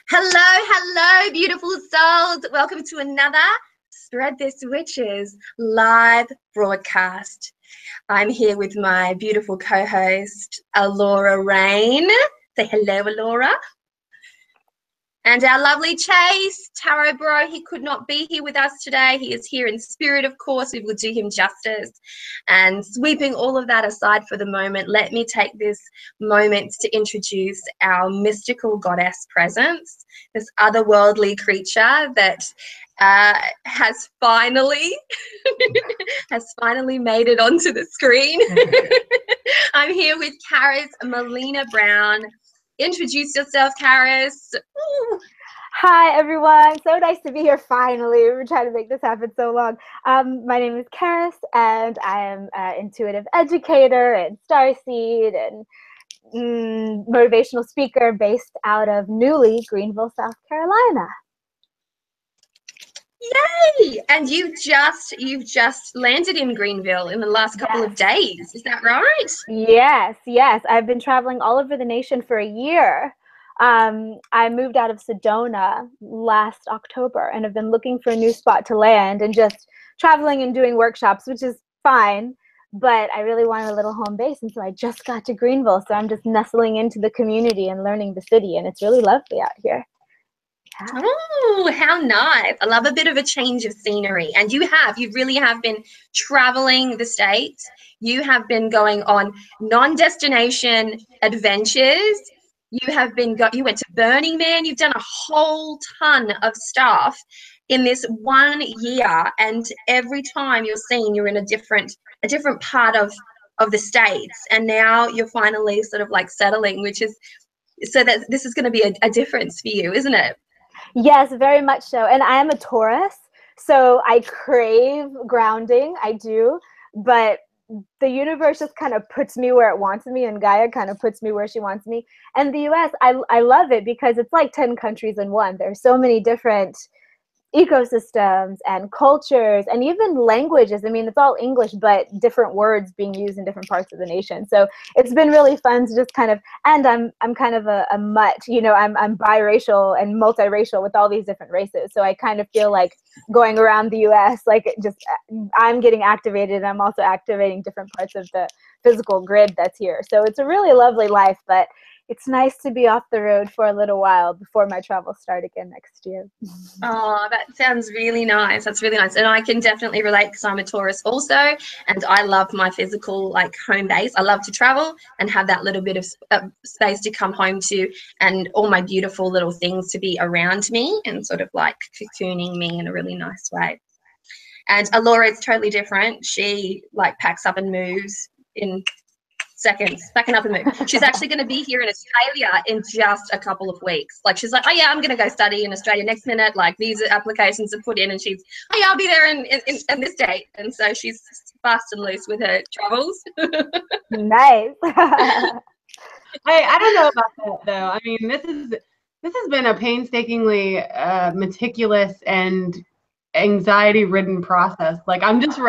Hello, hello, beautiful souls. Welcome to another Spread This Witches live broadcast. I'm here with my beautiful co-host, Allorah Rain. Say hello, Allorah. And our lovely Chase, Tarot Bro, he could not be here with us today. He is here in spirit, of course. We will do him justice. And sweeping all of that aside for the moment, let me take this moment to introduce our mystical goddess presence, this otherworldly creature that has finally made it onto the screen. I'm here with Charis Melina Brown. Introduce yourself, Karis. Hi, everyone. So nice to be here finally. We've been trying to make this happen so long. My name is Karis, and I am an intuitive educator and starseed and motivational speaker based out of newly Greenville, South Carolina. Yay! And you've just landed in Greenville in the last couple of days. Is that right? Yes. I've been traveling all over the nation for a year. I moved out of Sedona last October and have been looking for a new spot to land and just traveling and doing workshops, which is fine. But I really wanted a little home base, and so I just got to Greenville. So I'm just nestling into the community and learning the city, and it's really lovely out here. Oh, how nice. I love a bit of a change of scenery. And you really have been traveling the state. You have been going on non-destination adventures. You went to Burning Man. You've done a whole ton of stuff in this 1 year. And every time you're seen, you're in a different part of the States. And now you're finally sort of like settling, so that this is going to be a difference for you, isn't it? Yes, very much so. And I am a Taurus, so I crave grounding. I do, but the universe just kind of puts me where it wants me, and Gaia kind of puts me where she wants me. And the US, I love it because it's like 10 countries in one. There's so many different ecosystems and cultures and even languages. I mean, it's all English, but different words being used in different parts of the nation. So it's been really fun to just kind of, and I'm kind of a mutt, you know, I'm biracial and multiracial with all these different races. So I kind of feel like going around the US, like I'm getting activated, and I'm also activating different parts of the physical grid that's here. So it's a really lovely life, but it's nice to be off the road for a little while before my travels start again next year. Oh, that sounds really nice. That's really nice. And I can definitely relate because I'm a Taurus also, and I love my physical like home base. I love to travel and have that little bit of space to come home to, and all my beautiful little things to be around me and sort of like cocooning me in a really nice way. And Allorah is totally different. She like packs up and moves in seconds, backing up and move. She's actually going to be here in Australia in just a couple of weeks. Like, she's like, oh yeah, I'm going to go study in Australia next minute. Like, visa applications are put in, and she's, oh yeah, I'll be there in this date. And so she's fast and loose with her travels. Nice. I don't know about that though. I mean, this has been a painstakingly meticulous and anxiety-ridden process. Like, I'm just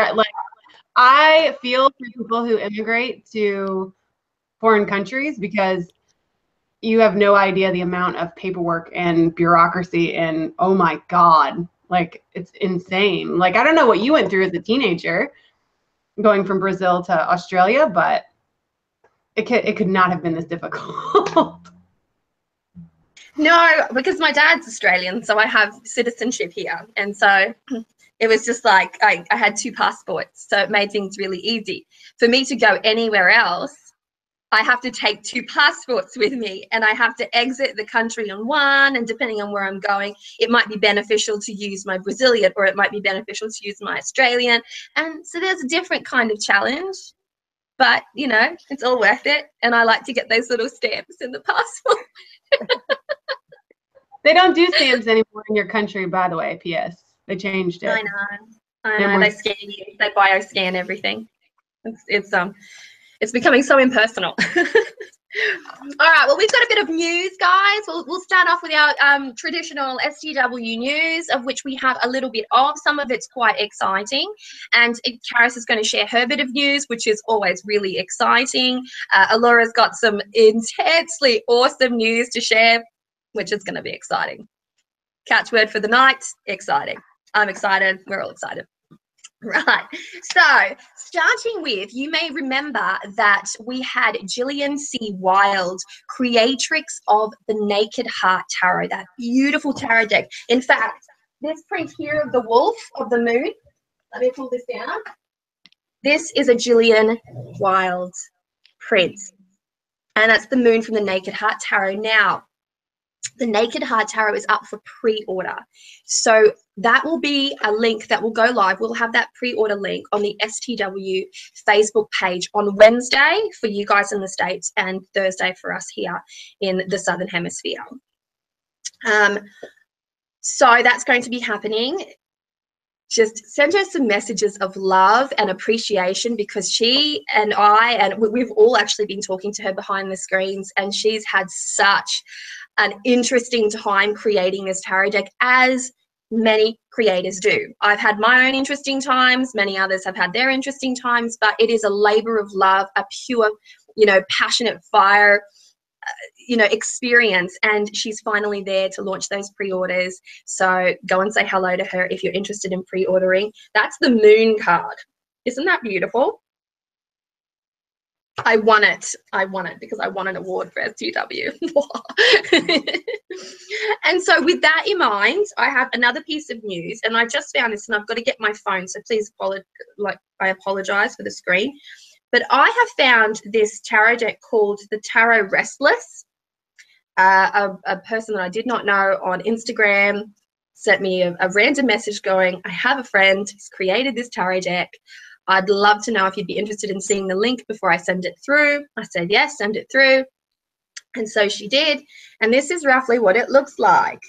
I feel for people who immigrate to foreign countries, because you have no idea the amount of paperwork and bureaucracy, and oh my God, like, it's insane. Like, I don't know what you went through as a teenager going from Brazil to Australia, but it could not have been this difficult. No, because my dad's Australian, so I have citizenship here. And so it was just like I had 2 passports, so it made things really easy. For me to go anywhere else, I have to take 2 passports with me, and I have to exit the country on one, and depending on where I'm going, it might be beneficial to use my Brazilian, or it might be beneficial to use my Australian. And so there's a different kind of challenge, but, you know, it's all worth it. And I like to get those little stamps in the passport. They don't do stamps anymore in your country, by the way, P.S. They changed it. I know. They scan you. They bioscan everything. It's becoming so impersonal. All right. Well, we've got a bit of news, guys. We'll start off with our traditional STW news, of which we have a little bit of. Some of it's quite exciting, and Charis is going to share her bit of news, which is always really exciting. Allorah's got some intensely awesome news to share. which is going to be exciting. Catchword for the night, exciting. I'm excited. We're all excited. Right. So starting with, you may remember that we had Gillian C. Wilde, creatrix of the Naked Heart Tarot, that beautiful tarot deck. In fact, this print here of the wolf of the moon, let me pull this down. This is a Gillian Wilde print, and that's the moon from the Naked Heart Tarot. Now, the Naked Heart Tarot is up for pre-order. So that will be a link that will go live. We'll have that pre-order link on the STW Facebook page on Wednesday for you guys in the States and Thursday for us here in the Southern Hemisphere. So that's going to be happening. Just send her some messages of love and appreciation, because she and I, and we've all actually been talking to her behind the screens, and she's had such an interesting time creating this tarot deck, as many creators do. I've had my own interesting times. Many others have had their interesting times, but it is a labor of love, a pure, passionate fire, experience. And she's finally there to launch those pre-orders. So go and say hello to her if you're interested in pre-ordering. That's the moon card. Isn't that beautiful? I won it because I won an award for STW. And so with that in mind, I have another piece of news, and I just found this, and I've got to get my phone, so please I apologize for the screen. But I have found this tarot deck called the Tarot Restless. A person that I did not know on Instagram sent me a random message going, I have a friend who's created this tarot deck. I'd love to know if you'd be interested in seeing the link before I send it through. I said, yes, send it through. And so she did. And this is roughly what it looks like.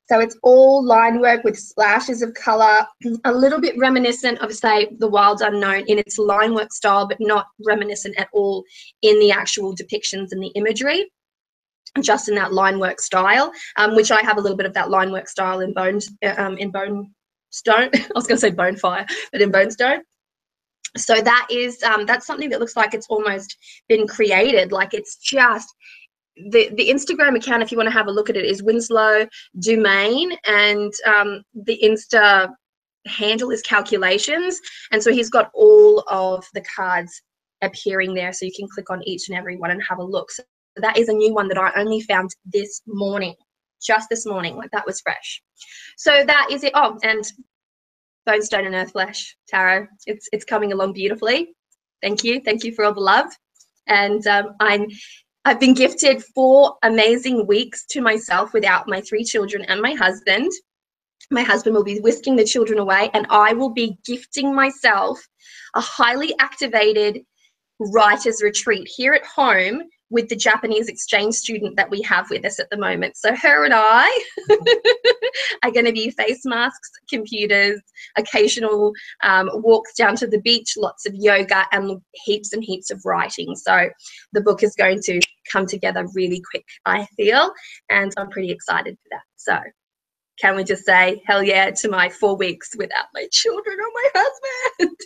So it's all line work with splashes of color, a little bit reminiscent of, say, the Wild Unknown in its line work style, but not reminiscent at all in the actual depictions and the imagery, just in that line work style, which I have a little bit of that line work style in Bone Stone. I was going to say Bone Fire, but in Bone Stone. So that is that's something that looks like it's almost been created. Like, it's just the Instagram account, if you want to have a look at it, is Winslow Domain, and the Insta handle is Calculations. And so he's got all of the cards appearing there, so you can click on each and every one and have a look. So that is a new one that I only found this morning, just this morning. Like, that was fresh. So that is it. Oh, and Bone, Stone and Earth Flesh Tarot. It's coming along beautifully. Thank you for all the love. And I've been gifted 4 amazing weeks to myself without my 3 children and my husband. My husband will be whisking the children away, and I will be gifting myself a highly activated writer's retreat here at home with the Japanese exchange student that we have with us at the moment. So her and I are going to be face masks, computers, occasional walks down to the beach, lots of yoga, and heaps and heaps of writing. So the book is going to come together really quick, I feel, and I'm pretty excited for that. So can we just say hell yeah to my 4 weeks without my children or my husband?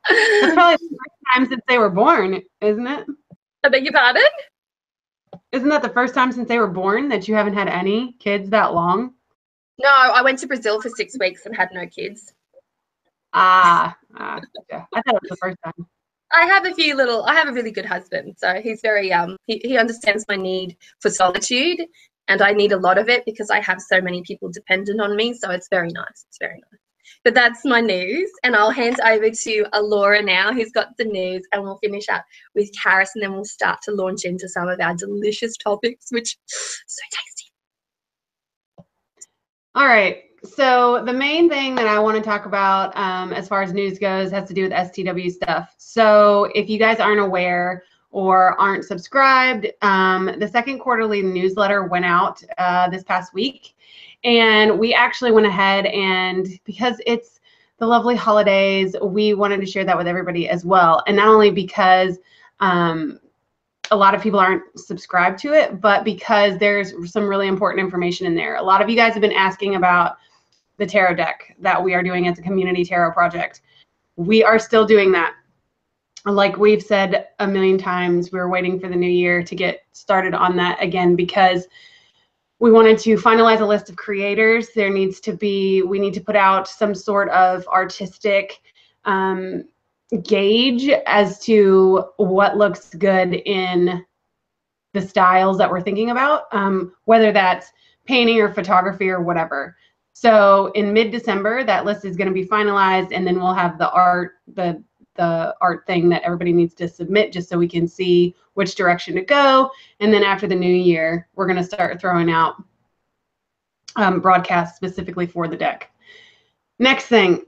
That's probably the first time since they were born, isn't it? I beg your pardon? Isn't that the first time since they were born that you haven't had any kids that long? No, I went to Brazil for 6 weeks and had no kids. Yeah. I thought it was the first time. I have a really good husband. So he's very, he understands my need for solitude, and I need a lot of it because I have so many people dependent on me. So it's very nice. It's very nice. But that's my news, and I'll hand over to Allorah now, who's got the news, and we'll finish up with Karis, and then we'll start to launch into some of our delicious topics, which so tasty. All right. So the main thing that I want to talk about as far as news goes has to do with STW stuff. So if you guys aren't aware or aren't subscribed, the second quarterly newsletter went out this past week. And we actually went ahead, and because it's the lovely holidays, we wanted to share that with everybody as well. And not only because a lot of people aren't subscribed to it, but because there's some really important information in there. A lot of you guys have been asking about the tarot deck that we are doing as a community tarot project. We are still doing that. like we've said a million times, we're waiting for the new year to get started on that again, because we wanted to finalize a list of creators. We need to put out some sort of artistic gauge as to what looks good in the styles that we're thinking about, whether that's painting or photography or whatever. So in mid-December, that list is going to be finalized, and then we'll have the art thing that everybody needs to submit, just so we can see which direction to go. And then after the new year, we're going to start throwing out broadcasts specifically for the deck. Next thing.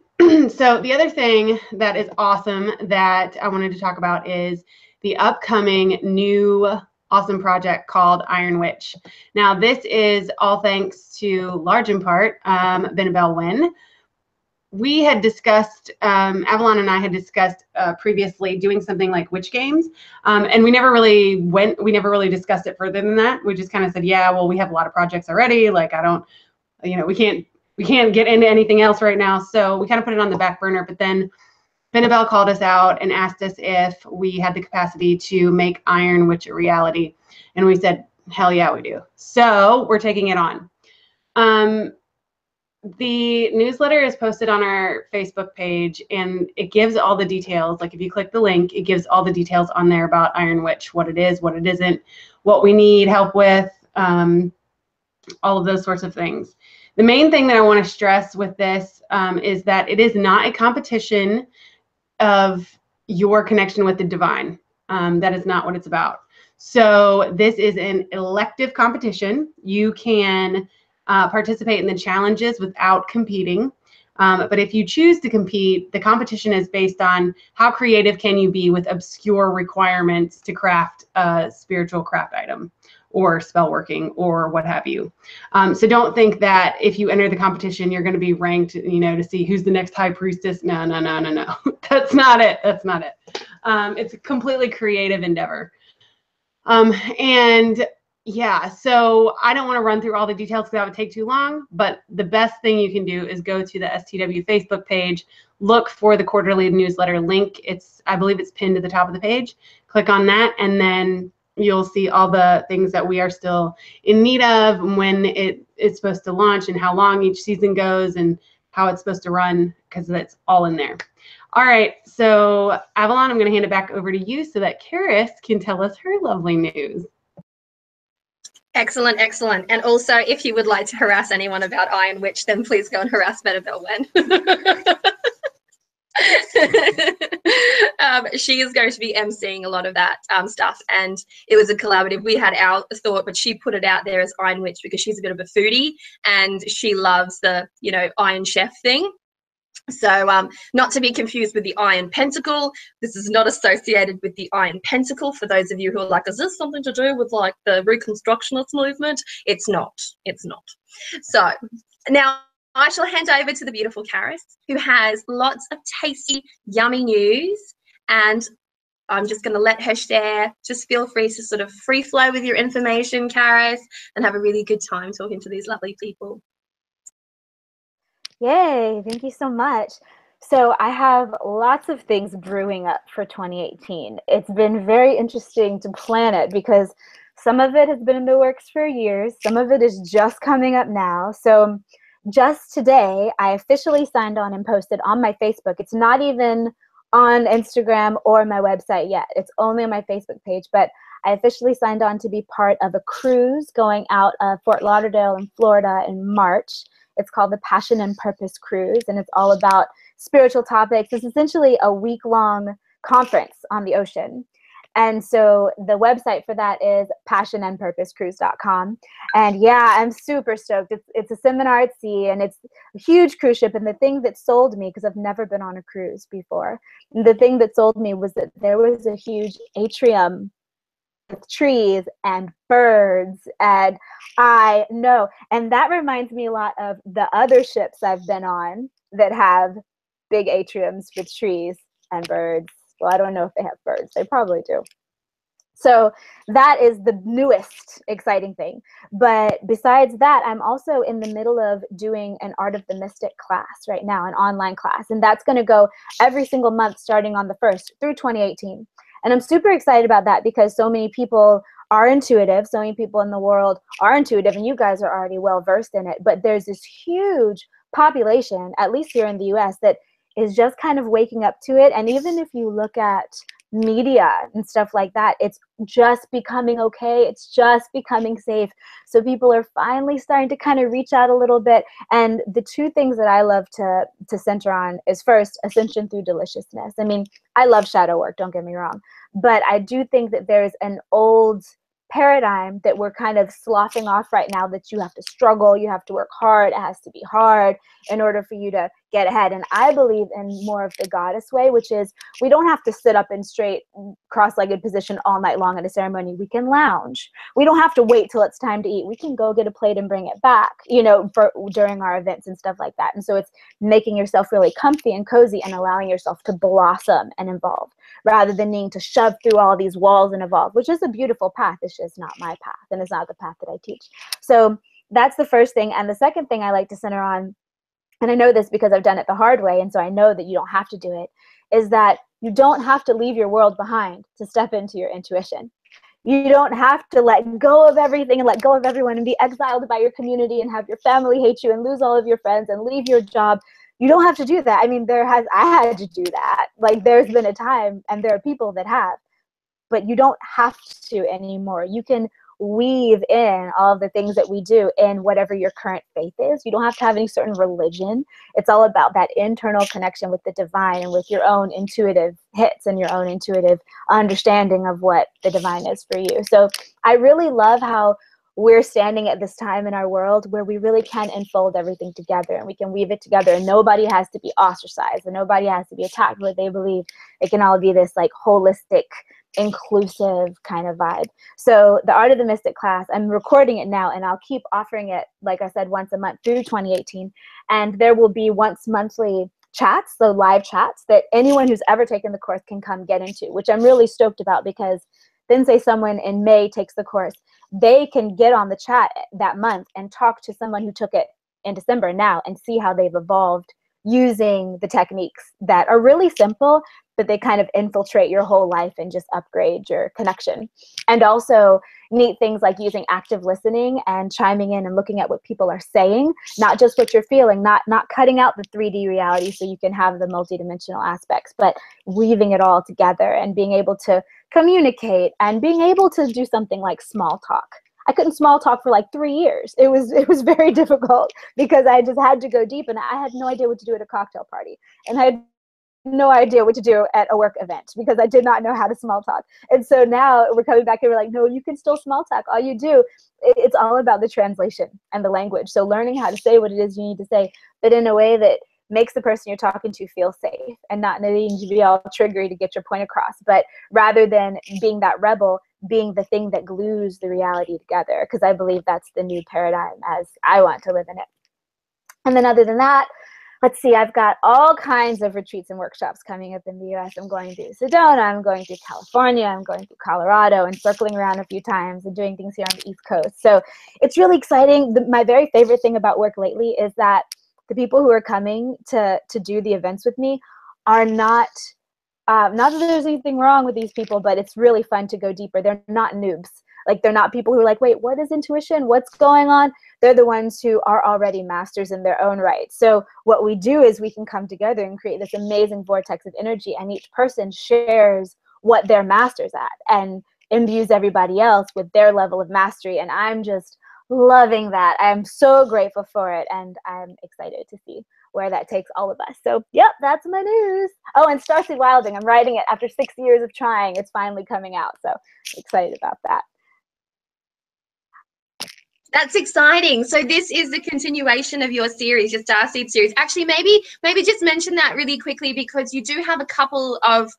So the other thing that is awesome that I wanted to talk about is the upcoming new awesome project called Iron Witch. Now, this is all thanks to, large in part, Benabel Wynn. We had discussed, Avalon and I had discussed previously doing something like witch games, and we never really discussed it further than that. We just kind of said, yeah, well, we have a lot of projects already. Like, we can't get into anything else right now. So we kind of put it on the back burner, but then Benabel called us out and asked us if we had the capacity to make Iron Witch a reality. And we said, hell yeah, we do. So we're taking it on. The newsletter is posted on our Facebook page, and it gives all the details. Like if you click the link, it gives all the details on there about Iron Witch, what it is, what it isn't, what we need help with, all of those sorts of things. The main thing that I want to stress with this is that it is not a competition of your connection with the divine. That is not what it's about. So this is an elective competition. You can participate in the challenges without competing. But if you choose to compete, the competition is based on how creative can you be with obscure requirements to craft a spiritual craft item or spell working or what have you. So don't think that if you enter the competition, you're going to be ranked, to see who's the next high priestess. No. That's not it. That's not it. It's a completely creative endeavor. And yeah, so I don't want to run through all the details because that would take too long, but the best thing you can do is go to the STW Facebook page, look for the quarterly newsletter link. I believe it's pinned to the top of the page. Click on that, and then you'll see all the things that we are still in need of, when it's supposed to launch, and how long each season goes, and how it's supposed to run, because it's all in there. All right, so Avalon, I'm going to hand it back over to you so that Karis can tell us her lovely news. Excellent, excellent. And also, if you would like to harass anyone about Iron Witch, then please go and harass Benabel Wen. She is going to be emceeing a lot of that stuff, and it was a collaborative. We had our thought, but she put it out there as Iron Witch because she's a bit of a foodie and she loves the Iron Chef thing. So not to be confused with the Iron Pentacle. This is not associated with the Iron Pentacle. For those of you who are like, is this something to do with like the Reconstructionist movement? It's not. It's not. So now I shall hand over to the beautiful Charis, who has lots of tasty, yummy news. And I'm just going to let her share. Just feel free to sort of free flow with your information, Charis, and have a really good time talking to these lovely people. Yay, thank you so much. So I have lots of things brewing up for 2018. It's been very interesting to plan it because some of it has been in the works for years. Some of it is just coming up now. So just today, I officially signed on and posted on my Facebook. It's not even on Instagram or my website yet. It's only on my Facebook page, but I officially signed on to be part of a cruise going out of Fort Lauderdale in Florida in March. It's called the Passion and Purpose Cruise, and it's all about spiritual topics. It's essentially a week-long conference on the ocean. And so the website for that is passionandpurposecruise.com. And yeah, I'm super stoked. It's a seminar at sea, and it's a huge cruise ship. And the thing that sold me, because I've never been on a cruise before, the thing that sold me was that there was a huge atrium with trees and birds, and I know. And that reminds me a lot of the other ships I've been on that have big atriums with trees and birds. Well, I don't know if they have birds. They probably do. So that is the newest exciting thing. But besides that, I'm also in the middle of doing an Art of the Mystic class right now, an online class. And that's going to go every single month starting on the 1st through 2018. And I'm super excited about that because so many people are intuitive. So many people in the world are intuitive, and you guys are already well versed in it. But there's this huge population, at least here in the US, that is just kind of waking up to it. And even if you look at media and stuff like that, it's just becoming okay. It's just becoming safe. So people are finally starting to kind of reach out a little bit. And the two things that I love to center on is, first, ascension through deliciousness. I mean, I love shadow work, don't get me wrong, but I do think that there's an old paradigm that we're kind of sloughing off right now, that you have to struggle, you have to work hard, it has to be hard in order for you to get ahead. And I believe in more of the goddess way, which is we don't have to sit up in straight cross-legged position all night long at a ceremony. We can lounge. We don't have to wait till it's time to eat. We can go get a plate and bring it back, you know, during our events and stuff like that. And so it's making yourself really comfy and cozy and allowing yourself to blossom and evolve, rather than needing to shove through all these walls and evolve, which is a beautiful path. It's just not my path, and it's not the path that I teach. So that's the first thing. And the second thing I like to center on, and I know this because I've done it the hard way, and so I know that you don't have to do it, is that you don't have to leave your world behind to step into your intuition. You don't have to let go of everything and let go of everyone and be exiled by your community and have your family hate you and lose all of your friends and leave your job. You don't have to do that. I mean, I had to do that. Like, there's been a time, and there are people that have, but you don't have to anymore. You can weave in all of the things that we do in whatever your current faith is. You don't have to have any certain religion. It's all about that internal connection with the divine and with your own intuitive hits and your own intuitive understanding of what the divine is for you. So I really love how we're standing at this time in our world where we really can unfold everything together, and we can weave it together, and nobody has to be ostracized and nobody has to be attacked with what they believe. It can all be this like holistic, inclusive kind of vibe. So the Art of the Mystic class, I'm recording it now, and I'll keep offering it, like I said, once a month through 2018. And there will be once monthly chats, so live chats that anyone who's ever taken the course can come get into, which I'm really stoked about, because then say someone in May takes the course, they can get on the chat that month and talk to someone who took it in December now and see how they've evolved using the techniques that are really simple, but they kind of infiltrate your whole life and just upgrade your connection. And also neat things like using active listening and chiming in and looking at what people are saying, not just what you're feeling, not cutting out the 3D reality so you can have the multidimensional aspects, but weaving it all together and being able to communicate and being able to do something like small talk. I couldn't small talk for like 3 years. It was very difficult because I just had to go deep, and I had no idea what to do at a cocktail party, and I had no idea what to do at a work event because I did not know how to small talk. And so now we're coming back and we're like, no, you can still small talk. All you do, it's all about the translation and the language. So learning how to say what it is you need to say, but in a way that makes the person you're talking to feel safe and not needing to be all triggery to get your point across, but rather than being that rebel, being the thing that glues the reality together, because I believe that's the new paradigm as I want to live in it. And then other than that, let's see, I've got all kinds of retreats and workshops coming up in the US. I'm going to Sedona, I'm going to California, I'm going to Colorado, and circling around a few times and doing things here on the East Coast. So it's really exciting. My very favorite thing about work lately is that the people who are coming to do the events with me are not that there's anything wrong with these people, but it's really fun to go deeper. They're not noobs. Like, they're not people who are like, wait, what is intuition? What's going on? They're the ones who are already masters in their own right. So what we do is we can come together and create this amazing vortex of energy, and each person shares what they're masters at and imbues everybody else with their level of mastery. And I'm just loving that. I'm so grateful for it, and I'm excited to see where that takes all of us. So yep, that's my news. Oh, and Starseed Wilding, I'm writing it after 6 years of trying. It's finally coming out, so I'm excited about that. That's exciting. So this is the continuation of your series, your Starseed series. Actually, maybe just mention that really quickly, because you do have a couple of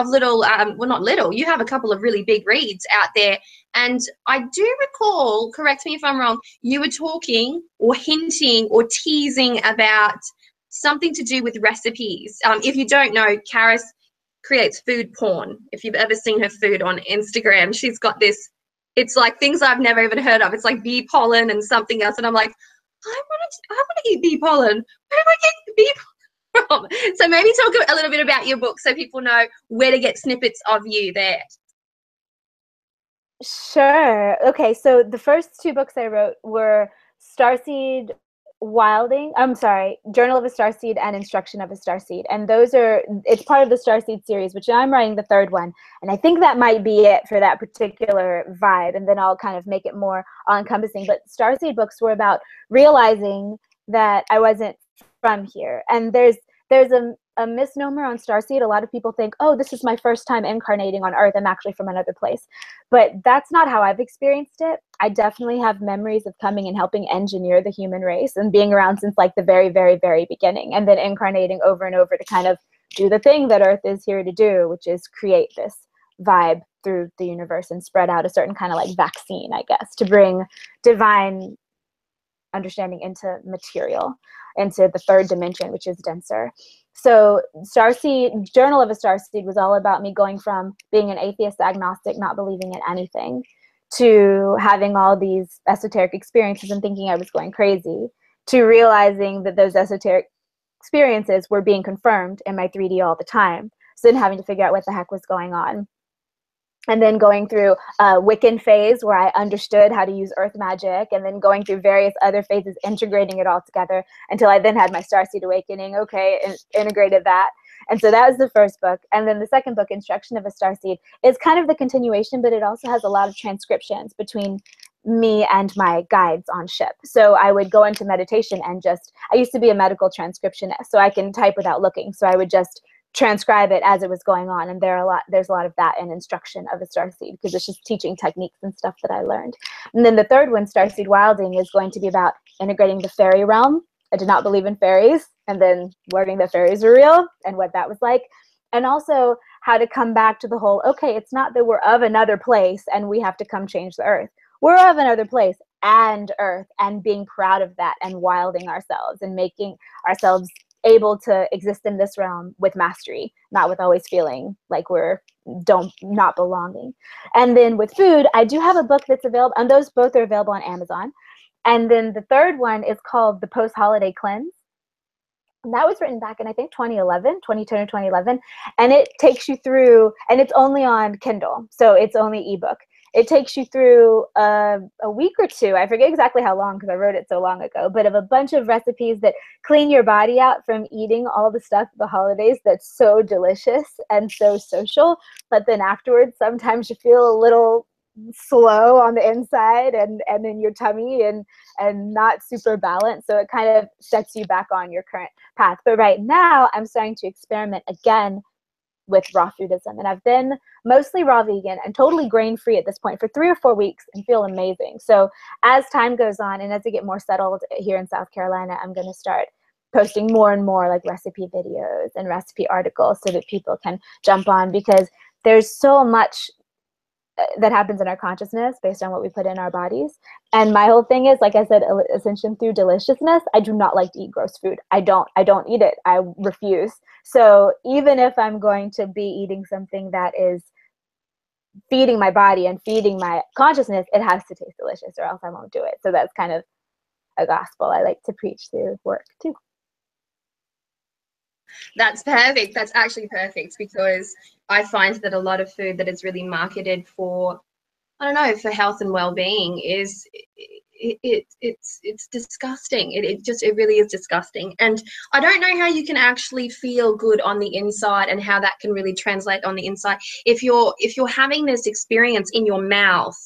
little, well, not little, you have a couple of really big reads out there. And I do recall, correct me if I'm wrong, you were talking or hinting or teasing about something to do with recipes. If you don't know, Charis creates food porn. If you've ever seen her food on Instagram, she's got this, it's like things I've never even heard of. It's like bee pollen and something else. And I'm like, I want to eat bee pollen. Where do I get the bee pollen from? So maybe talk a little bit about your book so people know where to get snippets of you there. Sure. Okay, so the first 2 books I wrote were Starseed Journal of a Starseed and Instruction of a Starseed. And those are, it's part of the Starseed series, which I'm writing the 3rd one. And I think that might be it for that particular vibe. And then I'll kind of make it more all-encompassing. But Starseed books were about realizing that I wasn't from here. And there's a misnomer on Starseed. A lot of people think, oh, this is my first time incarnating on Earth. I'm actually from another place. But that's not how I've experienced it. I definitely have memories of coming and helping engineer the human race and being around since like the very, very, very beginning, and then incarnating over and over to kind of do the thing that Earth is here to do, which is create this vibe through the universe and spread out a certain kind of like vaccine, I guess, to bring divine understanding into material, into the 3rd dimension, which is denser. So Starseed, Journal of a Starseed was all about me going from being an atheist agnostic, not believing in anything, to having all these esoteric experiences and thinking I was going crazy, to realizing that those esoteric experiences were being confirmed in my 3D all the time. So then having to figure out what the heck was going on. And then going through a Wiccan phase where I understood how to use earth magic, and then going through various other phases, integrating it all together until I then had my Starseed awakening. Okay, and integrated that. And so that was the first book. And then the second book, Instruction of a Starseed, is kind of the continuation, but it also has a lot of transcriptions between me and my guides on ship. So I would go into meditation and I used to be a medical transcriptionist, so I can type without looking. So I would just transcribe it as it was going on, and there's a lot of that in Instruction of a Starseed, because it's just teaching techniques and stuff that I learned. And then the third one, Starseed Wilding, is going to be about integrating the fairy realm. I did not believe in fairies, and then learning that fairies are real and what that was like, and also how to come back to the whole, okay, it's not that we're of another place and we have to come change the earth. We're of another place and earth, and being proud of that and wilding ourselves and making ourselves able to exist in this realm with mastery, not with always feeling like we're not belonging. And then with food, I do have a book that's available, and those both are available on Amazon. And then the third one is called The Post-Holiday Cleanse. And that was written back in, I think, 2010 or 2011. And it takes you through, and it's only on Kindle, so it's only ebook. It takes you through a week or two, I forget exactly how long because I wrote it so long ago, but of a bunch of recipes that clean your body out from eating all the stuff at the holidays that's so delicious and so social. But then afterwards, sometimes you feel a little slow on the inside and in your tummy and not super balanced. So it kind of sets you back on your current path. But right now, I'm starting to experiment again with raw foodism, and I've been mostly raw vegan and totally grain-free at this point for 3 or 4 weeks and feel amazing. So as time goes on and as I get more settled here in South Carolina, I'm going to start posting more and more like recipe videos and recipe articles so that people can jump on, because there's so much that happens in our consciousness based on what we put in our bodies. And my whole thing is, like I said, ascension through deliciousness. I do not like to eat gross food. I don't eat it. I refuse. So even if I'm going to be eating something that is feeding my body and feeding my consciousness, it has to taste delicious or else I won't do it. So that's kind of a gospel I like to preach through work too. That's perfect. That's actually perfect, because I find that a lot of food that is really marketed for, I don't know, for health and well-being is it's disgusting. It really is disgusting. And I don't know how you can actually feel good on the inside and how that can really translate on the inside if you're having this experience in your mouth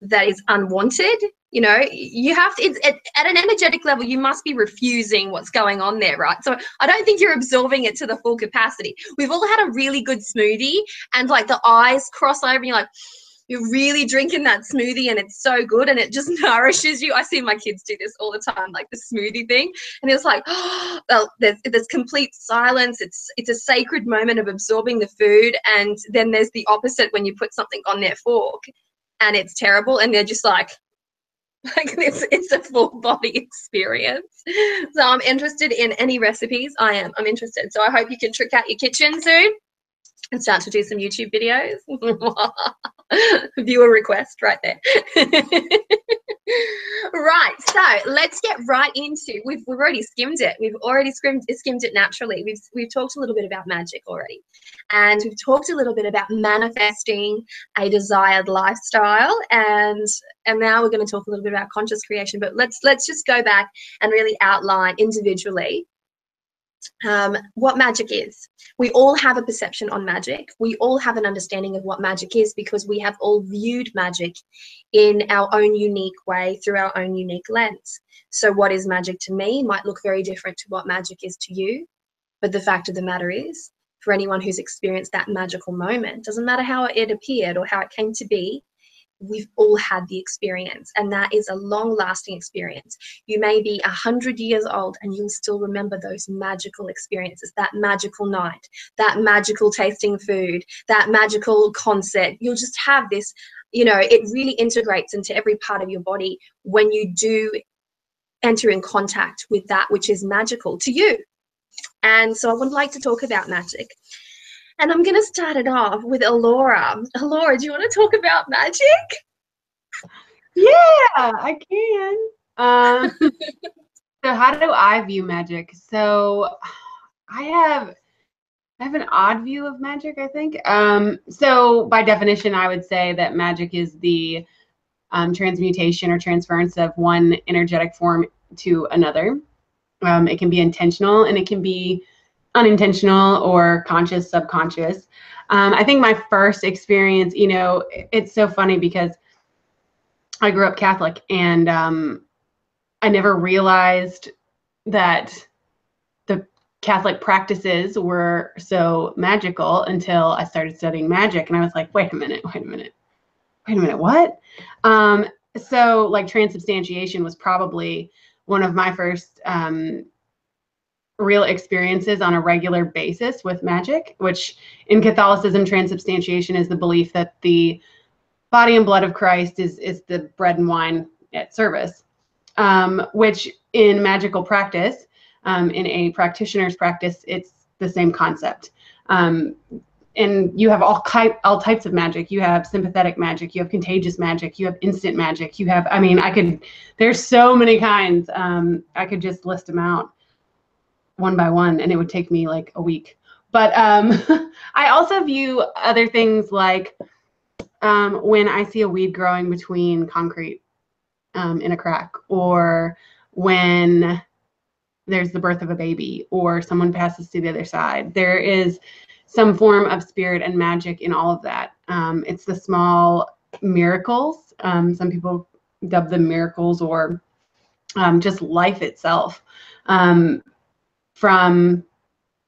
that is unwanted. You know, you have to, at an energetic level, you must be refusing what's going on there, right? So I don't think you're absorbing it to the full capacity. We've all had a really good smoothie and like the eyes cross over and you're like, you're really drinking that smoothie and it's so good and it just nourishes you. I see my kids do this all the time, like the smoothie thing. And it's like, oh, well, there's complete silence. It's a sacred moment of absorbing the food. And then there's the opposite when you put something on their fork and it's terrible and they're just like it's a full body experience. So I'm interested in any recipes. I'm interested. So I hope you can trick out your kitchen soon. and start to do some YouTube videos. Viewer request right there. Right, so let's get right into, we've already skimmed it. We've already skimmed it naturally. We've talked a little bit about magic already, and we've talked a little bit about manifesting a desired lifestyle, and now we're going to talk a little bit about conscious creation. But let's just go back and really outline individually what magic is. We all have a perception on magic. We all have an understanding of what magic is because we have all viewed magic in our own unique way through our own unique lens. So what is magic to me might look very different to what magic is to you. But the fact of the matter is, for anyone who's experienced that magical moment, doesn't matter how it appeared or how it came to be, we've all had the experience, and that is a long-lasting experience. You may be 100 years old and you'll still remember those magical experiences, that magical night, that magical tasting food, that magical concert. You'll just have this, you know, it really integrates into every part of your body when you do enter in contact with that which is magical to you. And so I would like to talk about magic. And I'm going to start it off with Allorah. Allorah, do you want to talk about magic? Yeah, I can. So how do I view magic? So I have an odd view of magic, I think. So by definition, I would say that magic is the transmutation or transference of one energetic form to another. It can be intentional and it can be unintentional or conscious, subconscious. I think my first experience, you know, it's so funny because I grew up Catholic and I never realized that the Catholic practices were so magical until I started studying magic. And I was like, wait a minute, what? So like transubstantiation was probably one of my first real experiences on a regular basis with magic, which in Catholicism, transubstantiation is the belief that the body and blood of Christ is the bread and wine at service, which in magical practice, in a practitioner's practice, it's the same concept. And you have all types of magic. You have sympathetic magic, you have contagious magic, you have instant magic, you have, I mean, there's so many kinds. I could just list them out one by one and it would take me like a week. But I also view other things like when I see a weed growing between concrete in a crack, or when there's the birth of a baby, or someone passes to the other side. There is some form of spirit and magic in all of that. It's the small miracles. Some people dub them miracles, or just life itself. From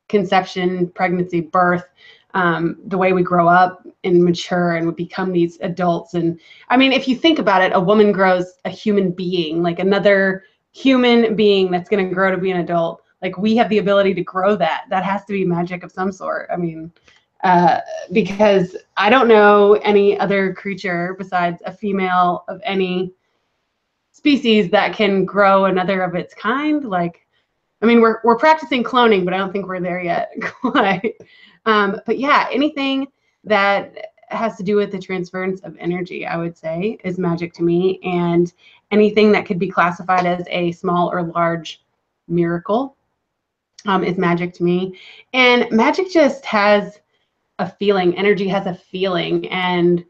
conception, pregnancy, birth, the way we grow up and mature and we become these adults. And I mean, if you think about it, a woman grows a human being, like another human being that's going to grow to be an adult. Like we have the ability to grow that. That has to be magic of some sort. I mean, because I don't know any other creature besides a female of any species that can grow another of its kind. Like, I mean, we're practicing cloning, but I don't think we're there yet quite. But yeah, anything that has to do with the transference of energy, I would say, is magic to me. And anything that could be classified as a small or large miracle is magic to me. And magic just has a feeling. Energy has a feeling. And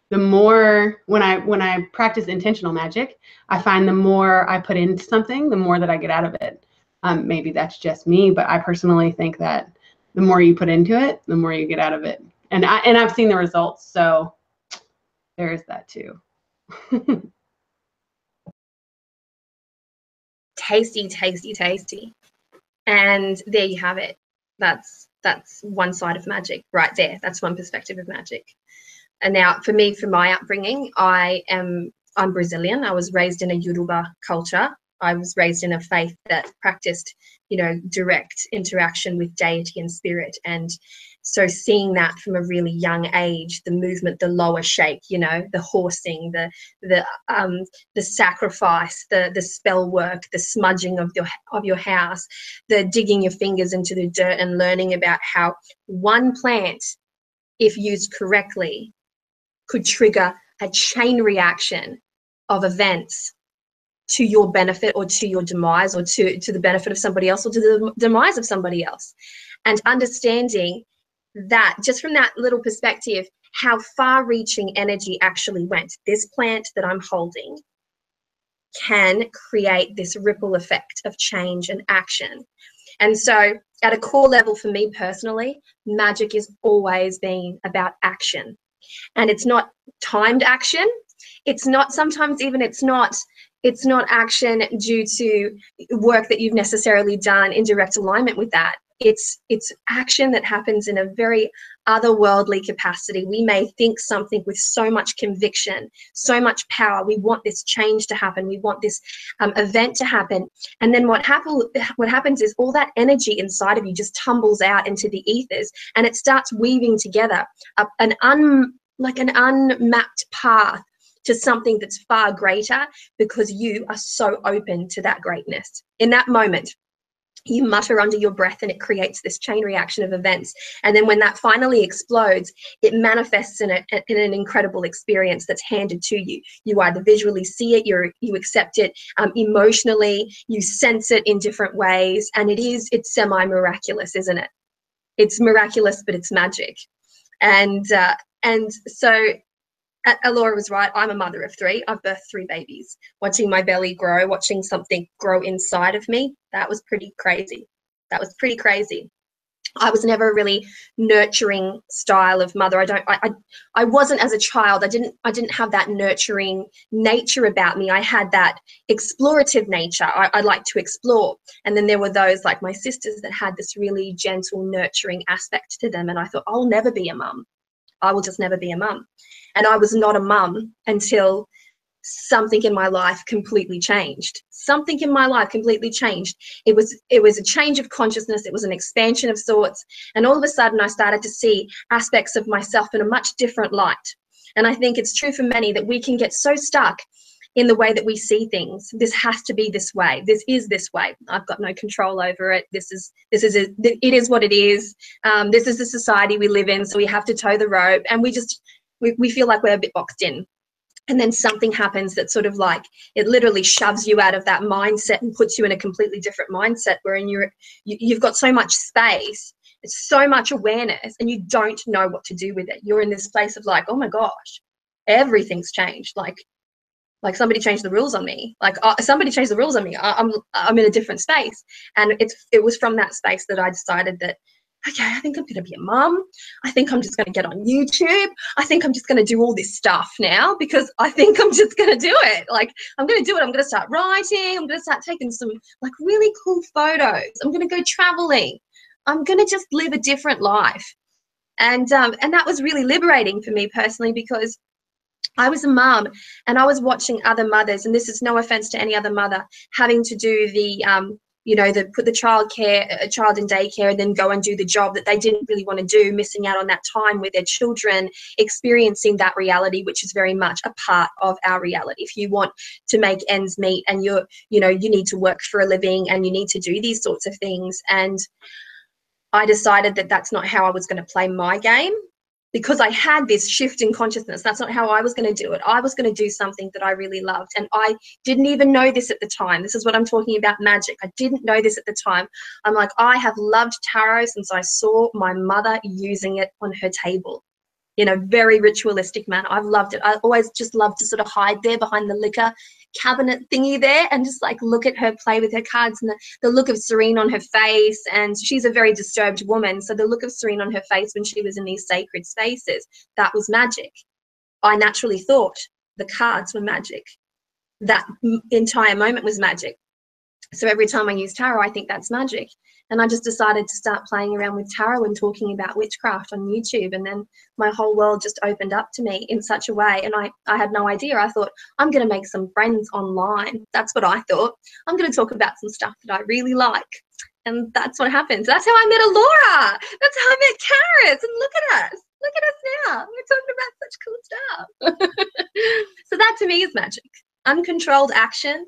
the more, when I practice intentional magic, I find the more I put into something, the more that I get out of it. Maybe that's just me, but I personally think that the more you put into it, the more you get out of it. And I've seen the results, so there is that too. Tasty, tasty, tasty. And there you have it. That's one side of magic right there. That's one perspective of magic. And now for me, for my upbringing, I'm Brazilian. I was raised in a Yoruba culture. I was raised in a faith that practiced, you know, direct interaction with deity and spirit. And so seeing that from a really young age, the movement, the lower shake, you know, the horsing, the sacrifice, the spell work, the smudging of your house, the digging your fingers into the dirt and learning about how one plant if used correctly, could trigger a chain reaction of events to your benefit or to your demise, or to the benefit of somebody else or to the demise of somebody else. And understanding that just from that little perspective, how far-reaching energy actually went. This plant that I'm holding can create this ripple effect of change and action. And so at a core level for me personally, magic is always been about action. And it's not timed action. It's not, sometimes even it's not action due to work that you've necessarily done in direct alignment with that. It's action that happens in a very otherworldly capacity. We may think something with so much conviction, so much power. We want this change to happen. We want this event to happen. And then what happens is all that energy inside of you just tumbles out into the ethers, and it starts weaving together an unmapped path to something that's far greater, because you are so open to that greatness. In that moment, you mutter under your breath and it creates this chain reaction of events. And then when that finally explodes, it manifests in an incredible experience that's handed to you. You either visually see it, you accept it emotionally, you sense it in different ways. And it's semi-miraculous, isn't it? It's miraculous, but it's magic. And so Allorah was right. I'm a mother of 3. I've birthed 3 babies. Watching my belly grow, watching something grow inside of me, that was pretty crazy. That was pretty crazy. I was never a really nurturing style of mother. I wasn't as a child. I didn't have that nurturing nature about me. I had that explorative nature. I like to explore. And then there were those like my sisters that had this really gentle, nurturing aspect to them. And I thought, I'll never be a mum. I will just never be a mum. And I was not a mum until something in my life completely changed. Something in my life completely changed. It was a change of consciousness. It was an expansion of sorts. And all of a sudden I started to see aspects of myself in a much different light. And I think it's true for many that we can get so stuck in the way that we see things. This has to be this way. This is this way. I've got no control over it. It is what it is. This is the society we live in, so we have to toe the rope. And we feel like we're a bit boxed in. And then something happens that sort of like, it literally shoves you out of that mindset and puts you in a completely different mindset, wherein you've got so much space, it's so much awareness, and you don't know what to do with it. You're in this place of like, oh my gosh, everything's changed. Like somebody changed the rules on me. Somebody changed the rules on me. I'm in a different space. And it was from that space that I decided that, okay, I think I'm going to be a mum. I think I'm just going to get on YouTube. I think I'm just going to do all this stuff now, because I think I'm just going to do it. Like, I'm going to do it. I'm going to start writing. I'm going to start taking some like really cool photos. I'm going to go traveling. I'm going to just live a different life. And that was really liberating for me personally, because I was a mum and I was watching other mothers, and this is no offense to any other mother, having to do put the child in daycare and then go and do the job that they didn't really want to do, missing out on that time with their children, experiencing that reality, which is very much a part of our reality. If you want to make ends meet and you need to work for a living and you need to do these sorts of things. And I decided that that's not how I was going to play my game. Because I had this shift in consciousness, that's not how I was going to do it. I was going to do something that I really loved. And I didn't even know this at the time. This is what I'm talking about, magic. I didn't know this at the time. I'm like, I have loved tarot since I saw my mother using it on her table in a very ritualistic manner. I've loved it. I always just loved to sort of hide there behind the liquor cabinet thingy there and just like look at her play with her cards, and the look of serene on her face. And she's a very disturbed woman, so the look of serene on her face when she was in these sacred spaces, that was magic. I naturally thought the cards were magic. That entire moment was magic. So every time I use tarot, I think that's magic. And I just decided to start playing around with tarot and talking about witchcraft on YouTube. And then my whole world just opened up to me in such a way. And I had no idea. I thought, I'm going to make some friends online. That's what I thought. I'm going to talk about some stuff that I really like. And that's what happened. So that's how I met Allorah. That's how I met Karis. And look at us. Look at us now. We're talking about such cool stuff. So that to me is magic. Uncontrolled action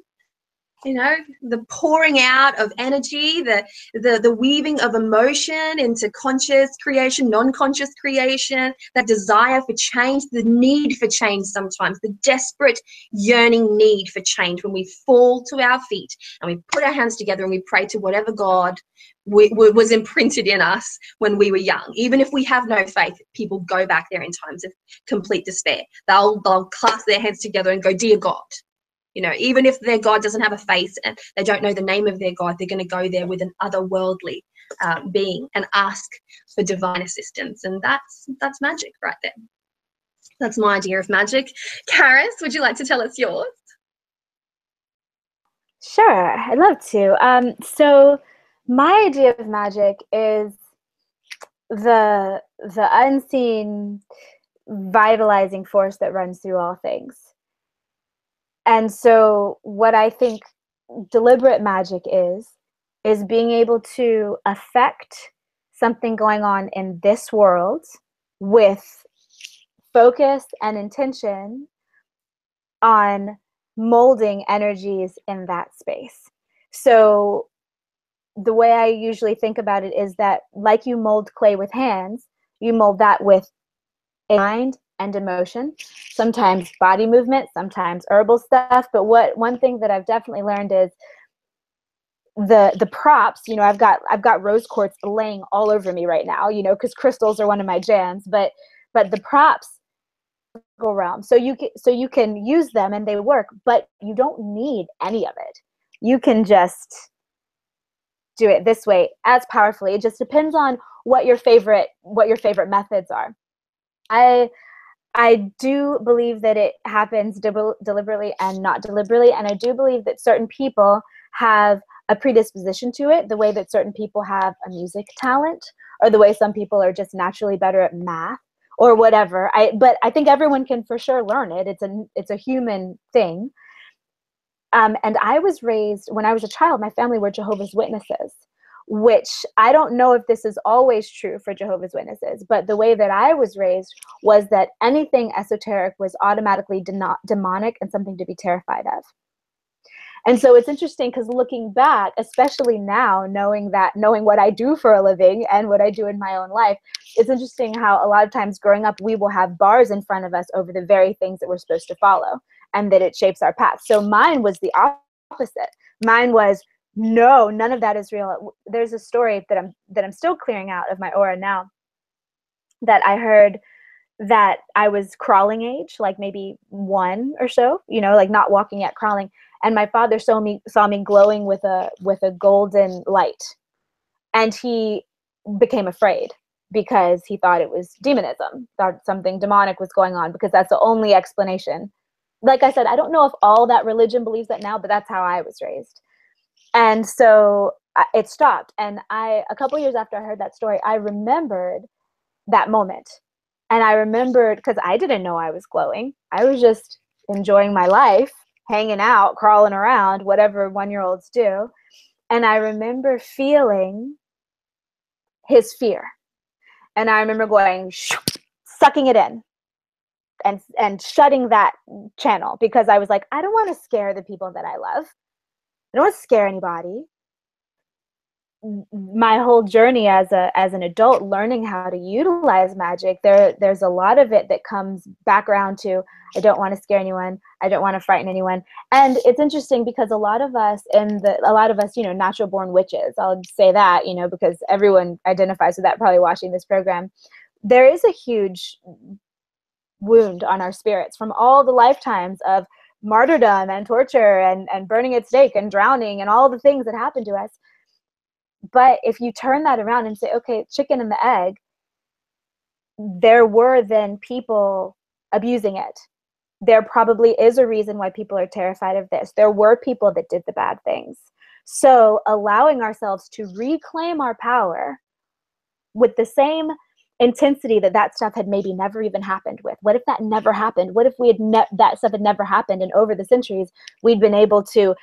You know, the pouring out of energy, the weaving of emotion into conscious creation, non-conscious creation, that desire for change, the need for change sometimes, the desperate yearning need for change when we fall to our feet and we put our hands together and we pray to whatever God was imprinted in us when we were young. Even if we have no faith, people go back there in times of complete despair. They'll clasp their hands together and go, "Dear God." You know, even if their God doesn't have a face and they don't know the name of their God, they're going to go there with an otherworldly being and ask for divine assistance. And that's magic right there. That's my idea of magic. Charis, would you like to tell us yours? Sure, I'd love to. So my idea of magic is the unseen vitalizing force that runs through all things. And so what I think deliberate magic is being able to affect something going on in this world with focus and intention on molding energies in that space. So the way I usually think about it is that, like you mold clay with hands, you mold that with a mind and emotion, sometimes body movement, sometimes herbal stuff. But one thing that I've definitely learned is the props. You know, I've got rose quartz laying all over me right now, you know, because crystals are one of my jams. But the props go realm, so you can use them and they work, but you don't need any of it. You can just do it this way as powerfully. It just depends on what your favorite methods are. I do believe that it happens deliberately and not deliberately, and I do believe that certain people have a predisposition to it, the way that certain people have a music talent, or the way some people are just naturally better at math or whatever. But I think everyone can for sure learn it. It's a human thing. And I was raised, when I was a child, my family were Jehovah's Witnesses, which I don't know if this is always true for Jehovah's Witnesses, but the way that I was raised was that anything esoteric was automatically demonic and something to be terrified of. And so it's interesting because looking back, especially now, knowing what I do for a living and what I do in my own life, it's interesting how a lot of times growing up, we will have bars in front of us over the very things that we're supposed to follow, and that it shapes our path. So mine was the opposite. Mine was, no, none of that is real. There's a story that I'm still clearing out of my aura now, that I heard that I was crawling age, like maybe 1 or so, you know, like not walking yet, crawling. And my father saw me glowing with a golden light, and he became afraid because he thought it was demonism, thought something demonic was going on, because that's the only explanation. Like I said, I don't know if all that religion believes that now, but that's how I was raised. And so it stopped. And a couple years after I heard that story, I remembered that moment. And I remembered, because I didn't know I was glowing. I was just enjoying my life, hanging out, crawling around, whatever 1-year-olds do. And I remember feeling his fear. And I remember going, sucking it in and shutting that channel, because I was like, I don't want to scare the people that I love. I don't want to scare anybody. My whole journey as an adult, learning how to utilize magic, there's a lot of it that comes back around to, I don't want to scare anyone, I don't want to frighten anyone. And it's interesting because a lot of us, you know, natural born witches, I'll say that, you know, because everyone identifies with that probably watching this program. There is a huge wound on our spirits from all the lifetimes of martyrdom and torture and burning at stake and drowning and all the things that happened to us. But if you turn that around and say, okay, chicken and the egg, there were then people abusing it. There probably is a reason why people are terrified of this. There were people that did the bad things. So allowing ourselves to reclaim our power with the same intensity that stuff had maybe never even happened with. What if that never happened? What if we had that stuff had never happened, and over the centuries we'd been able to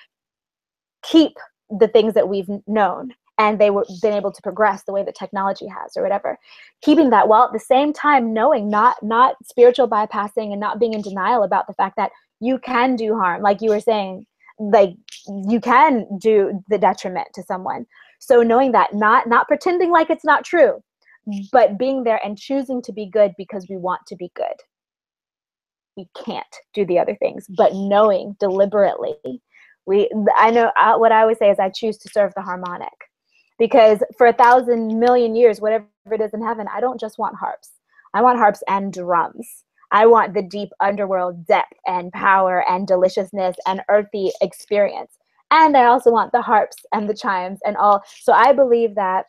keep the things that we've known, and they were been able to progress the way that technology has, or whatever. Keeping that, while at the same time knowing, not spiritual bypassing and not being in denial about the fact that you can do harm, like you were saying, like you can do the detriment to someone. So knowing that, not pretending like it's not true, but being there and choosing to be good because we want to be good. We can't do the other things, but knowing deliberately, I know what I always say is I choose to serve the harmonic, because for 1,000 million years, whatever it is in heaven, I don't just want harps. I want harps and drums. I want the deep underworld depth and power and deliciousness and earthy experience. And I also want the harps and the chimes and all. So I believe that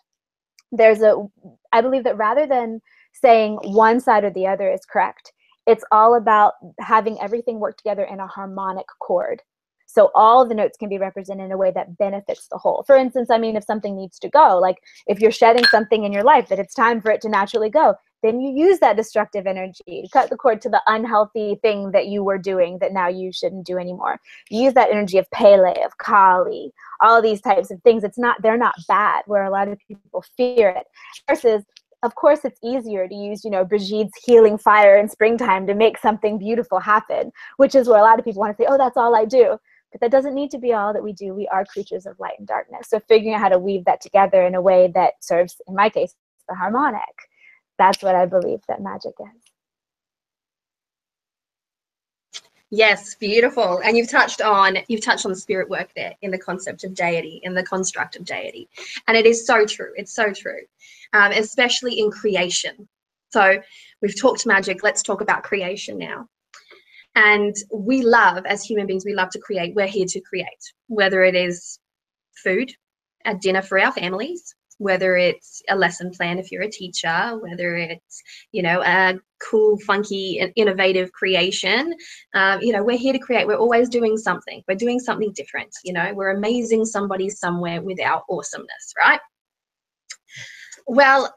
rather than saying one side or the other is correct, it's all about having everything work together in a harmonic chord. So all the notes can be represented in a way that benefits the whole. For instance, I mean, if something needs to go, like if you're shedding something in your life that it's time for it to naturally go, then you use that destructive energy to cut the cord to the unhealthy thing that you were doing that now you shouldn't do anymore. You use that energy of Pele, of Kali, all these types of things. They're not bad, where a lot of people fear it. Versus, of course, it's easier to use, Brigitte's healing fire in springtime to make something beautiful happen, which is where a lot of people want to say, oh, that's all I do. But that doesn't need to be all that we do. We are creatures of light and darkness. So figuring out how to weave that together in a way that serves, in my case, the harmonic. That's what I believe that magic is. Yes, beautiful. And you've touched on the spirit work there, in the concept of deity, in the construct of deity. And it is so true. It's so true, especially in creation. So we've talked magic. Let's talk about creation now. And we love, as human beings, we love to create. We're here to create, whether it is food, a dinner for our families, whether it's a lesson plan if you're a teacher, whether it's, a cool, funky, and innovative creation. We're here to create. We're always doing something. We're doing something different. We're amazing somebody somewhere with our awesomeness, right? Well,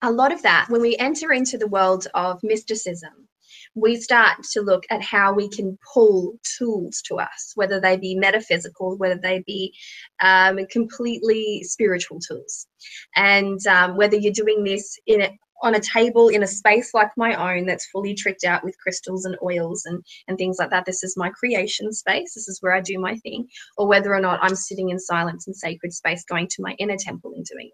a lot of that, when we enter into the world of mysticism, we start to look at how we can pull tools to us, whether they be metaphysical, whether they be completely spiritual tools. And whether you're doing this on a table in a space like my own that's fully tricked out with crystals and oils and things like that, this is my creation space, this is where I do my thing, or whether or not I'm sitting in silence and sacred space going to my inner temple and doing it.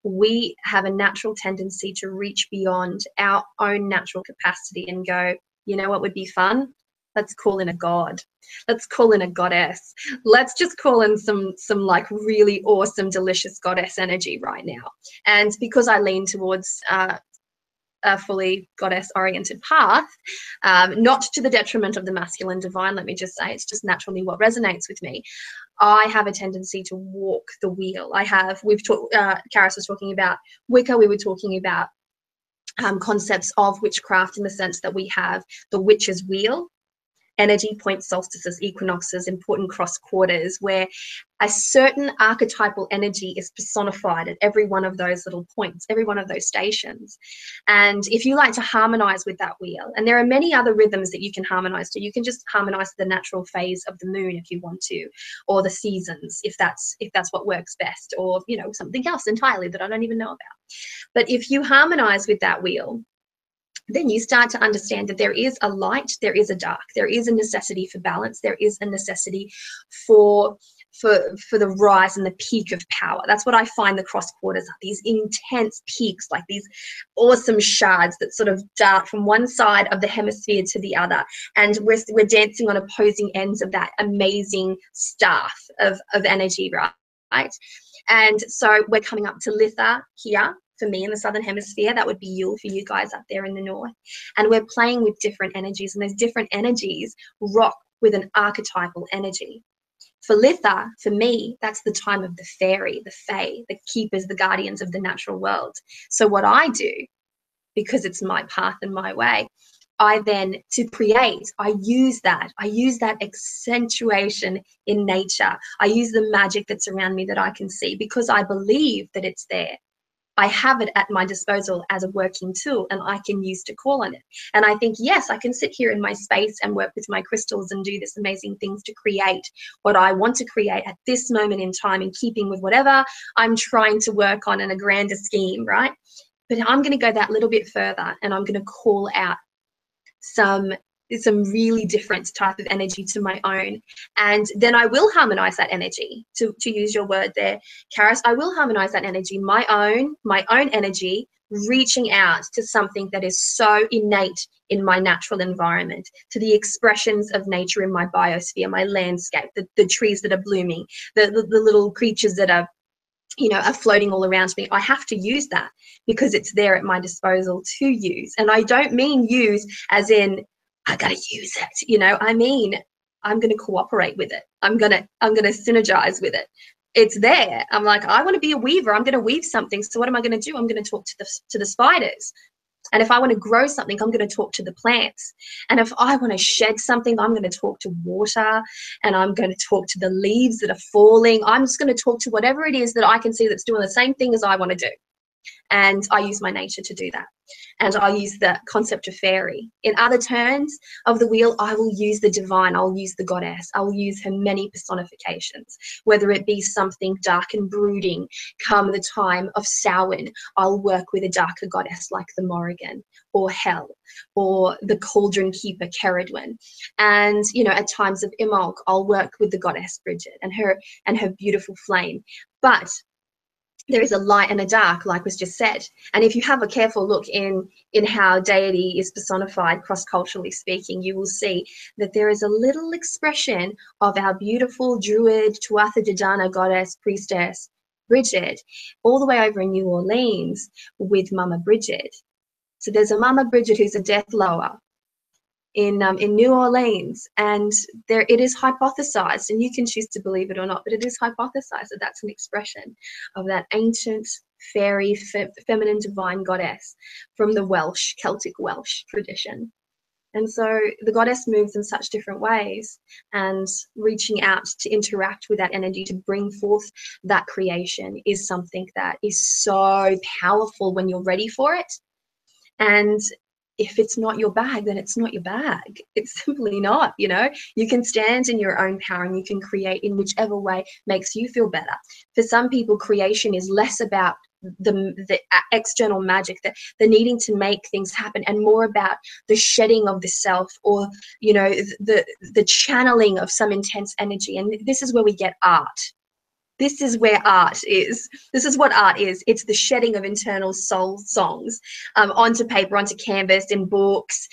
We have a natural tendency to reach beyond our own natural capacity and go, you know what would be fun? Let's call in a god. Let's call in a goddess. Let's just call in some like really awesome, delicious goddess energy right now. And because I lean towards a fully goddess-oriented path, not to the detriment of the masculine divine, let me just say, it's just naturally what resonates with me. I have a tendency to walk the wheel. Charis was talking about Wicca, we were talking about concepts of witchcraft in the sense that we have the witch's wheel, energy point solstices, equinoxes, important cross quarters, where a certain archetypal energy is personified at every one of those little points, every one of those stations. And if you like to harmonize with that wheel, and there are many other rhythms that you can harmonize to, you can just harmonize the natural phase of the moon if you want to, or the seasons if that's what works best, or something else entirely that I don't even know about. But if you harmonize with that wheel, then you start to understand that there is a light, there is a dark, there is a necessity for balance, there is a necessity for the rise and the peak of power. That's what I find the cross quarters are, these intense peaks, like these awesome shards that sort of dart from one side of the hemisphere to the other. And we're dancing on opposing ends of that amazing staff of energy, right? And so we're coming up to Litha here. For me in the southern hemisphere, that would be Yule for you guys up there in the north. And we're playing with different energies, and those different energies rock with an archetypal energy. For Litha, for me, that's the time of the fairy, the fae, the keepers, the guardians of the natural world. So what I do, because it's my path and my way, to create, I use that accentuation in nature. I use the magic that's around me that I can see because I believe that it's there. I have it at my disposal as a working tool, and I can use to call on it. And I think, yes, I can sit here in my space and work with my crystals and do this amazing things to create what I want to create at this moment in time, in keeping with whatever I'm trying to work on in a grander scheme, right? But I'm going to go that little bit further, and I'm going to call out some some really different type of energy to my own. And then I will harmonize that energy, to use your word there, Charis. I will harmonize that energy, my own energy, reaching out to something that is so innate in my natural environment, to the expressions of nature in my biosphere, my landscape, the trees that are blooming, the little creatures that are, you know, are floating all around me. I have to use that because it's there at my disposal to use. And I don't mean use as in I gotta use it, you know. I mean, I'm gonna cooperate with it. I'm gonna synergize with it. It's there. I'm like, I want to be a weaver. I'm gonna weave something. So what am I gonna do? I'm gonna talk to the spiders. And if I want to grow something, I'm going to talk to the plants. And if I want to shed something, I'm going to talk to water, and I'm going to talk to the leaves that are falling. I'm just going to talk to whatever it is that I can see that's doing the same thing as I want to do. And I use my nature to do that. And I use the concept of fairy. In other turns of the wheel, I will use the divine. I'll use the goddess. I'll use her many personifications, whether it be something dark and brooding. Come the time of Samhain, I'll work with a darker goddess like the Morrigan, or Hel, or the cauldron keeper Ceridwen. And, you know, at times of Imbolc, I'll work with the goddess Bridget and her beautiful flame. But there is a light and a dark, like was just said. And if you have a careful look in how deity is personified cross-culturally speaking, you will see that there is a little expression of our beautiful druid, Tuatha De Danann goddess, priestess, Bridget, all the way over in New Orleans with Mama Bridget. So there's a Mama Bridget who's a death lower in New Orleans, and there it is hypothesized, and you can choose to believe it or not, but it is hypothesized that that's an expression of that ancient fairy feminine divine goddess from the Celtic Welsh tradition. And so the goddess moves in such different ways, and reaching out to interact with that energy to bring forth that creation is something that is so powerful when you're ready for it. And if it's not your bag, then it's not your bag. It's simply not, you know. You can stand in your own power, and you can create in whichever way makes you feel better. For some people, creation is less about the external magic, the needing to make things happen, and more about the shedding of the self, or, you know, the channeling of some intense energy. And this is where we get art. This is where art is. This is what art is. It's the shedding of internal soul songs onto paper, onto canvas, in books,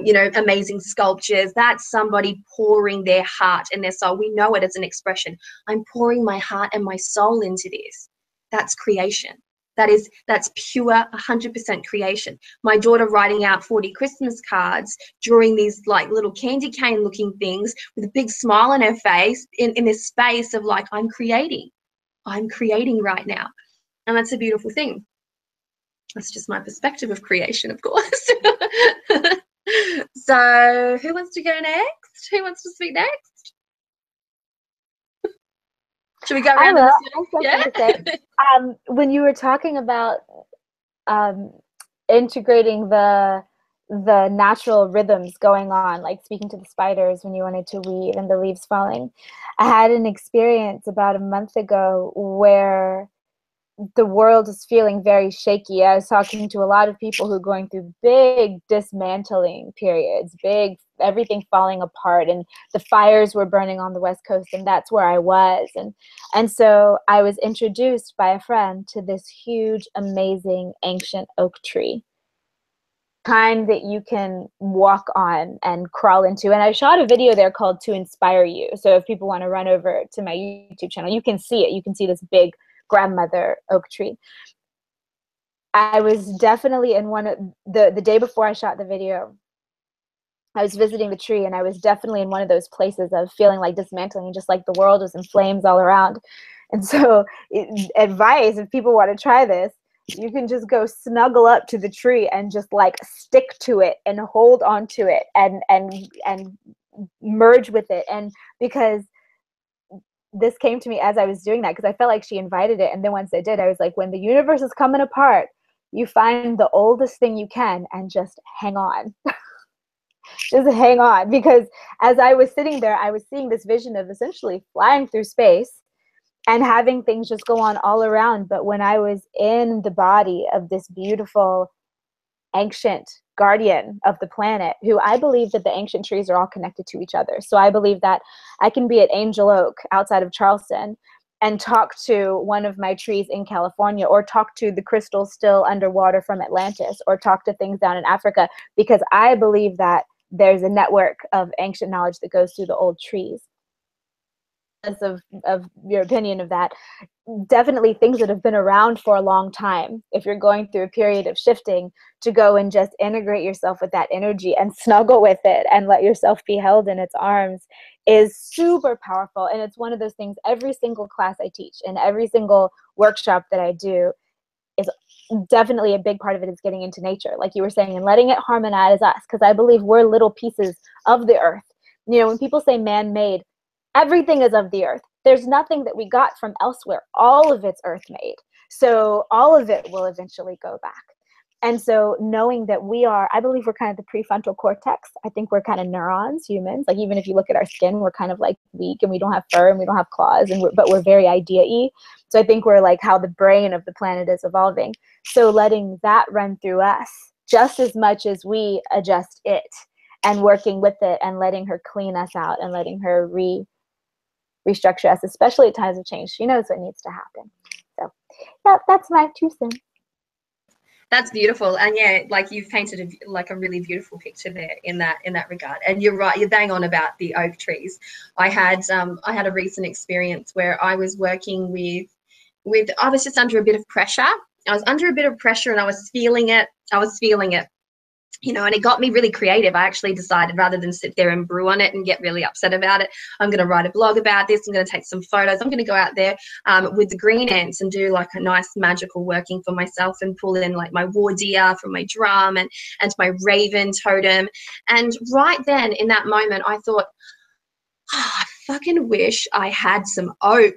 you know, amazing sculptures. That's somebody pouring their heart and their soul. We know it as an expression. I'm pouring my heart and my soul into this. That's creation. That's pure 100% creation. My daughter writing out 40 Christmas cards, drawing these like little candy cane looking things with a big smile on her face in this space of like, I'm creating right now. And that's a beautiful thing. That's just my perspective of creation, of course. So who wants to go next? Who wants to speak next? Should we go around? When you were talking about integrating the natural rhythms going on, like speaking to the spiders when you wanted to weave and the leaves falling, I had an experience about a month ago where the world is feeling very shaky. I was talking to a lot of people who are going through big dismantling periods, big everything falling apart, and the fires were burning on the West Coast, and that's where I was. And so I was introduced by a friend to this huge, amazing, ancient oak tree, kind that you can walk on and crawl into. And I shot a video there called To Inspire You. So if people want to run over to my YouTube channel, you can see it. You can see this big grandmother oak tree. I was definitely in one of the day before I shot the video, I was visiting the tree, and I was definitely in one of those places of feeling like dismantling, just like the world was in flames all around. And so advice, if people want to try this, you can just go snuggle up to the tree and just like stick to it and hold on to it and merge with it. And because this came to me as I was doing that, because I felt like she invited it. And then once I did, I was like, when the universe is coming apart, you find the oldest thing you can and just hang on. Just hang on. Because as I was sitting there, I was seeing this vision of essentially flying through space and having things just go on all around. But when I was in the body of this beautiful, ancient guardian of the planet, who I believe that the ancient trees are all connected to each other. So I believe that I can be at Angel Oak outside of Charleston and talk to one of my trees in California, or talk to the crystals still underwater from Atlantis, or talk to things down in Africa, because I believe that there's a network of ancient knowledge that goes through the old trees. Of your opinion of that, definitely things that have been around for a long time, if you're going through a period of shifting, to go and just integrate yourself with that energy and snuggle with it and let yourself be held in its arms, is super powerful. And it's one of those things, every single class I teach and every single workshop that I do, is definitely a big part of it is getting into nature, like you were saying, and letting it harmonize us, because I believe we're little pieces of the earth. You know, when people say man-made, everything is of the earth. There's nothing that we got from elsewhere. All of it's earth-made. So all of it will eventually go back. And so knowing that we are, I believe we're kind of the prefrontal cortex. I think we're kind of neurons, humans. Like, even if you look at our skin, we're kind of like weak, and we don't have fur and we don't have claws, and but we're very idea-y. So I think we're like how the brain of the planet is evolving. So letting that run through us just as much as we adjust it, and working with it and letting her clean us out and letting her restructure us, especially at times of change. She knows what needs to happen. So yeah, that's my 2 cents. That's beautiful. And yeah, like you've painted a really beautiful picture there in that regard. And you're right, you're bang on about the oak trees. I had a recent experience where I was working with I was just under a bit of pressure. I was under a bit of pressure and I was feeling it. You know, and it got me really creative. I actually decided, rather than sit there and brew on it and get really upset about it, I'm going to write a blog about this. I'm going to take some photos. I'm going to go out there with the green ants and do like a nice magical working for myself, and pull in like my war deer from my drum and my raven totem. And right then in that moment, I thought, I fucking wish I had some oak.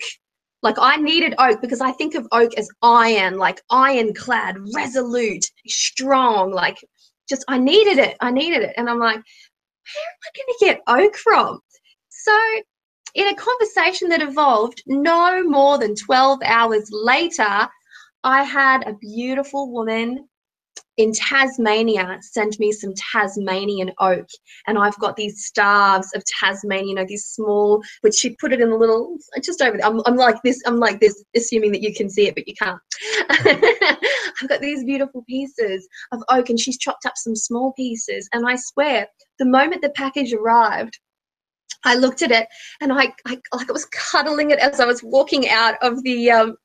Like, I needed oak, because I think of oak as iron, like ironclad, resolute, strong, like, just I needed it. And I'm like, where am I going to get oak from? So in a conversation that evolved, no more than 12 hours later, I had a beautiful woman in Tasmania send me some Tasmanian oak, and I've got these staves of Tasmanian, you know, these small, but she put it in a little, just over there. I'm like this, assuming that you can see it, but you can't. I've got these beautiful pieces of oak, and she's chopped up some small pieces, and I swear, the moment the package arrived, I looked at it, and I was cuddling it as I was walking out of the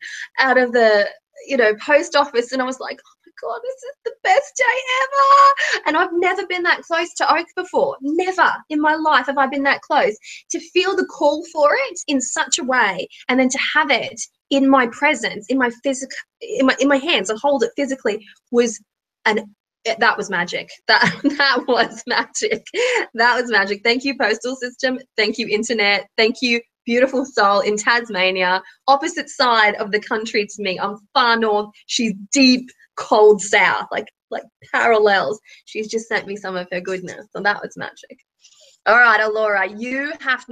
post office, and I was like, God, this is the best day ever. And I've never been that close to oak before. Never in my life have I been that close. To feel the call for it in such a way, and then to have it in my presence, in my physical, in my hands, and hold it physically, that was magic. That was magic. That was magic. Thank you, postal system. Thank you, internet. Thank you, beautiful soul in Tasmania, opposite side of the country to me. I'm far north. She's deep, cold south, like parallels. She's just sent me some of her goodness, so that was magic. All right, Allorah, you have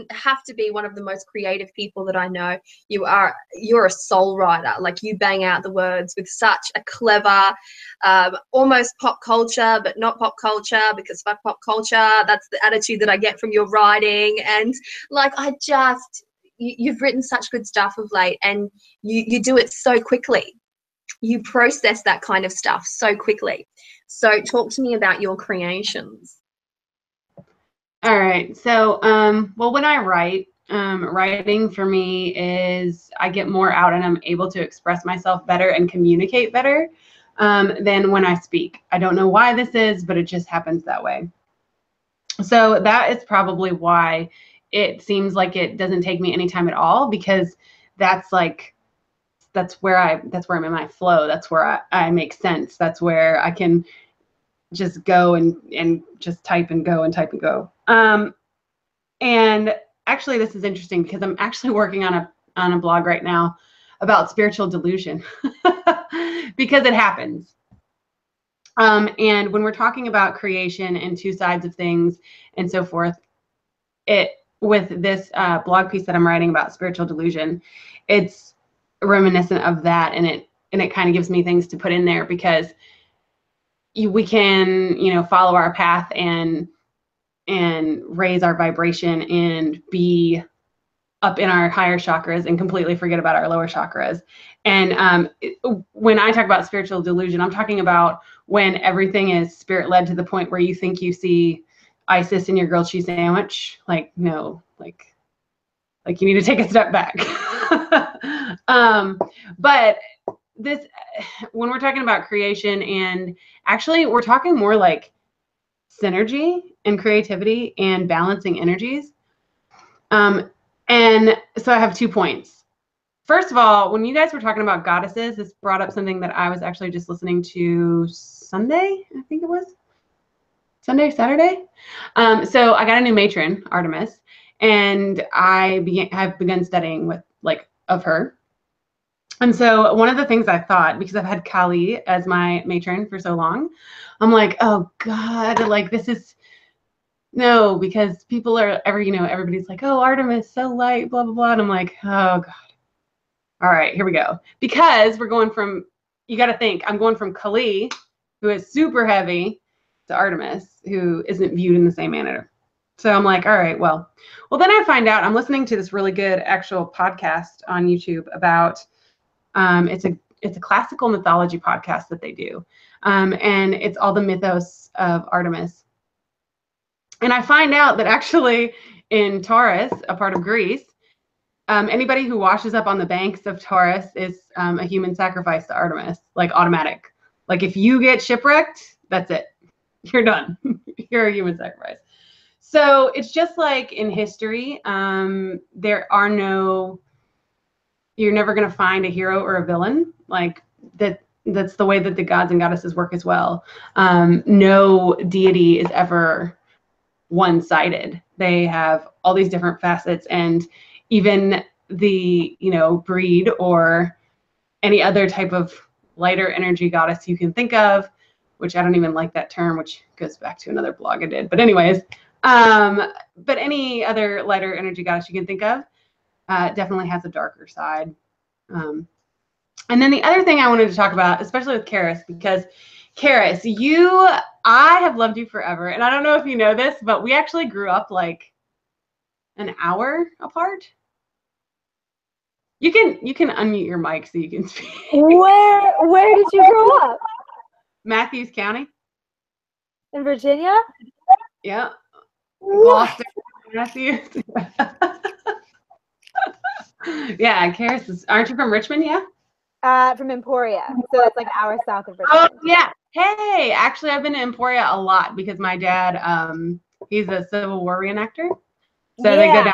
to be one of the most creative people that I know. You're a soul writer. Like, you bang out the words with such a clever, almost pop culture, but not pop culture, because fuck pop culture. That's the attitude that I get from your writing. And like, you've written such good stuff of late, and you do it so quickly. You process that kind of stuff so quickly. So talk to me about your creations. All right. So, well, when I write, writing for me is I get more out, and I'm able to express myself better and communicate better than when I speak. I don't know why this is, but it just happens that way. So that is probably why it seems like it doesn't take me any time at all, because that's where I'm in my flow. That's where I make sense. That's where I can just go and just type and go and type and go. And actually, this is interesting, because I'm actually working on a blog right now about spiritual delusion, because it happens. And when we're talking about creation and 2 sides of things and so forth, with this blog piece that I'm writing about spiritual delusion, it's reminiscent of that, and it kind of gives me things to put in there, because we can, you know, follow our path and raise our vibration and be up in our higher chakras and completely forget about our lower chakras. And when I talk about spiritual delusion, I'm talking about when everything is spirit led to the point where you think you see ISIS in your grilled cheese sandwich. Like, no, like you need to take a step back. But this, when we're talking about creation, and actually we're talking more like synergy and creativity and balancing energies. And so I have 2 points. First of all, when you guys were talking about goddesses, this brought up something that I was actually just listening to Sunday, I think it was. Sunday, Saturday. So I got a new matron, Artemis, and I have begun studying with of her. And so one of the things I thought, because I've had Kali as my matron for so long, I'm like, oh God, like this is, no, because people are everybody's like, oh, Artemis, so light, blah, blah, blah. And I'm like, oh God. All right, here we go. Because we're going from, you got to think, I'm going from Kali, who is super heavy, to Artemis, who isn't viewed in the same manner. So I'm like, all right, well, then I find out, I'm listening to this really good actual podcast on YouTube about, it's a classical mythology podcast that they do. And it's all the mythos of Artemis. And I find out that actually in Taurus, a part of Greece, anybody who washes up on the banks of Taurus is a human sacrifice to Artemis, like automatic. Like if you get shipwrecked, that's it. You're done. You're a human sacrifice. So it's just like in history, there are no, you're never going to find a hero or a villain. Like that's the way that the gods and goddesses work as well. No deity is ever one-sided. They have all these different facets, and even the, breed or any other type of lighter energy goddess you can think of, which I don't even like that term, which goes back to another blog I did. But anyways, but any other lighter energy goddess you can think of definitely has a darker side. And then the other thing I wanted to talk about, especially with Karis, because Karis, I have loved you forever. And I don't know if you know this, but we actually grew up like an hour apart. You can unmute your mic so you can speak. Where did you grow up? Matthews County. In Virginia? Yeah. What? Matthews. Yeah, Karis, aren't you from Richmond? Yeah. From Emporia. So it's like an hour south of Richmond. Oh yeah. Hey, actually, I've been to Emporia a lot because my dad, he's a Civil War reenactor. So they go down.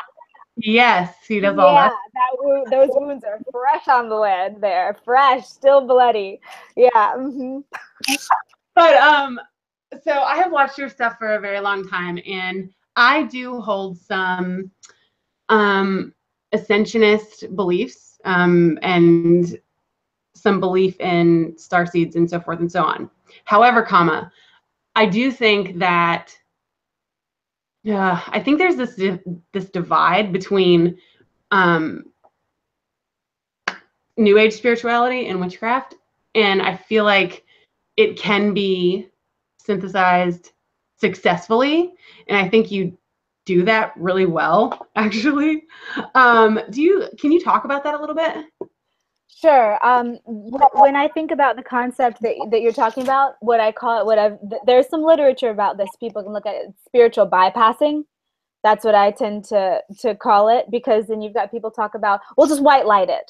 Yes, he does all that. Yeah, those wounds are fresh on the land there. Fresh, still bloody. Yeah. Mm-hmm. But so I have watched your stuff for a very long time, and I do hold some ascensionist beliefs and some belief in starseeds and so forth and so on. However, I do think that I think there's this divide between New Age spirituality and witchcraft, and I feel like it can be synthesized successfully, and I think you do that really well, actually. Can you talk about that a little bit? Sure. When I think about the concept that you're talking about, what I call it, there's some literature about this. People can look at it, spiritual bypassing. That's what I tend to call it, because then you've got people talk about, we'll just white light it.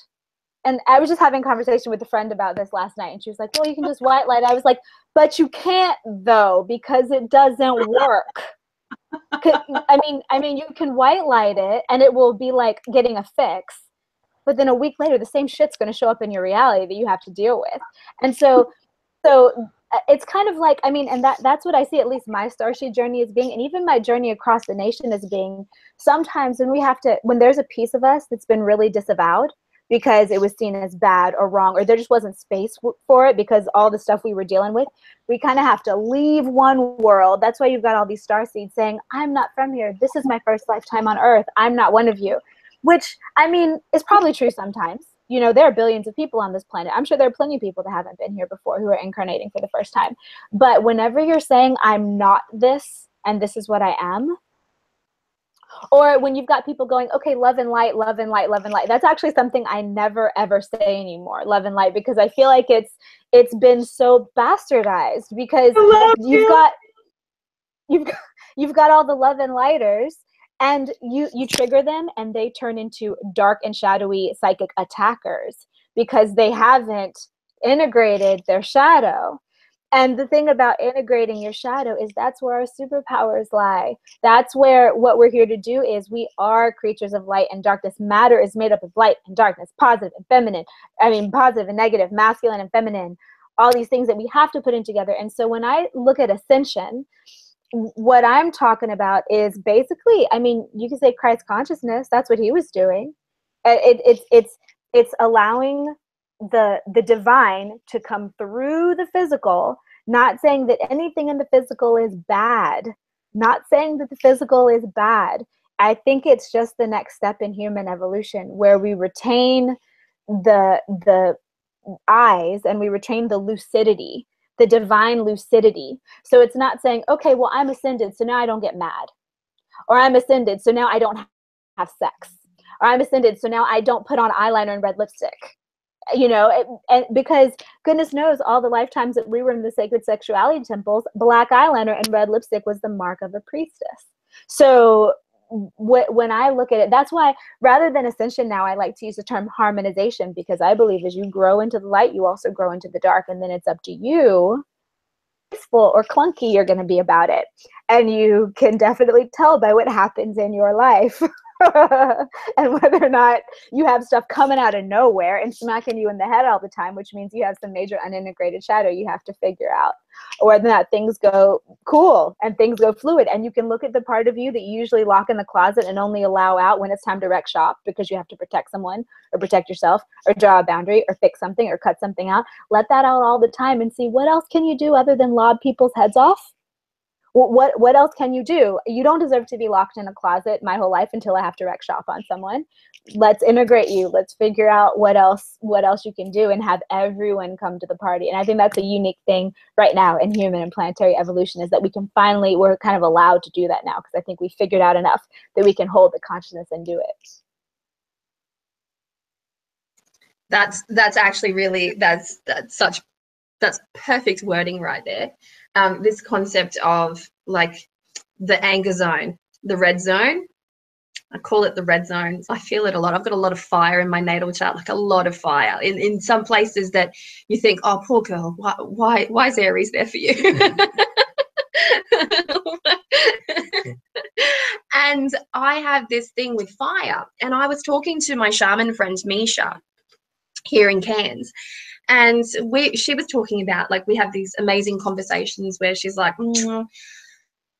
And I was just having a conversation with a friend about this last night, and she was like, well, you can just white light it. I was like, but you can't though, because it doesn't work. I mean, you can white light it and it will be like getting a fix. But then a week later, the same shit's going to show up in your reality that you have to deal with. And so it's kind of like, I mean, and that's what I see, at least my starseed journey as being, and even my journey across the nation as being, sometimes when there's a piece of us that's been really disavowed because it was seen as bad or wrong, or there just wasn't space for it because all the stuff we were dealing with, we kind of have to leave one world. That's why you've got all these starseeds saying, I'm not from here. This is my first lifetime on Earth. I'm not one of you. Which, I mean, is probably true sometimes. You know, there are billions of people on this planet. I'm sure there are plenty of people that haven't been here before who are incarnating for the first time. But whenever you're saying, I'm not this, and this is what I am, or when you've got people going, okay, love and light, love and light, love and light. That's actually something I never, ever say anymore, love and light, because I feel like it's been so bastardized, because you've got all the love and lighters, and you trigger them and they turn into dark and shadowy psychic attackers because they haven't integrated their shadow. And the thing about integrating your shadow is that's where our superpowers lie. That's where what we're here to do is we are creatures of light and darkness. Matter is made up of light and darkness, positive and feminine. I mean, positive and negative, masculine and feminine, all these things that we have to put in together. And so when I look at ascension, what I'm talking about is basically, I mean, you can say Christ consciousness. That's what he was doing. It's allowing the divine to come through the physical, not saying that anything in the physical is bad, not saying that the physical is bad. I think it's just the next step in human evolution where we retain the eyes and we retain the lucidity, the divine lucidity. So it's not saying, okay, well, I'm ascended, so now I don't get mad. Or I'm ascended, so now I don't have sex. Or I'm ascended, so now I don't put on eyeliner and red lipstick. You know, and because goodness knows all the lifetimes that we were in the sacred sexuality temples, black eyeliner and red lipstick was the mark of a priestess. So when I look at it, that's why rather than ascension now, I like to use the term harmonization, because I believe as you grow into the light, you also grow into the dark, and then it's up to you peaceful or clunky you're going to be about it. And you can definitely tell by what happens in your life and whether or not you have stuff coming out of nowhere and smacking you in the head all the time, which means you have some major unintegrated shadow you have to figure out, or whether or not things go cool and things go fluid. And you can look at the part of you that you usually lock in the closet and only allow out when it's time to wreck shop because you have to protect someone or protect yourself or draw a boundary or fix something or cut something out. Let that out all the time and see what else can you do other than lob people's heads off. What else can you do? You don't deserve to be locked in a closet my whole life until I have to wreck shop on someone. Let's integrate you. Let's figure out what else you can do and have everyone come to the party. And I think that's a unique thing right now in human and planetary evolution, is that we can finally, we're kind of allowed to do that now, because I think we figured out enough that we can hold the consciousness and do it. That's actually really, that's perfect wording right there. This concept of like the anger zone, the red zone. I call it the red zone. I feel it a lot. I've got a lot of fire in my natal chart, like a lot of fire in some places that you think, oh, poor girl, why is Aries there for you? And I have this thing with fire. And I was talking to my shaman friend, Misha, here in Cairns. And she was talking about, like, we have these amazing conversations where she's like, I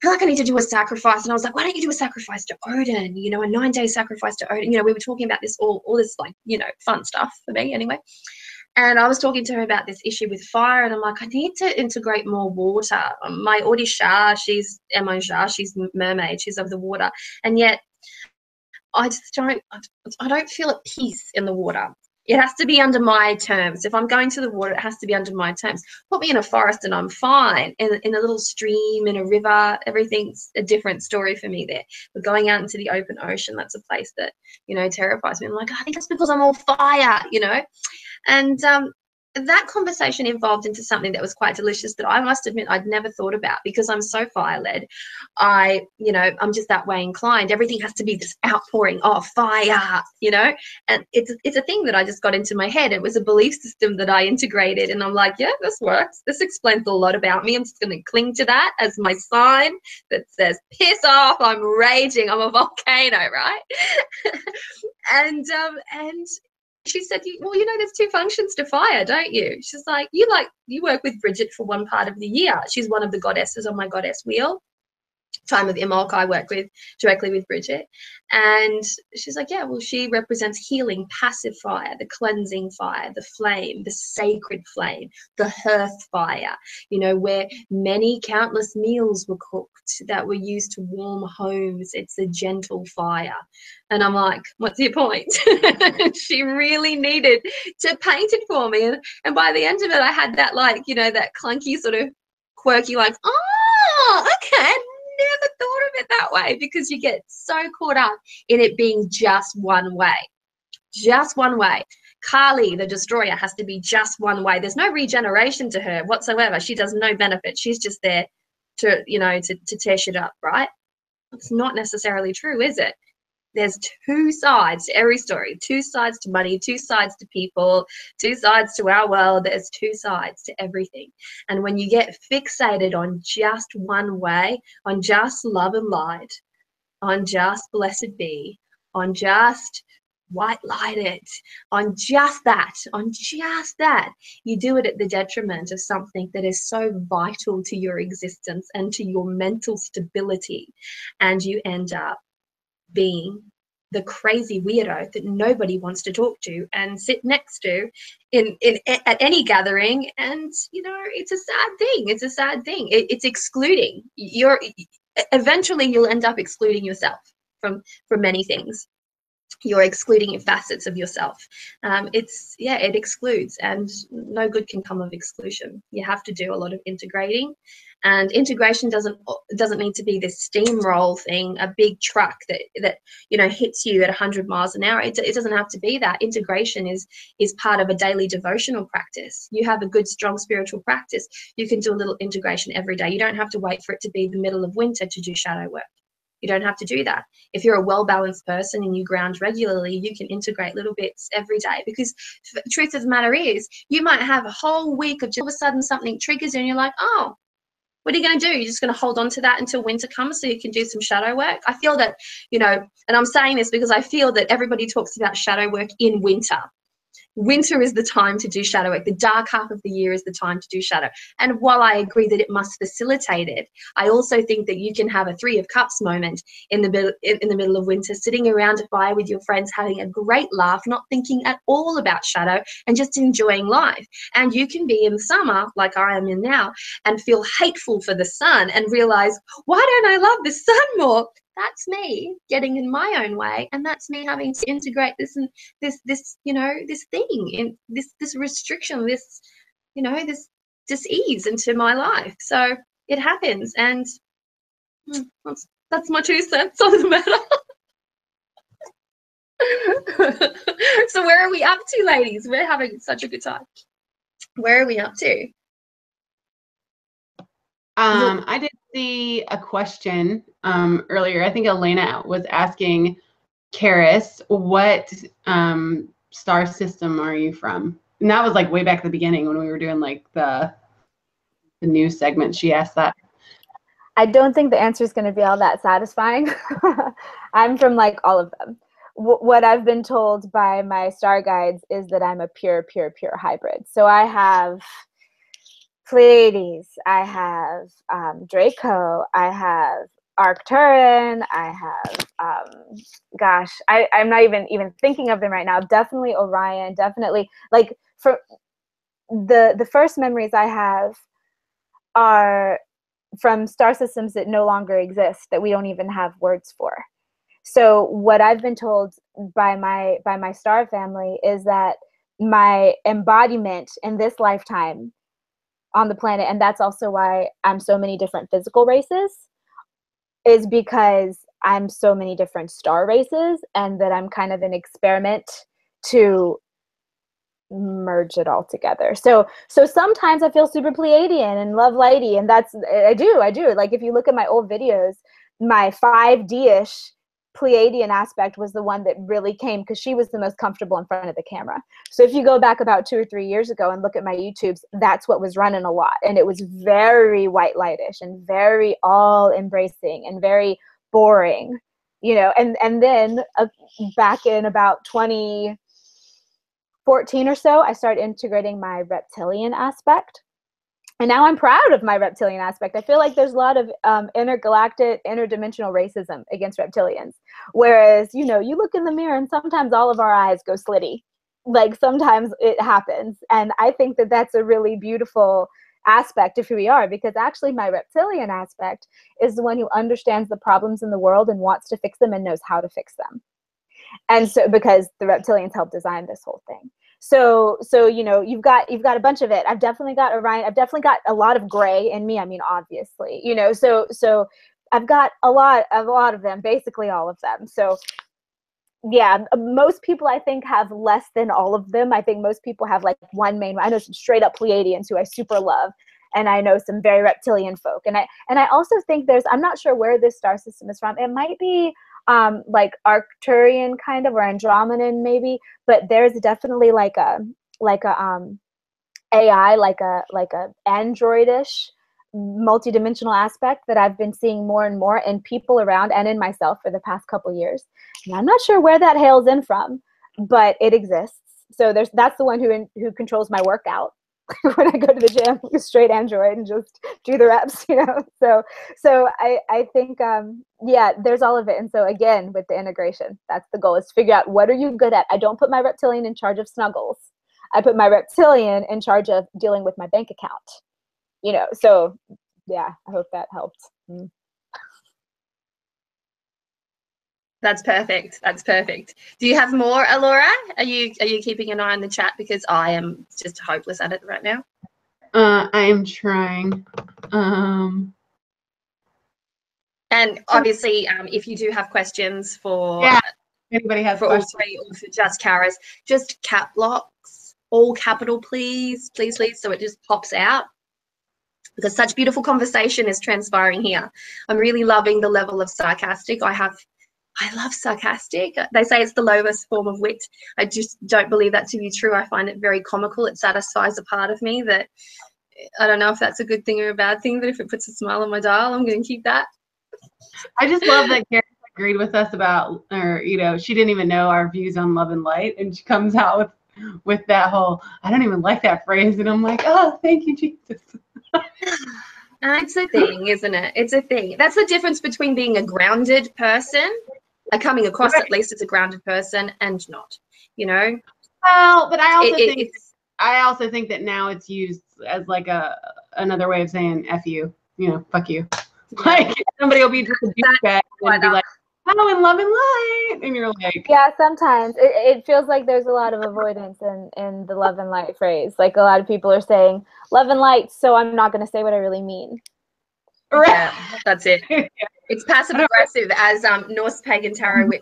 feel like I need to do a sacrifice. And I was like, why don't you do a sacrifice to Odin? You know, a 9-day sacrifice to Odin. You know, we were talking about this, all this, like, you know, fun stuff for me anyway. And I was talking to her about this issue with fire. And I'm like, I need to integrate more water. My Odisha, she's Emoja, she's mermaid, she's of the water. And yet I don't feel at peace in the water. It has to be under my terms. If I'm going to the water, it has to be under my terms. Put me in a forest and I'm fine. In a little stream, in a river, everything's a different story for me there. But going out into the open ocean, that's a place that, you know, terrifies me. I'm like, I think that's because I'm all fire, you know. And that conversation evolved into something that was quite delicious that I must admit I'd never thought about, because I'm so fire-led. I'm just that way inclined. Everything has to be this outpouring of fire, you know, and it's a thing that I just got into my head. It was a belief system that I integrated, and I'm like, yeah, this works. This explains a lot about me. I'm just going to cling to that as my sign that says, piss off, I'm raging, I'm a volcano, right? and she said, well, you know, there's 2 functions to fire, don't you? She's like, you work with Bridget for one part of the year. She's one of the goddesses on my goddess wheel. time of Imbolc, I work with directly with Bridget, and she's like, yeah, well, she represents healing, passive fire, the cleansing fire, the flame, the sacred flame, the hearth fire, you know, where many countless meals were cooked that were used to warm homes. It's a gentle fire. And I'm like, what's your point? She really needed to paint it for me, and by the end of it, I had that, like, you know, that clunky sort of quirky, like, oh, okay, never thought of it that way, because you get so caught up in it being just one way. Just one way. Kali, the destroyer, has to be just one way. There's no regeneration to her whatsoever. She does no benefit. She's just there to, you know, to tear shit up, right? It's not necessarily true, is it? There's two sides to every story, two sides to money, two sides to people, two sides to our world. There's two sides to everything. And when you get fixated on just one way, on just love and light, on just blessed be, on just white light it, on just that, you do it at the detriment of something that is so vital to your existence and to your mental stability. And you end up being the crazy weirdo that nobody wants to talk to and sit next to at any gathering. And, you know, it's a sad thing. It's excluding. Eventually you'll end up excluding yourself from many things. You're excluding facets of yourself. It excludes, and no good can come of exclusion. You have to do a lot of integrating, and integration doesn't need to be this steamroll thing, a big truck that you know hits you at 100 miles an hour. It doesn't have to be that. Integration is part of a daily devotional practice. You have a good, strong spiritual practice, you can do a little integration every day. You don't have to wait for it to be the middle of winter to do shadow work. You don't have to do that. If you're a well-balanced person and you ground regularly, you can integrate little bits every day, because the truth of the matter is you might have a whole week of just all of a sudden something triggers you and you're like, oh, what are you going to do? You're just going to hold on to that until winter comes so you can do some shadow work? I feel that, you know, and I'm saying this because I feel that everybody talks about shadow work in winter. Winter is the time to do shadow work. The dark half of the year is the time to do shadow. And while I agree that it must facilitate it, I also think that you can have a 3 of Cups moment in the middle of winter, sitting around a fire with your friends, having a great laugh, not thinking at all about shadow and just enjoying life. And you can be in summer, like I am in now, and feel hateful for the sun and realize, why don't I love the sun more? That's me getting in my own way, and that's me having to integrate this and this you know, this thing in this restriction, this, you know, this dis-ease into my life. So it happens, and that's my 2 cents on the matter. So where are we up to, ladies? We're having such a good time. Where are we up to? I did see a question earlier. I think Elena was asking Charis, what star system are you from? And that was like way back at the beginning when we were doing like the news segment. She asked that. I don't think the answer is going to be all that satisfying. I'm from like all of them. What I've been told by my star guides is that I'm a pure hybrid. So I have Pleiades, I have Draco, I have Arcturus, I have gosh, I'm not even thinking of them right now. Definitely Orion, definitely, like, for the first memories I have are from star systems that no longer exist, that we don't even have words for. So what I've been told by my star family is that my embodiment in this lifetime on the planet, and that's also why I'm so many different physical races, is because I'm so many different star races, and that I'm kind of an experiment to merge it all together. So sometimes I feel super Pleiadian and love lighty, and that's I do. Like, if you look at my old videos, my 5D-ish Pleiadian aspect was the one that really came because she was the most comfortable in front of the camera. So if you go back about 2 or 3 years ago and look at my YouTubes, that's what was running a lot. And it was very white lightish and very all embracing and very boring, you know. And then back in about 2014 or so, I started integrating my reptilian aspect. And now I'm proud of my reptilian aspect. I feel like there's a lot of intergalactic, interdimensional racism against reptilians. Whereas, you know, you look in the mirror and sometimes all of our eyes go slitty. Like sometimes it happens. And I think that that's a really beautiful aspect of who we are, because actually my reptilian aspect is the one who understands the problems in the world and wants to fix them and knows how to fix them. And so, because the reptilians helped design this whole thing. So you know, you've got a bunch of it. I've definitely got Orion. I've definitely got a lot of gray in me. I mean, obviously, you know. So I've got a lot of them, basically all of them. So yeah, most people I think have less than all of them. I think most people have like one main. I know some straight up Pleiadians who I super love, and I know some very reptilian folk. And I also think there's, I'm not sure where this star system is from. It might be like Arcturian kind of, or Andromedan maybe, but there's definitely like a AI, like a androidish multidimensional aspect that I've been seeing more and more in people around and in myself for the past couple of years. And I'm not sure where that hails in from, but it exists. So that's the one who controls my workout. When I go to the gym, straight Android and just do the reps, you know. So I think yeah, there's all of it. And so again, with the integration, that's the goal, is to figure out what are you good at. I don't put my reptilian in charge of snuggles. I put my reptilian in charge of dealing with my bank account. You know, so yeah, I hope that helped. That's perfect. That's perfect. Do you have more, Allorah? Are you keeping an eye on the chat? Because I am just hopeless at it right now. I am trying. And obviously, if you do have questions for anybody has for questions. all three, or for just Charis, just cap locks, all capital, please, please, please, so it just pops out. Because such beautiful conversation is transpiring here. I'm really loving the level of sarcastic. I love sarcastic. They say it's the lowest form of wit. I just don't believe that to be true. I find it very comical. It satisfies a part of me that, I don't know if that's a good thing or a bad thing, but if it puts a smile on my dial, I'm going to keep that. I just love that Karis agreed with us about, or, you know, she didn't even know our views on love and light, and she comes out with that whole, I don't even like that phrase, and I'm like, oh, thank you, Jesus. It's a thing, isn't it? It's a thing. That's the difference between being a grounded person, like coming across at least as a grounded person, and not, you know. Well, but I also think that now it's used as like another way of saying F you, you know, fuck you. Yeah. Like somebody will be just a douchebag and be like, oh, in love and light, and you're like, yeah, sometimes it feels like there's a lot of avoidance in the love and light phrase. Like a lot of people are saying love and light, so I'm not going to say what I really mean. Yeah, that's it. It's passive aggressive, as Norse pagan tarot witch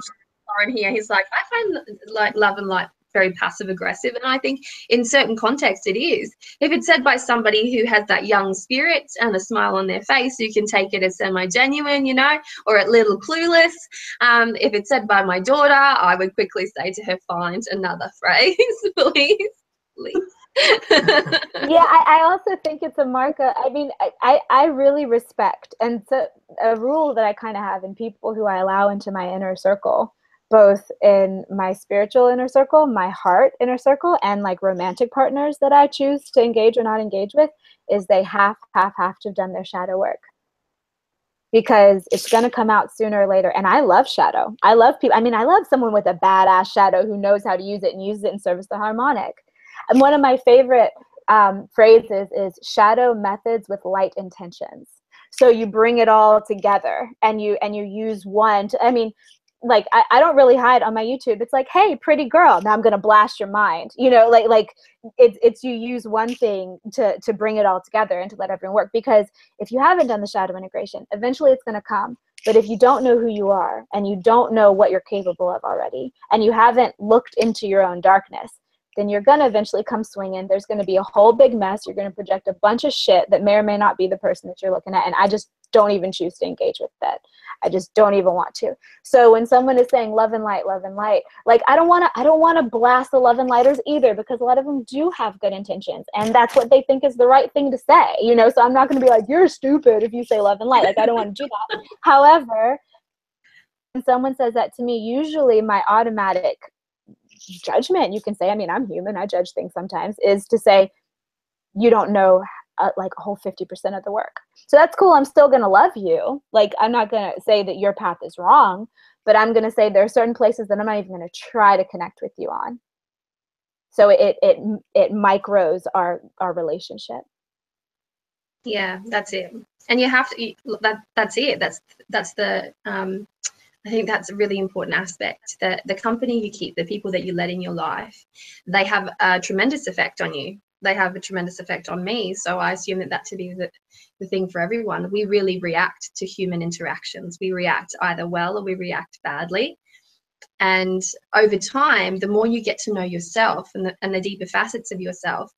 Lauren here. He's like, I find like love and light very passive aggressive, and I think in certain contexts it is. If it's said by somebody who has that young spirit and a smile on their face, you can take it as semi-genuine, you know, or a little clueless. If it's said by my daughter, I would quickly say to her, find another phrase, please. Yeah, I also think it's a marker. I mean, I really respect, and so a rule that I kind of have in people who I allow into my inner circle, both in my spiritual inner circle, my heart inner circle, and like romantic partners that I choose to engage or not engage with, is they have to have done their shadow work. Because it's going to come out sooner or later. And I love shadow. I love people. I mean, I love someone with a badass shadow who knows how to use it and uses it in service to harmonic. And one of my favorite phrases is shadow methods with light intentions. So you bring it all together and you use one to, I mean, like I don't really hide on my YouTube. It's like, hey, pretty girl, now I'm gonna blast your mind. You know, like it's you use one thing to bring it all together and to let everyone work. Because if you haven't done the shadow integration, eventually it's gonna come. But if you don't know who you are and you don't know what you're capable of already, and you haven't looked into your own darkness, then you're going to eventually come swinging. There's going to be a whole big mess. You're going to project a bunch of shit that may or may not be the person that you're looking at. And I just don't even choose to engage with that. I just don't even want to. So when someone is saying love and light, like I don't want to blast the love and lighters either, because a lot of them do have good intentions and that's what they think is the right thing to say, you know? So I'm not going to be like, you're stupid if you say love and light. Like I don't want to do that. However, when someone says that to me, usually my automatic judgment, you can say, I mean, I'm human, I judge things sometimes, is to say, you don't know like a whole 50% of the work. So that's cool. I'm still going to love you. Like, I'm not going to say that your path is wrong, but I'm going to say there are certain places that I'm not even going to try to connect with you on. So it micros our relationship. Yeah, that's it. And you have to, that's it. That's the, I think that's a really important aspect, that the company you keep, the people that you let in your life, they have a tremendous effect on you. They have a tremendous effect on me. So I assume that to be the thing for everyone. We really react to human interactions. We react either well or we react badly. And over time, the more you get to know yourself and the deeper facets of yourself,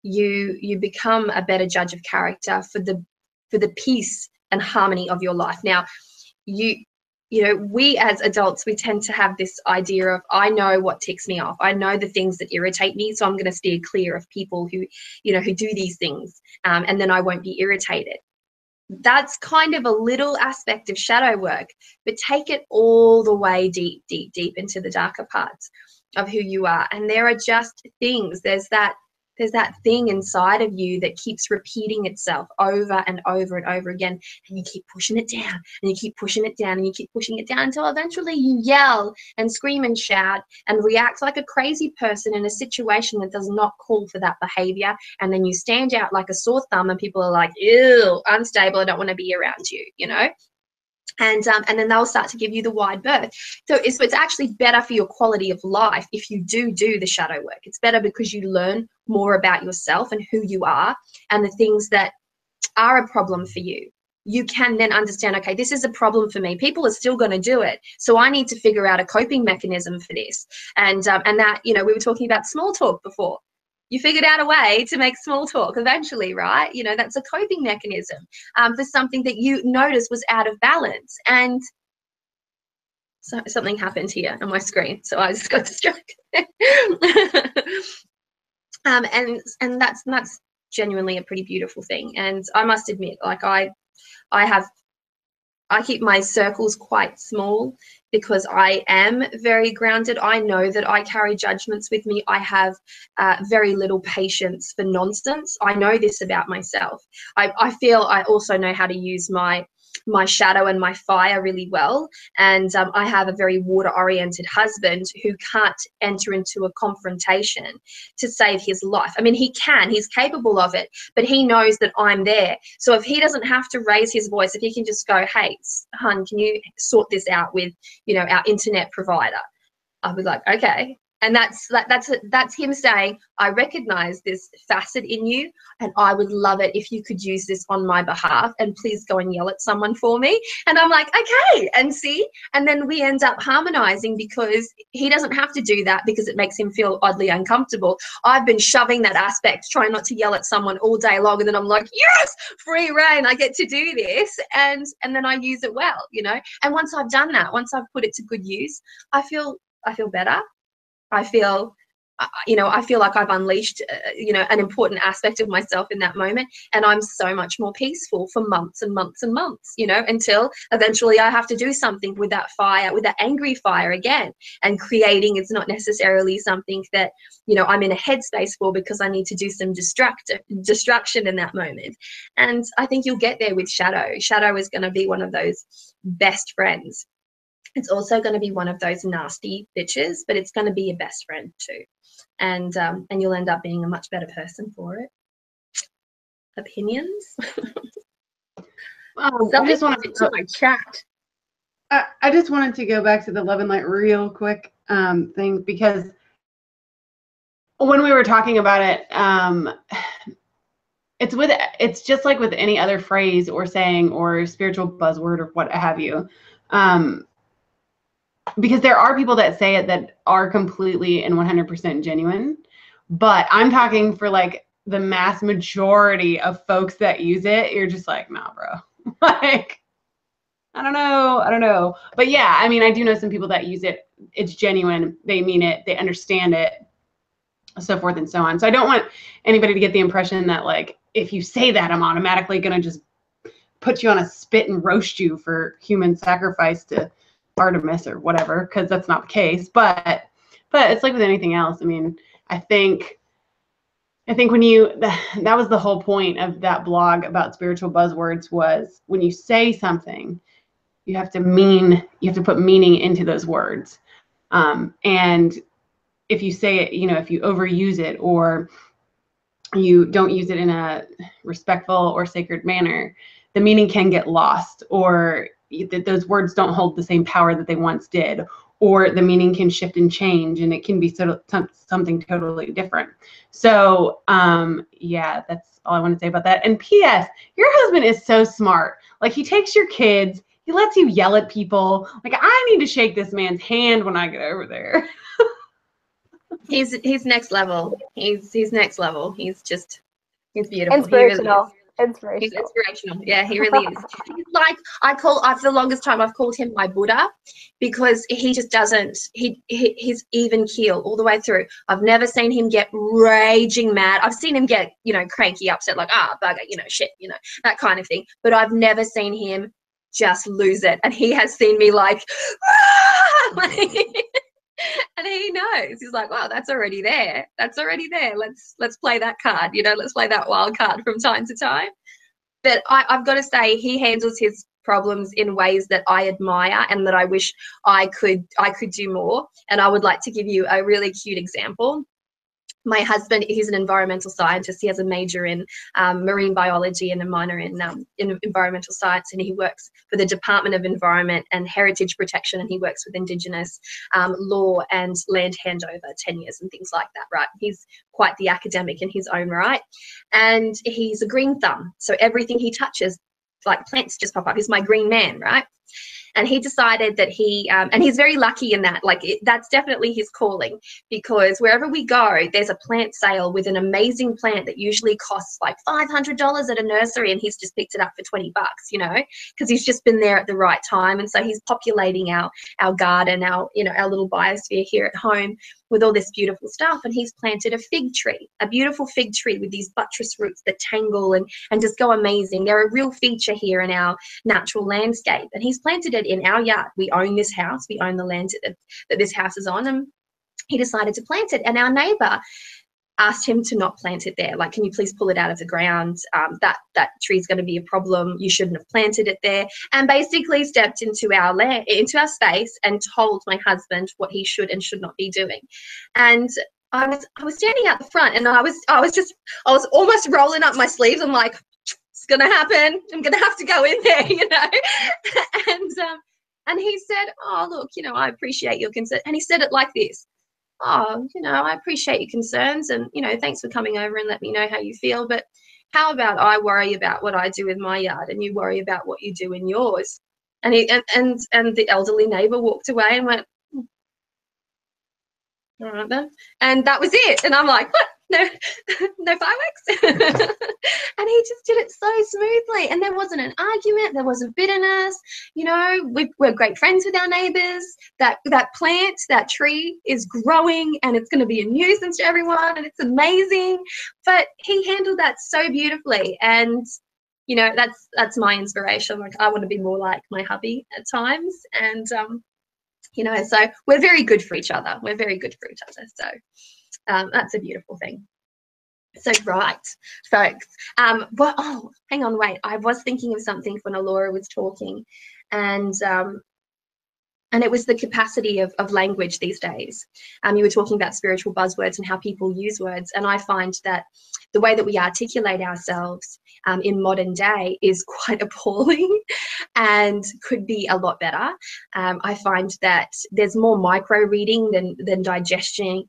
you become a better judge of character for the peace and harmony of your life. Now, you know, we as adults, we tend to have this idea of, I know what ticks me off. I know the things that irritate me, so I'm going to steer clear of people who, you know, who do these things, and then I won't be irritated. That's kind of a little aspect of shadow work, but take it all the way deep, deep, deep into the darker parts of who you are. And there are just things, there's that thing inside of you that keeps repeating itself over and over and over again, and you keep pushing it down and you keep pushing it down and you keep pushing it down until eventually you yell and scream and shout and react like a crazy person in a situation that does not call for that behavior, and then you stand out like a sore thumb and people are like, ew, unstable, I don't want to be around you, you know. And then they'll start to give you the wide berth. So it's actually better for your quality of life if you do the shadow work. It's better because you learn more about yourself and who you are and the things that are a problem for you. You can then understand, okay, this is a problem for me. People are still going to do it, so I need to figure out a coping mechanism for this. And that, you know, we were talking about small talk before. You figured out a way to make small talk eventually, right? You know, that's a coping mechanism for something that you noticed was out of balance. And so something happened here on my screen, so I just got distracted. And that's genuinely a pretty beautiful thing. And I must admit, like I keep my circles quite small because I am very grounded. I know that I carry judgments with me. I have very little patience for nonsense. I know this about myself. I feel I also know how to use my shadow and my fire really well. And I have a very water-oriented husband who can't enter into a confrontation to save his life. I mean, he's capable of it, but he knows that I'm there. So if he doesn't have to raise his voice, if he can just go, hey, hun, can you sort this out with, you know, our internet provider? I'll be like, okay. And that's him saying, I recognize this facet in you, and I would love it if you could use this on my behalf, and please go and yell at someone for me. And I'm like, okay, and see, and then we end up harmonizing because he doesn't have to do that because it makes him feel oddly uncomfortable. I've been shoving that aspect, trying not to yell at someone all day long, and then I'm like, yes, free reign, I get to do this, and then I use it well, you know. And once I've done that, once I've put it to good use, I feel better. I feel, you know, I feel like I've unleashed, you know, an important aspect of myself in that moment. And I'm so much more peaceful for months and months and months, you know, until eventually I have to do something with that fire, with that angry fire again. And creating is not necessarily something that, you know, I'm in a headspace for, because I need to do some destruction in that moment. And I think you'll get there with shadow. Shadow is going to be one of those best friends. It's also going to be one of those nasty bitches, but it's going to be your best friend too. And you'll end up being a much better person for it. Opinions? I just wanted to my chat. I just wanted to go back to the love and light real quick thing, because when we were talking about it, it's just like with any other phrase or saying or spiritual buzzword or what have you. Because there are people that say it that are completely and 100% genuine, but I'm talking for like the mass majority of folks that use it. You're just like, nah, bro. Like, I don't know. But yeah, I mean, I do know some people that use it. It's genuine. They mean it. They understand it, so forth and so on. So I don't want anybody to get the impression that, like, if you say that, I'm automatically going to just put you on a spit and roast you for human sacrifice to Artemis or whatever, because that's not the case. But it's like with anything else. I mean, I think I think when that was the whole point of that blog about spiritual buzzwords, was when you say something, you have to put meaning into those words. And if you say it, if you overuse it, or you don't use it in a respectful or sacred manner, the meaning can get lost, or those words don't hold the same power that they once did, or the meaning can shift and change, and it can be something totally different. So yeah, that's all I want to say about that. And P.S., your husband is so smart. Like, he takes your kids, he lets you yell at people. Like, I need to shake this man's hand when I get over there. He's next level. He's next level. He's beautiful. Inspirational. He's inspirational. Yeah, he really is. He's like, for the longest time, I've called him my Buddha, because he just doesn't, he's even keel all the way through. I've never seen him get raging mad. I've seen him get, cranky, upset, like, bugger, shit, that kind of thing. But I've never seen him just lose it. And he has seen me like, and he knows. He's like, wow, that's already there. That's already there. Let's play that card. Let's play that wild card from time to time. But I've got to say, he handles his problems in ways that I admire and that I wish I could do more. And I would like to give you a really cute example. My husband, he's an environmental scientist. He has a major in marine biology and a minor in environmental science, and he works for the Department of Environment and Heritage Protection, and he works with Indigenous law and land handover tenures and things like that, right? He's quite the academic in his own right, and he's a green thumb. So everything he touches, like plants just pop up. He's my green man, right? And he decided that and he's very lucky in that, that's definitely his calling, because wherever we go, there's a plant sale with an amazing plant that usually costs like $500 at a nursery, and he's just picked it up for $20, because he's just been there at the right time. And so he's populating our garden, our little biosphere here at home with all this beautiful stuff. And he's planted a fig tree, a beautiful fig tree with these buttress roots that tangle and just go amazing. They're a real feature here in our natural landscape. And he's planted it in our yard. We own this house. We own the land that this house is on. And he decided to plant it. And our neighbor asked him to not plant it there. Like, can you please pull it out of the ground? That tree's going to be a problem. You shouldn't have planted it there. And basically stepped into our land, into our space, and told my husband what he should and should not be doing. And I was standing out the front, and I was almost rolling up my sleeves. I'm like, it's going to happen. I'm going to have to go in there, And he said, oh, look, I appreciate your concern. And he said it like this. Oh, I appreciate your concerns, and, thanks for coming over and let me know how you feel. But how about I worry about what I do in my yard, and you worry about what you do in yours? And the elderly neighbor walked away and went, all right then. And that was it. And I'm like, what? No fireworks. And he just did it so smoothly, and there wasn't an argument, there wasn't bitterness. We're great friends with our neighbors. That plant, that tree is growing, and it's going to be a nuisance to everyone, and it's amazing. But he handled that so beautifully, and that's my inspiration. Like, I want to be more like my hubby at times, and so we're very good for each other. So that's a beautiful thing. So, right, folks. Hang on, wait. I was thinking of something when Allorah was talking, and it was the capacity of language these days. You were talking about spiritual buzzwords and how people use words, and I find that the way that we articulate ourselves in modern day is quite appalling and could be a lot better. I find that there's more micro reading than digesting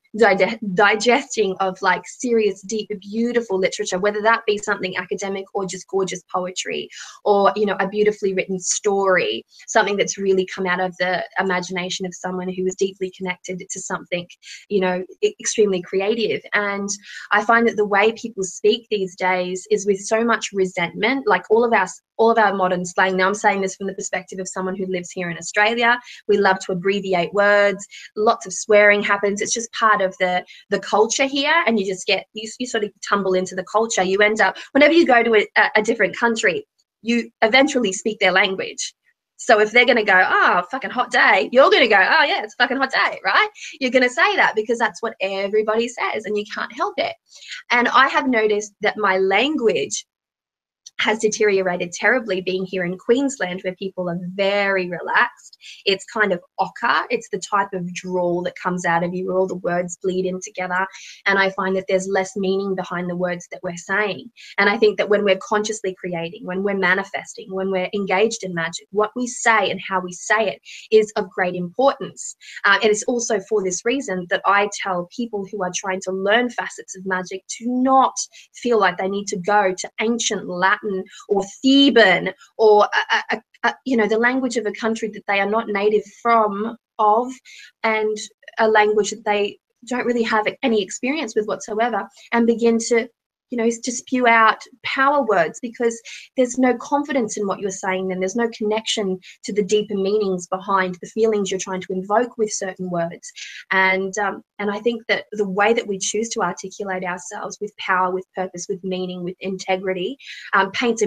of like serious, deep, beautiful literature, whether that be something academic or just gorgeous poetry, or a beautifully written story, something that's really come out of the imagination of someone who is deeply connected to something extremely creative. And I find that the way people speak these days is with so much resentment, like all of our modern slang. Now, I'm saying this from the perspective of someone who lives here in Australia. We love to abbreviate words. Lots of swearing happens. It's just part of the culture here, and you sort of tumble into the culture. You end up, whenever you go to a different country, you eventually speak their language. So if they're going to go, oh, fucking hot day, you're going to go, oh, yeah, it's a fucking hot day, right? You're going to say that because that's what everybody says and you can't help it. And I have noticed that my language has deteriorated terribly being here in Queensland, where people are very relaxed. It's kind of ochre. It's the type of drawl that comes out of you where all the words bleed in together. And I find that there's less meaning behind the words that we're saying. And I think that when we're consciously creating, when we're manifesting, when we're engaged in magic, what we say and how we say it is of great importance. And it's also for this reason that I tell people who are trying to learn facets of magic to not feel like they need to go to ancient Latin or Theban or the language of a country that they are not native of, and a language that they don't really have any experience with whatsoever, and begin to to spew out power words, because there's no confidence in what you're saying, then there's no connection to the deeper meanings behind the feelings you're trying to invoke with certain words. And I think that the way that we choose to articulate ourselves with power, with purpose, with meaning, with integrity, paints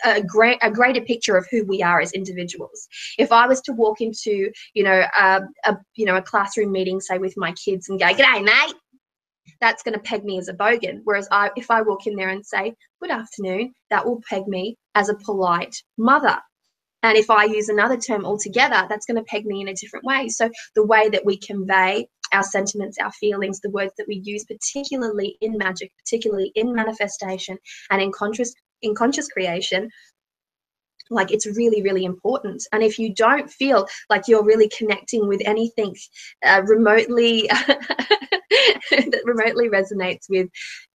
a greater picture of who we are as individuals. If I was to walk into a classroom meeting, say with my kids, and go, "G'day, mate," that's going to peg me as a bogan. Whereas if I walk in there and say, "Good afternoon," that will peg me as a polite mother. And if I use another term altogether, that's going to peg me in a different way. So the way that we convey our sentiments, our feelings, the words that we use, particularly in magic, particularly in manifestation and in conscious creation, like, it's really, really important. And if you don't feel like you're really connecting with anything remotely that remotely resonates with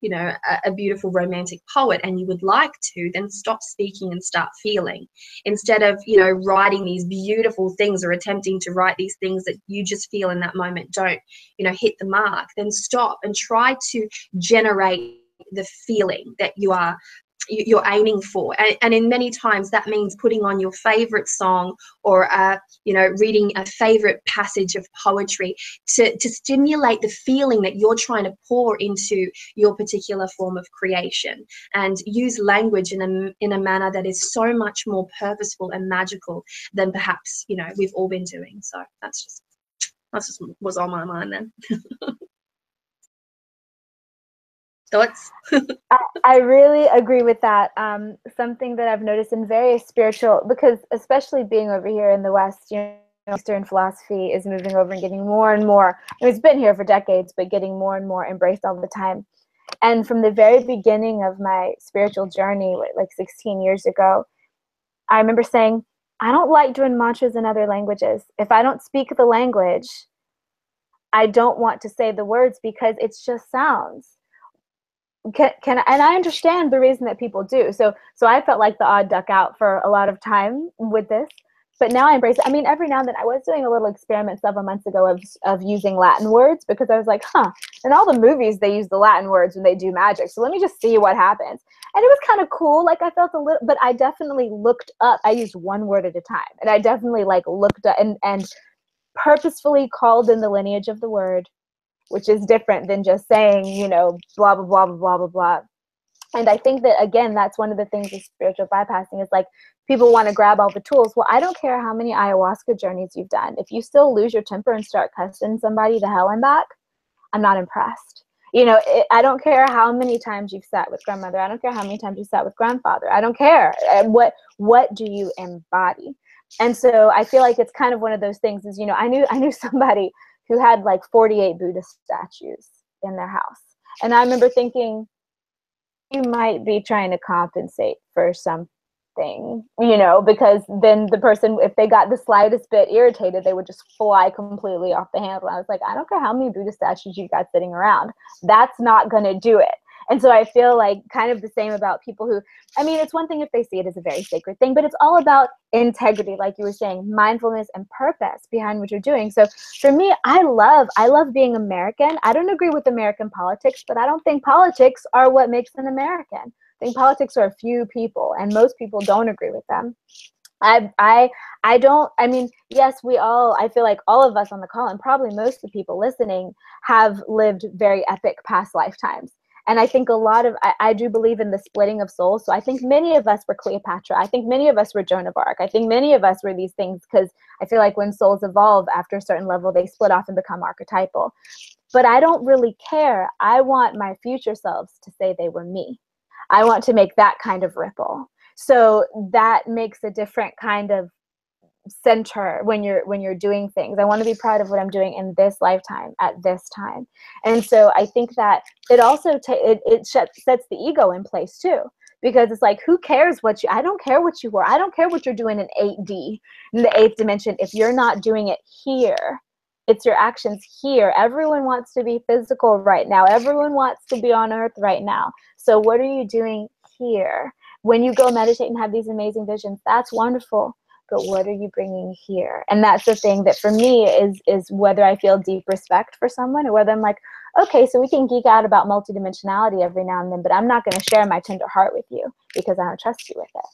a beautiful romantic poet, and you would like to, then stop speaking and start feeling. Instead of writing these beautiful things or attempting to write these things that you just feel in that moment don't hit the mark, then stop and try to generate the feeling that you're aiming for. And in many times that means putting on your favorite song, or reading a favorite passage of poetry to stimulate the feeling that you're trying to pour into your particular form of creation, and use language in a manner that is so much more purposeful and magical than perhaps we've all been doing. So that's just was on my mind then. Thoughts? I really agree with that. Something that I've noticed in various spiritual, because especially being over here in the West, Eastern philosophy is moving over and getting more and more. It's been here for decades, but getting more and more embraced all the time. And from the very beginning of my spiritual journey, like 16 years ago, I remember saying, I don't like doing mantras in other languages. If I don't speak the language, I don't want to say the words, because it's just sounds. And I understand the reason that people do. So I felt like the odd duck out for a lot of time with this, but now I embrace it. I mean, every now and then I was doing a little experiment several months ago of using Latin words, because I was like, in all the movies they use the Latin words when they do magic. So let me just see what happens. And it was kind of cool. Like, I felt a little, but I definitely looked up. I used one word at a time, and I definitely looked up and purposefully called in the lineage of the word, which is different than just saying, blah, blah, blah, blah, blah, blah, blah. And I think that, again, that's one of the things with spiritual bypassing is, like, people want to grab all the tools. Well, I don't care how many ayahuasca journeys you've done. If you still lose your temper and start cussing somebody to hell and back, I'm not impressed. I don't care how many times you've sat with grandmother. I don't care how many times you sat with grandfather. I don't care. What do you embody? And so I feel like it's kind of one of those things is, I knew somebody who had like 48 Buddhist statues in their house. And I remember thinking, you might be trying to compensate for something, because then the person, if they got the slightest bit irritated, they would just fly completely off the handle. I was like, I don't care how many Buddhist statues you got sitting around. That's not going to do it. And so I feel like kind of the same about people who, it's one thing if they see it as a very sacred thing, but it's all about integrity, like you were saying, mindfulness and purpose behind what you're doing. So for me, I love being American. I don't agree with American politics, but I don't think politics are what makes an American. I think politics are a few people, and most people don't agree with them. Yes, I feel like all of us on the call, and probably most of the people listening, have lived very epic past lifetimes. And I think a lot of, I do believe in the splitting of souls. So I think many of us were Cleopatra. I think many of us were Joan of Arc. I think many of us were these things, because I feel like when souls evolve after a certain level, they split off and become archetypal. But I don't really care. I want my future selves to say they were me. I want to make that kind of ripple. So that makes a different kind of center when you're doing things. I want to be proud of what I'm doing in this lifetime at this time. And so I think that it also it sets the ego in place too, because it's like, who cares what you, I don't care what you were, I don't care what you're doing in 8D, in the 8th dimension, if you're not doing it here. It's your actions here. Everyone wants to be physical right now. Everyone wants to be on earth right now. So what are you doing here? When you go meditate and have these amazing visions, that's wonderful. But what are you bringing here? And that's the thing that for me is whether I feel deep respect for someone, or whether I'm like, okay, so we can geek out about multidimensionality every now and then, but I'm not going to share my tender heart with you because I don't trust you with it.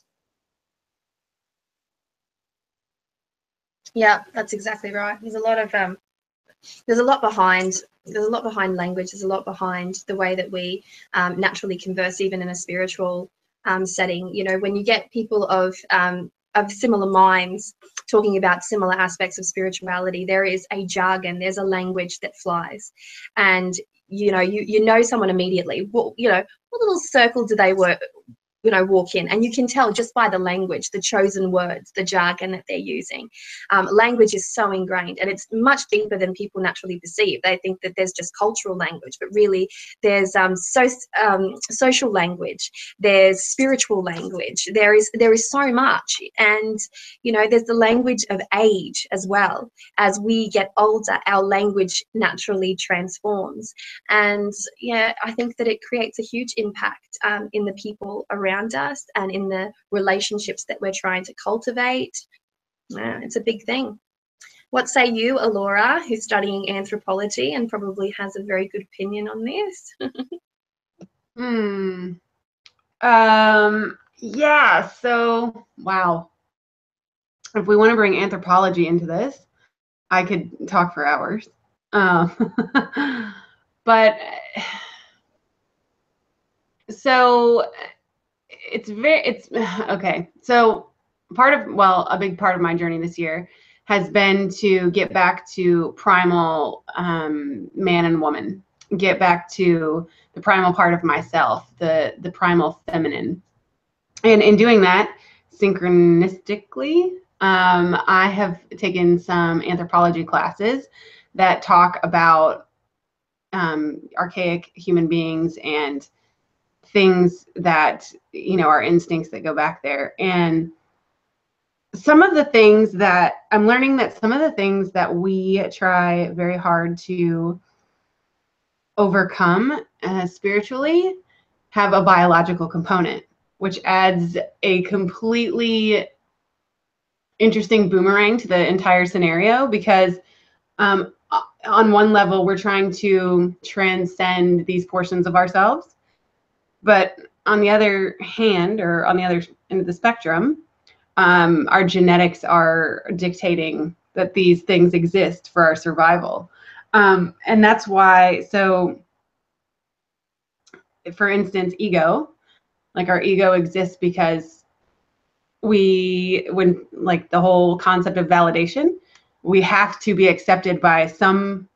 Yeah, that's exactly right. There's a lot of there's a lot behind language. There's a lot behind the way that we naturally converse, even in a spiritual setting. You know, when you get people of similar minds talking about similar aspects of spirituality, there is a jargon, there's a language that flies, and you know someone immediately. What little circle do they work? Walk in, and you can tell just by the language, the chosen words, the jargon that they're using. Language is so ingrained, and it's much deeper than people naturally perceive. They think that there's just cultural language, but really there's social language, there's spiritual language, there is so much. And there's the language of age as well. As we get older, our language naturally transforms, and I think that it creates a huge impact in the people around us and in the relationships that we're trying to cultivate. It's a big thing. What say you, Allorah, who's studying anthropology and probably has a very good opinion on this? Yeah, so wow. If we want to bring anthropology into this, I could talk for hours. But so it's okay. So a big part of my journey this year has been to get back to primal man and woman, get back to the primal part of myself, the primal feminine. And in doing that, synchronistically, I have taken some anthropology classes that talk about archaic human beings and things that are instincts that go back there. And some of the things that I'm learning, that some of the things that we try very hard to overcome spiritually have a biological component, which adds a completely interesting boomerang to the entire scenario, because on one level we're trying to transcend these portions of ourselves, but on the other hand, or on the other end of the spectrum, our genetics are dictating that these things exist for our survival. And that's why, so for instance, ego, like our ego exists because when like the whole concept of validation, we have to be accepted by some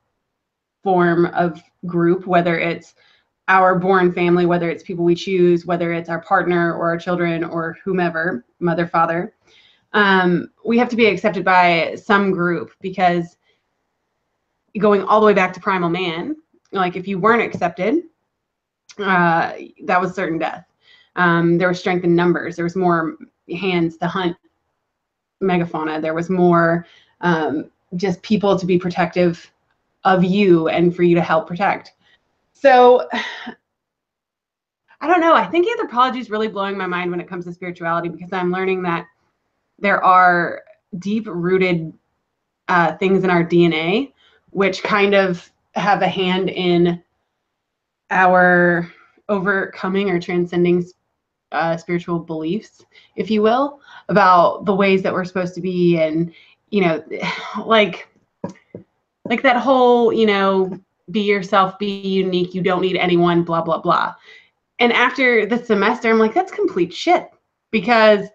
form of group, whether it's our born family, whether it's people we choose, whether it's our partner or our children or whomever, mother, father. We have to be accepted by some group, because going all the way back to primal man, like if you weren't accepted, that was certain death. There was strength in numbers. There was more hands to hunt megafauna. There was more just people to be protective of you and for you to help protect. So I don't know. I think anthropology is really blowing my mind when it comes to spirituality, because I'm learning that there are deep-rooted things in our DNA which kind of have a hand in our overcoming or transcending spiritual beliefs, if you will, about the ways that we're supposed to be. And like that whole be yourself, be unique, you don't need anyone, blah, blah, blah. And after the semester, I'm like, that's complete shit. Because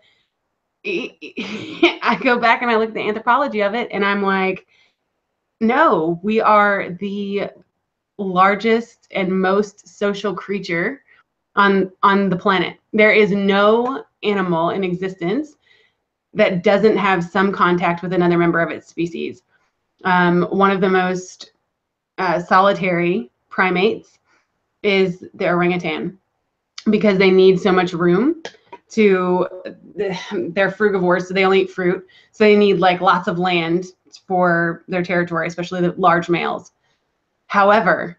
I go back and I look at the anthropology of it, and I'm like, no, we are the largest and most social creature on the planet. There is no animal in existence that doesn't have some contact with another member of its species. One of the most solitary primates is the orangutan, because they need so much room they're frugivores, so they only eat fruit. So they need like lots of land for their territory, especially the large males. However,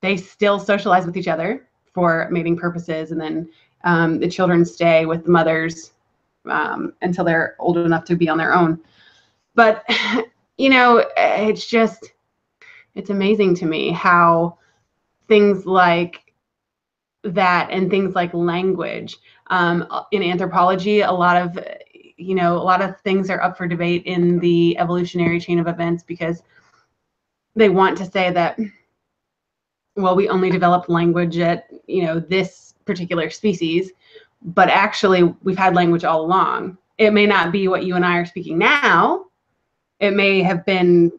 they still socialize with each other for mating purposes, and then the children stay with the mothers until they're old enough to be on their own. But, you know, it's amazing to me how things like that and things like language in anthropology, a lot of things are up for debate in the evolutionary chain of events, because they want to say that, well, we only developed language at, this particular species, but actually we've had language all along. It may not be what you and I are speaking now. It may have been,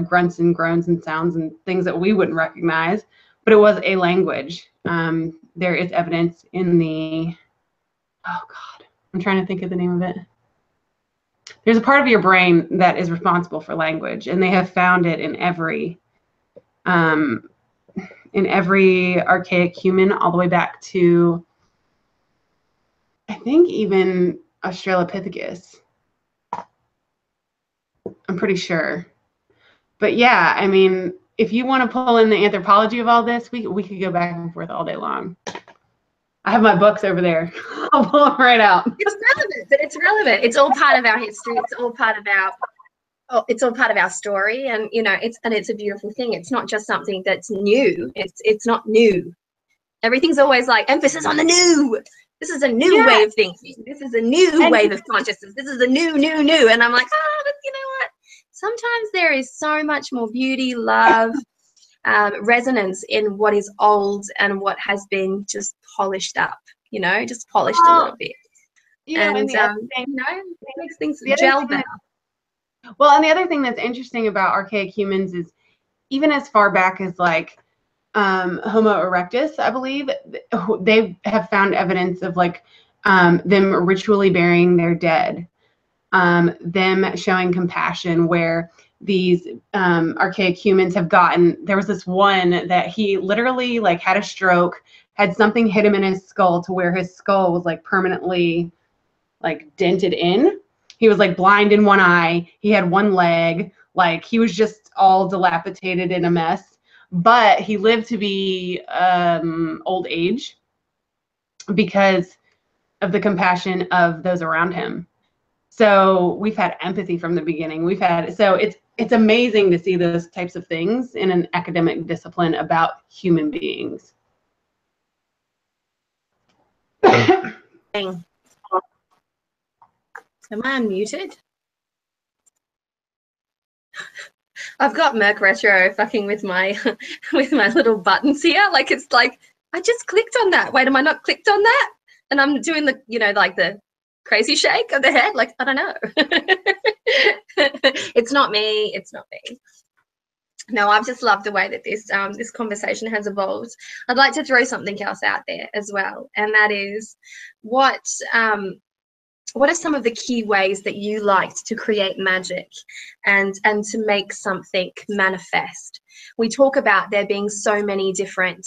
grunts and groans and sounds and things that we wouldn't recognize, but it was a language. There is evidence in I'm trying to think of the name of it. There's a part of your brain that is responsible for language, and they have found it in every archaic human, all the way back to, I think, even Australopithecus. I'm pretty sure. But yeah, I mean, if you want to pull in the anthropology of all this, we could go back and forth all day long. I have my books over there. I'll pull them right out. It's relevant, but it's relevant. It's all part of our history. It's all part of our story, and it's a beautiful thing. It's not just something that's new. It's not new. Everything's always like emphasis on the new. This is a new way of thinking. This is a new wave of consciousness. This is a new. And I'm like, but you know what? Sometimes there is so much more beauty, love, resonance in what is old and what has been just polished up, just polished a little bit. And it makes things gel better. Well, and the other thing that's interesting about archaic humans is, even as far back as like Homo erectus, I believe, they have found evidence of like them ritually burying their dead, them showing compassion, where these archaic humans have gotten. There was this one that he literally like had a stroke, had something hit him in his skull to where his skull was like permanently like dented in. He was like blind in one eye. He had one leg. Like, he was just all dilapidated in a mess. But he lived to be old age because of the compassion of those around him. So we've had empathy from the beginning. So it's amazing to see those types of things in an academic discipline about human beings. Am I unmuted? I've got Merc Retro fucking with my little buttons here. Like, it's like, I just clicked on that. Wait, am I not clicked on that? And I'm doing the, like the crazy shake of the head. Like, I don't know. It's not me. It's not me. No, I've just loved the way that this conversation has evolved. I'd like to throw something else out there as well, and that is what are some of the key ways that you liked to create magic and to make something manifest? We talk about there being so many different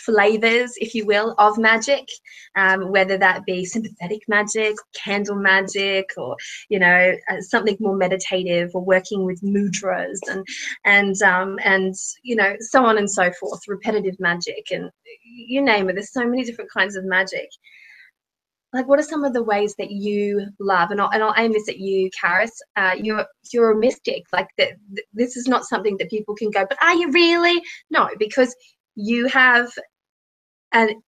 flavors, if you will, of magic, whether that be sympathetic magic, candle magic, or something more meditative, or working with mudras and so on and so forth, repetitive magic, and you name it. There's so many different kinds of magic. Like, what are some of the ways that you love? And I'll aim this at you, Charis. You're a mystic. Like, this is not something that people can go, but are you really? No, because you have an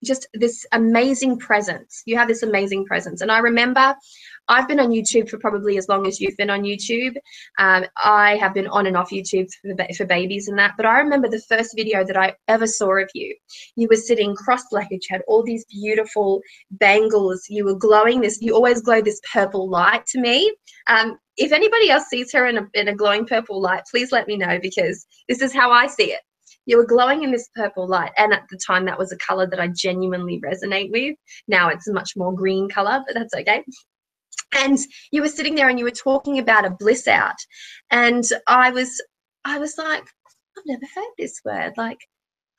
just this amazing presence. You have this amazing presence. And I remember I've been on YouTube for probably as long as you've been on YouTube. I have been on and off YouTube for babies and that. But I remember the first video that I ever saw of you. You were sitting cross-legged. You had all these beautiful bangles. You were glowing this. You always glow this purple light to me. If anybody else sees her in a glowing purple light, please let me know, because this is how I see it. You were glowing in this purple light, and at the time that was a color that I genuinely resonate with. Now it's a much more green color, but that's okay. And you were sitting there and you were talking about a bliss out, and I was like, I've never heard this word. Like,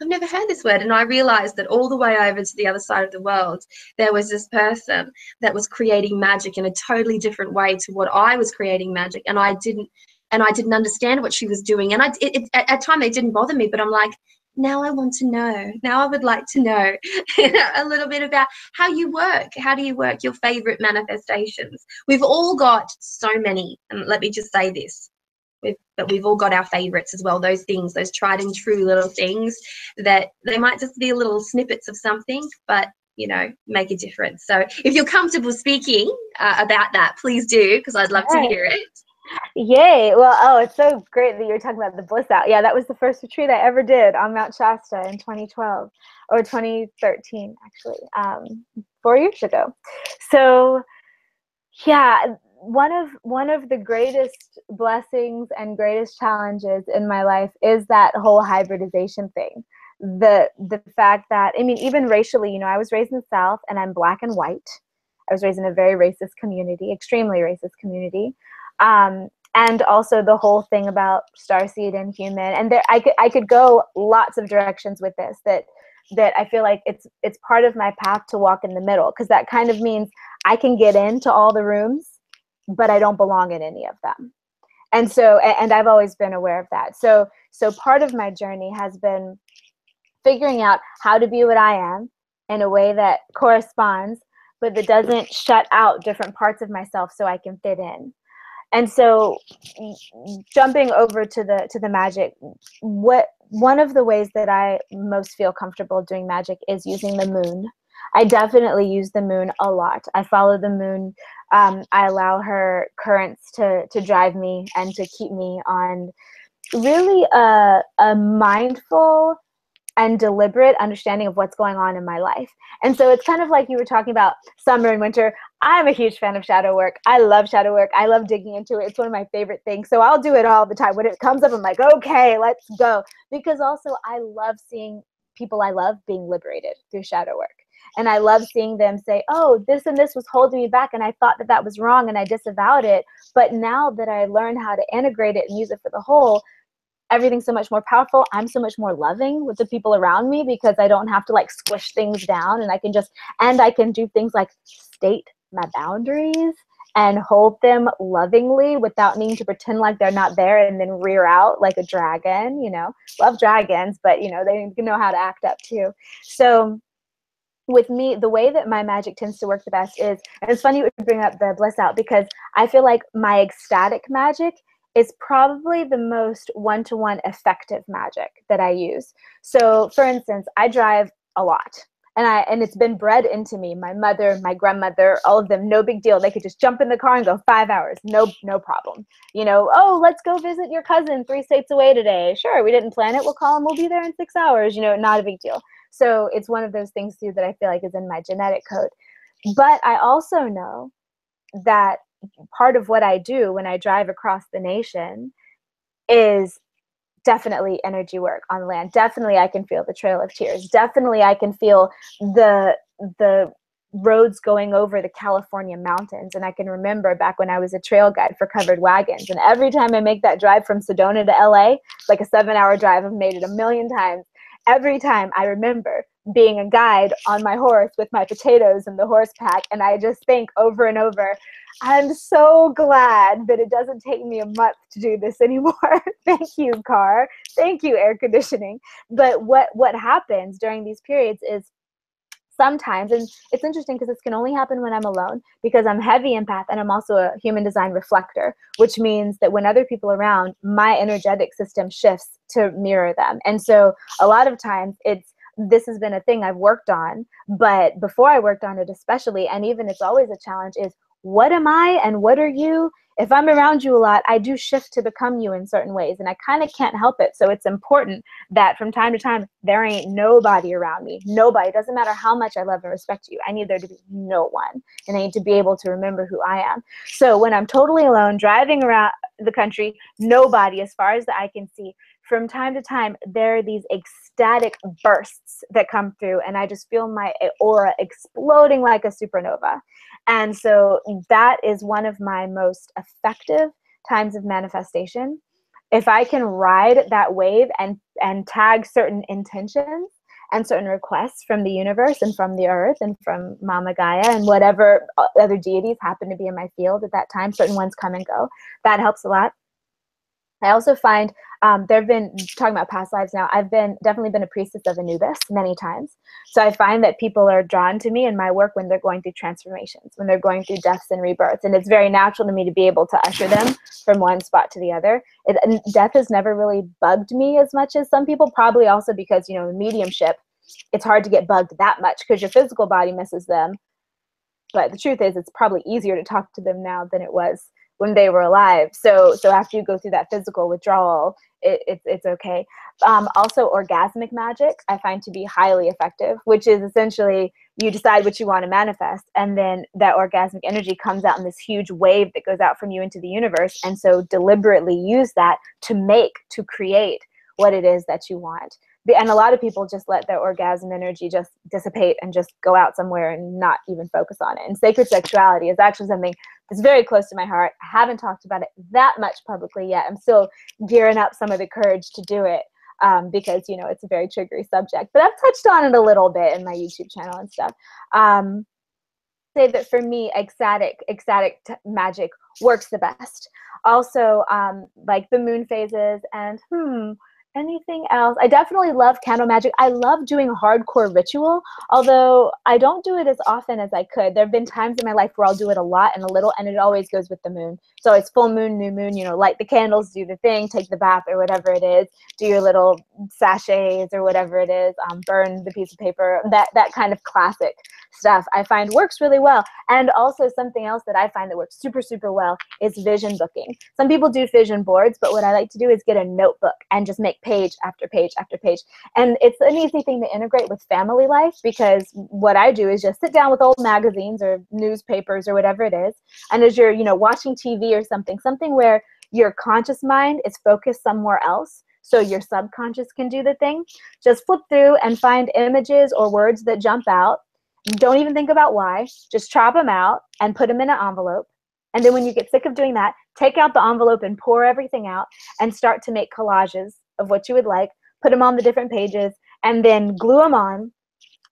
I've never heard this word. And I realized that all the way over to the other side of the world, there was this person that was creating magic in a totally different way to what I was creating magic. And I didn't understand what she was doing. And at time it didn't bother me, but I'm like, now I want to know. Now I would like to know a little bit about how you work. How do you work your favorite manifestations? We've all got so many. And let me just say this. But we've all got our favorites as well. Those things, those tried and true little things that they might just be little snippets of something, but, you know, make a difference. So if you're comfortable speaking about that, please do, because I'd love to hear it. Yay. Well, oh, it's so great that you're talking about the bliss out. Yeah, that was the first retreat I ever did on Mount Shasta in 2012 or 2013, actually, 4 years ago. So yeah, one of the greatest blessings and greatest challenges in my life is that whole hybridization thing. The fact that, I mean, even racially, you know, I was raised in the South and I'm Black and white. I was raised in a very racist community, extremely racist community. And also the whole thing about starseed and human, and there, I could go lots of directions with this, that I feel like it's part of my path to walk in the middle, because that kind of means I can get into all the rooms, but I don't belong in any of them. And so, and I've always been aware of that. So part of my journey has been figuring out how to be what I am in a way that corresponds, but that doesn't shut out different parts of myself so I can fit in. And so jumping over to the magic, one of the ways that I most feel comfortable doing magic is using the moon. I definitely use the moon a lot. I follow the moon. I allow her currents to drive me and to keep me on really a mindful and deliberate understanding of what's going on in my life. And so it's kind of like you were talking about summer and winter. I'm a huge fan of shadow work. I love shadow work. I love digging into it. It's one of my favorite things. So I'll do it all the time. When it comes up, I'm like, okay, let's go. Because also I love seeing people I love being liberated through shadow work. And I love seeing them say, oh, this and this was holding me back, and I thought that was wrong, and I disavowed it. But now that I learned how to integrate it and use it for the whole, everything's so much more powerful. I'm so much more loving with the people around me, because I don't have to like squish things down, and I can do things like state my boundaries and hold them lovingly without needing to pretend like they're not there and then rear out like a dragon. You know, love dragons, but you know, they know how to act up too. So with me, the way that my magic tends to work the best is, and it's funny you would bring up the bliss out, because I feel like my ecstatic magic is probably the most one-to-one effective magic that I use. So for instance, I drive a lot, and it's been bred into me. My mother, my grandmother, all of them, no big deal. They could just jump in the car and go 5 hours, no problem. You know, oh, let's go visit your cousin 3 states away today. Sure, we didn't plan it. We'll call him. We'll be there in 6 hours. You know, not a big deal. So it's one of those things too that I feel like is in my genetic code. But I also know that part of what I do when I drive across the nation is definitely energy work on land. Definitely I can feel the Trail of Tears. Definitely I can feel the roads going over the California mountains. And I can remember back when I was a trail guide for Covered Wagons. And every time I make that drive from Sedona to LA, like a 7-hour drive, I've made it 1,000,000 times. Every time I remember being a guide on my horse with my potatoes and the horse pack, and I just think over and over, I'm so glad that it doesn't take me a month to do this anymore. Thank you, car. Thank you, air conditioning. But what happens during these periods is sometimes, and it's interesting because this can only happen when I'm alone, because I'm heavy empath and I'm also a human design reflector, which means that when other people are around, my energetic system shifts to mirror them. And so a lot of times it's this has been a thing I've worked on. But before I worked on it especially, and even it's always a challenge, is what am I and what are you? If I'm around you a lot, I do shift to become you in certain ways, and I kind of can't help it. So it's important that from time to time, there ain't nobody around me. Nobody. It doesn't matter how much I love and respect you. I need there to be no one, and I need to be able to remember who I am. So when I'm totally alone, driving around the country, nobody as far as the eye can see, from time to time, there are these ecstatic bursts that come through, and I just feel my aura exploding like a supernova. And so that is one of my most effective times of manifestation. If I can ride that wave and tag certain intentions and certain requests from the universe and from the earth and from Mama Gaia and whatever other deities happen to be in my field at that time, certain ones come and go, that helps a lot. I also find there have been, talking about past lives now, I've definitely been a priestess of Anubis many times. So I find that people are drawn to me in my work when they're going through transformations, when they're going through deaths and rebirths. And it's very natural to me to be able to usher them from one spot to the other. Death has never really bugged me as much as some people, probably also because, you know, mediumship, it's hard to get bugged that much because your physical body misses them. But the truth is, it's probably easier to talk to them now than it was when they were alive. So after you go through that physical withdrawal, it's okay. Also, orgasmic magic I find to be highly effective, which is essentially you decide what you want to manifest, and then that orgasmic energy comes out in this huge wave that goes out from you into the universe. And so deliberately use that to create what it is that you want. And a lot of people just let their orgasm energy just dissipate and just go out somewhere and not even focus on it. And sacred sexuality is actually something that's very close to my heart. I haven't talked about it that much publicly yet. I'm still gearing up some of the courage to do it because, you know, it's a very triggery subject. But I've touched on it a little bit in my YouTube channel and stuff. Say that for me, ecstatic magic works the best. Also, like the moon phases and anything else? I definitely love candle magic. I love doing hardcore ritual, although I don't do it as often as I could. There have been times in my life where I'll do it a lot and a little, and it always goes with the moon. So it's full moon, new moon, you know, light the candles, do the thing, take the bath or whatever it is, do your little sachets or whatever it is, burn the piece of paper, that kind of classic stuff I find works really well. And also something else that I find that works super, super well is vision booking. Some people do vision boards, but what I like to do is get a notebook and just make page after page after page. And it's an easy thing to integrate with family life, because what I do is just sit down with old magazines or newspapers or whatever it is. And as you're, you know, watching TV or something where your conscious mind is focused somewhere else, so your subconscious can do the thing, just flip through and find images or words that jump out. Don't even think about why. Just chop them out and put them in an envelope. And then when you get sick of doing that, take out the envelope and pour everything out and start to make collages of what you would like, put them on the different pages, and then glue them on.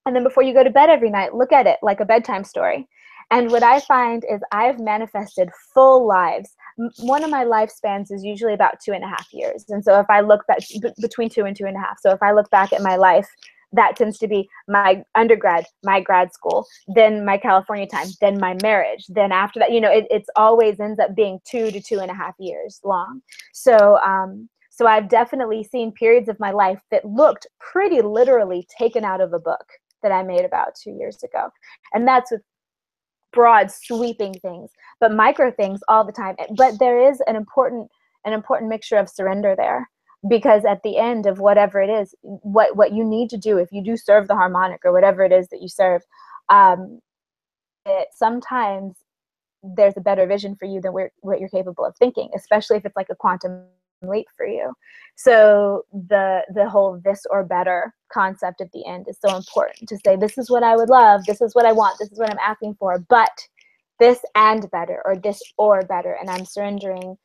And then before you go to bed every night, look at it like a bedtime story. And what I find is I've manifested full lives. One of my lifespans is usually about 2.5 years. And so if I look back, between 2 and 2.5. So if I look back at my life, that tends to be my undergrad, my grad school, then my California time, then my marriage. Then after that, you know, it's always ends up being 2 to 2.5 years long. So, so I've definitely seen periods of my life that looked pretty literally taken out of a book that I made about 2 years ago. And that's with broad sweeping things, but micro things all the time. But there is an important mixture of surrender there. Because at the end of whatever it is, what you need to do, if you do serve the harmonic or whatever it is that you serve, sometimes there's a better vision for you than what you're capable of thinking, especially if it's like a quantum leap for you. So the whole this or better concept at the end is so important, to say, this is what I would love, this is what I want, this is what I'm asking for, but this and better, or this or better, and I'm surrendering.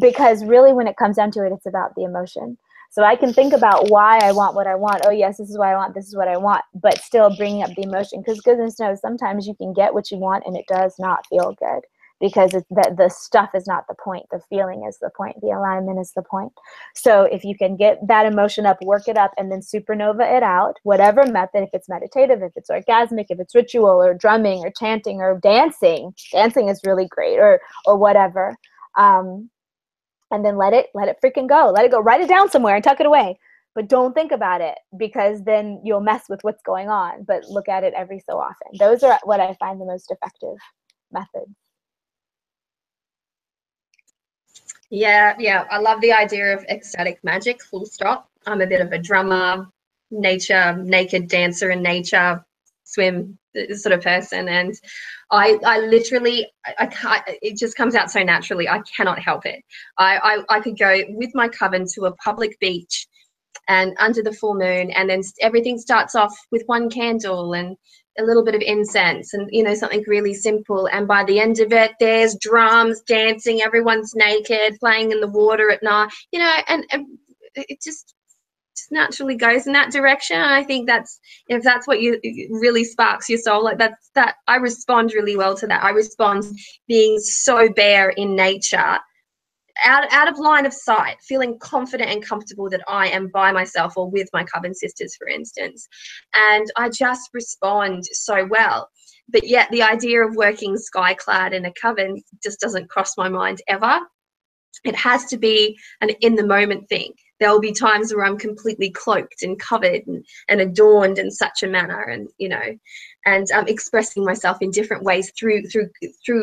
Because really when it comes down to it, it's about the emotion. So I can think about why I want what I want. Oh yes, this is what I want, this is what I want, but still bringing up the emotion, because goodness knows sometimes you can get what you want and it does not feel good, because the stuff is not the point, the feeling is the point, the alignment is the point. So if you can get that emotion up, work it up, and then supernova it out, whatever method, if it's meditative, if it's orgasmic, if it's ritual or drumming or chanting or dancing is really great, or whatever. And then let it freaking go. Let it go. Write it down somewhere and tuck it away. but don't think about it, because then you'll mess with what's going on. But look at it every so often. Those are what I find the most effective methods. Yeah, I love the idea of ecstatic magic, full stop. I'm a bit of a drummer, nature, naked dancer in nature, swim sort of person, and I literally, I can't, it just comes out so naturally. I cannot help it. I could go with my coven to a public beach and under the full moon, and then everything starts off with one candle and a little bit of incense and, you know, something really simple, and by the end of it there's drums, dancing, everyone's naked, playing in the water at night, you know, and it just naturally goes in that direction. And I think that's, if that's what you really sparks your soul, like that I respond really well to that. I respond being so bare in nature, out of line of sight, feeling confident and comfortable that I am by myself or with my coven sisters, for instance, and I just respond so well. But yet the idea of working sky-clad in a coven just doesn't cross my mind ever. It has to be an in the moment thing. There will be times where I'm completely cloaked and covered and adorned in such a manner, and, you know, and expressing myself in different ways through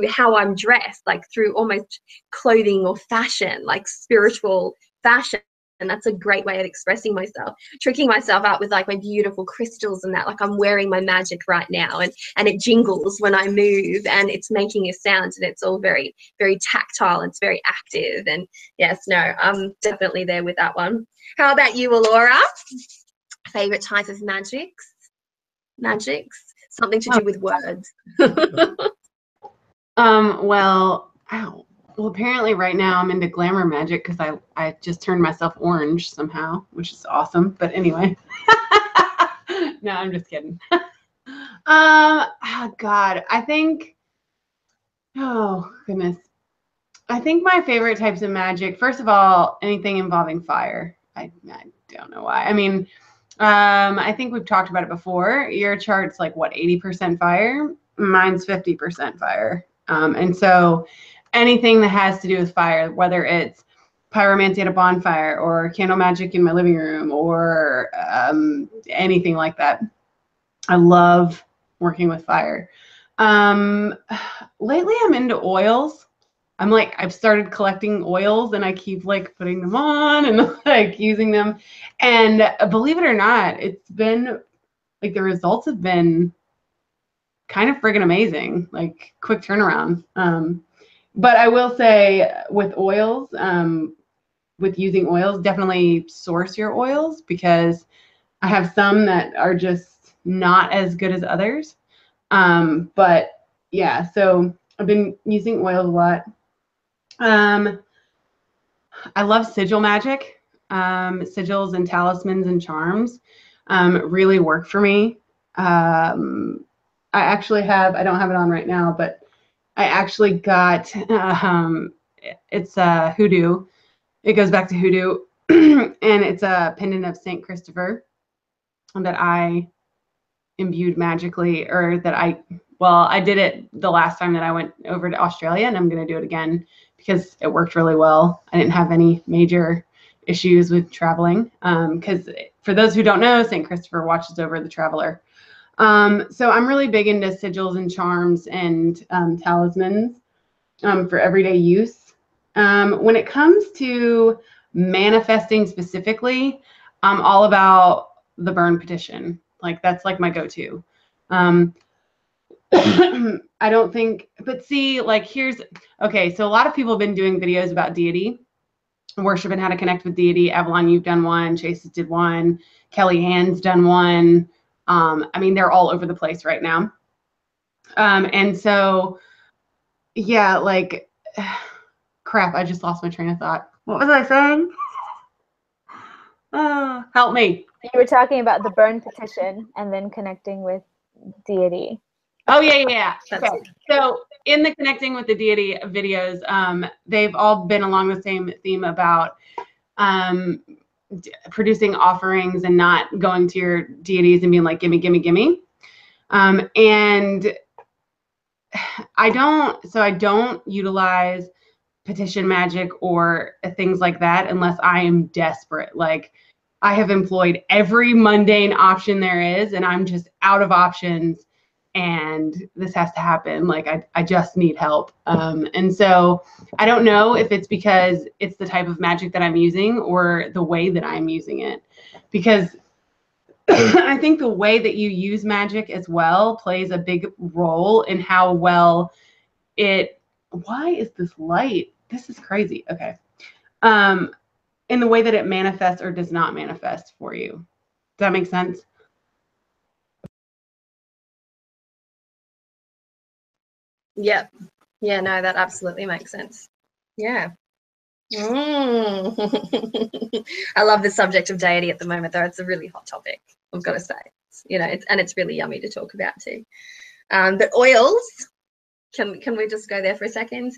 how I'm dressed, like through almost clothing or fashion, like spiritual fashion. And that's a great way of expressing myself, tricking myself out with like my beautiful crystals and that, like I'm wearing my Magick right now, and it jingles when I move and it's making a sound, and it's all very, very tactile, and it's very active. And yes, no, I'm definitely there with that one. How about you, Allorah? Favorite type of magics? Something to do with words. Well, ow. Well, apparently right now I'm into glamour magic because I just turned myself orange somehow, which is awesome. But anyway, no, I'm just kidding. Oh God, I think, oh goodness, I think my favorite types of magic, first of all, anything involving fire. I don't know why. I mean, I think we've talked about it before. Your chart's like what, 80% fire? Mine's 50% fire. And so anything that has to do with fire, whether it's pyromancy at a bonfire or candle magic in my living room or anything like that. I love working with fire. Lately I'm into oils. I've started collecting oils, and I keep like putting them on and like using them. And believe it or not, it's been like the results have been kind of friggin' amazing, like quick turnaround. But I will say with oils, with using oils, definitely source your oils, because I have some that are just not as good as others. But yeah, so I've been using oils a lot. I love sigil magic. Sigils and talismans and charms really work for me. I actually have, I don't have it on right now, but I actually got, it's hoodoo. It goes back to hoodoo, and it's a pendant of St. Christopher that I imbued magically, or that I did it the last time that I went over to Australia, and I'm going to do it again because it worked really well. I didn't have any major issues with traveling, because for those who don't know, St. Christopher watches over the traveler. So I'm really big into sigils and charms and talismans for everyday use. When it comes to manifesting specifically, I'm all about the burn petition. Like that's like my go-to. I don't think, but see, like okay, so a lot of people have been doing videos about deity, worship and how to connect with deity. Avalon, you've done one. Charis did one. Kelly Ann's done one. I mean, they're all over the place right now. And so, yeah, like, crap, I just lost my train of thought. What was I saying? Help me. You were talking about the burn petition and then connecting with deity. Oh, yeah. Okay. So in the connecting with the deity videos, they've all been along the same theme about producing offerings and not going to your deities and being like, gimme, gimme, gimme. And I don't utilize petition magic or things like that unless I am desperate. Like I have employed every mundane option there is, and I'm just out of options, and this has to happen. Like, I just need help. And so I don't know if it's because it's the type of magic that I'm using or the way that I'm using it, because I think the way that you use magic as well plays a big role in how well it, why is this light? This is crazy. Okay. In the way that it manifests or does not manifest for you. Does that make sense? Yep. Yeah, no, that absolutely makes sense. Yeah. I love the subject of deity at the moment, though. It's a really hot topic, I've got to say. You know, it's really yummy to talk about too. But oils, can we just go there for a second?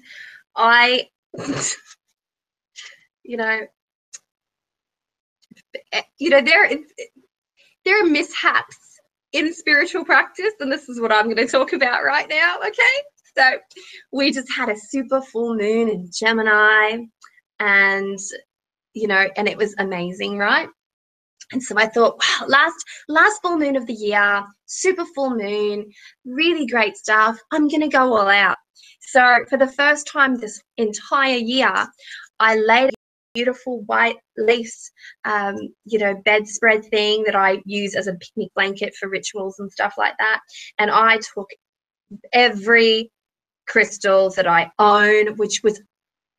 There are mishaps in spiritual practice, and this is what I'm going to talk about right now. Okay, so we just had a super full moon in Gemini, and and it was amazing, right? And so I thought, wow, last full moon of the year, super full moon, really great stuff. I'm going to go all out. So for the first time this entire year, I laid a beautiful white lace, bedspread thing that I use as a picnic blanket for rituals and stuff like that. And I took every crystal that I own,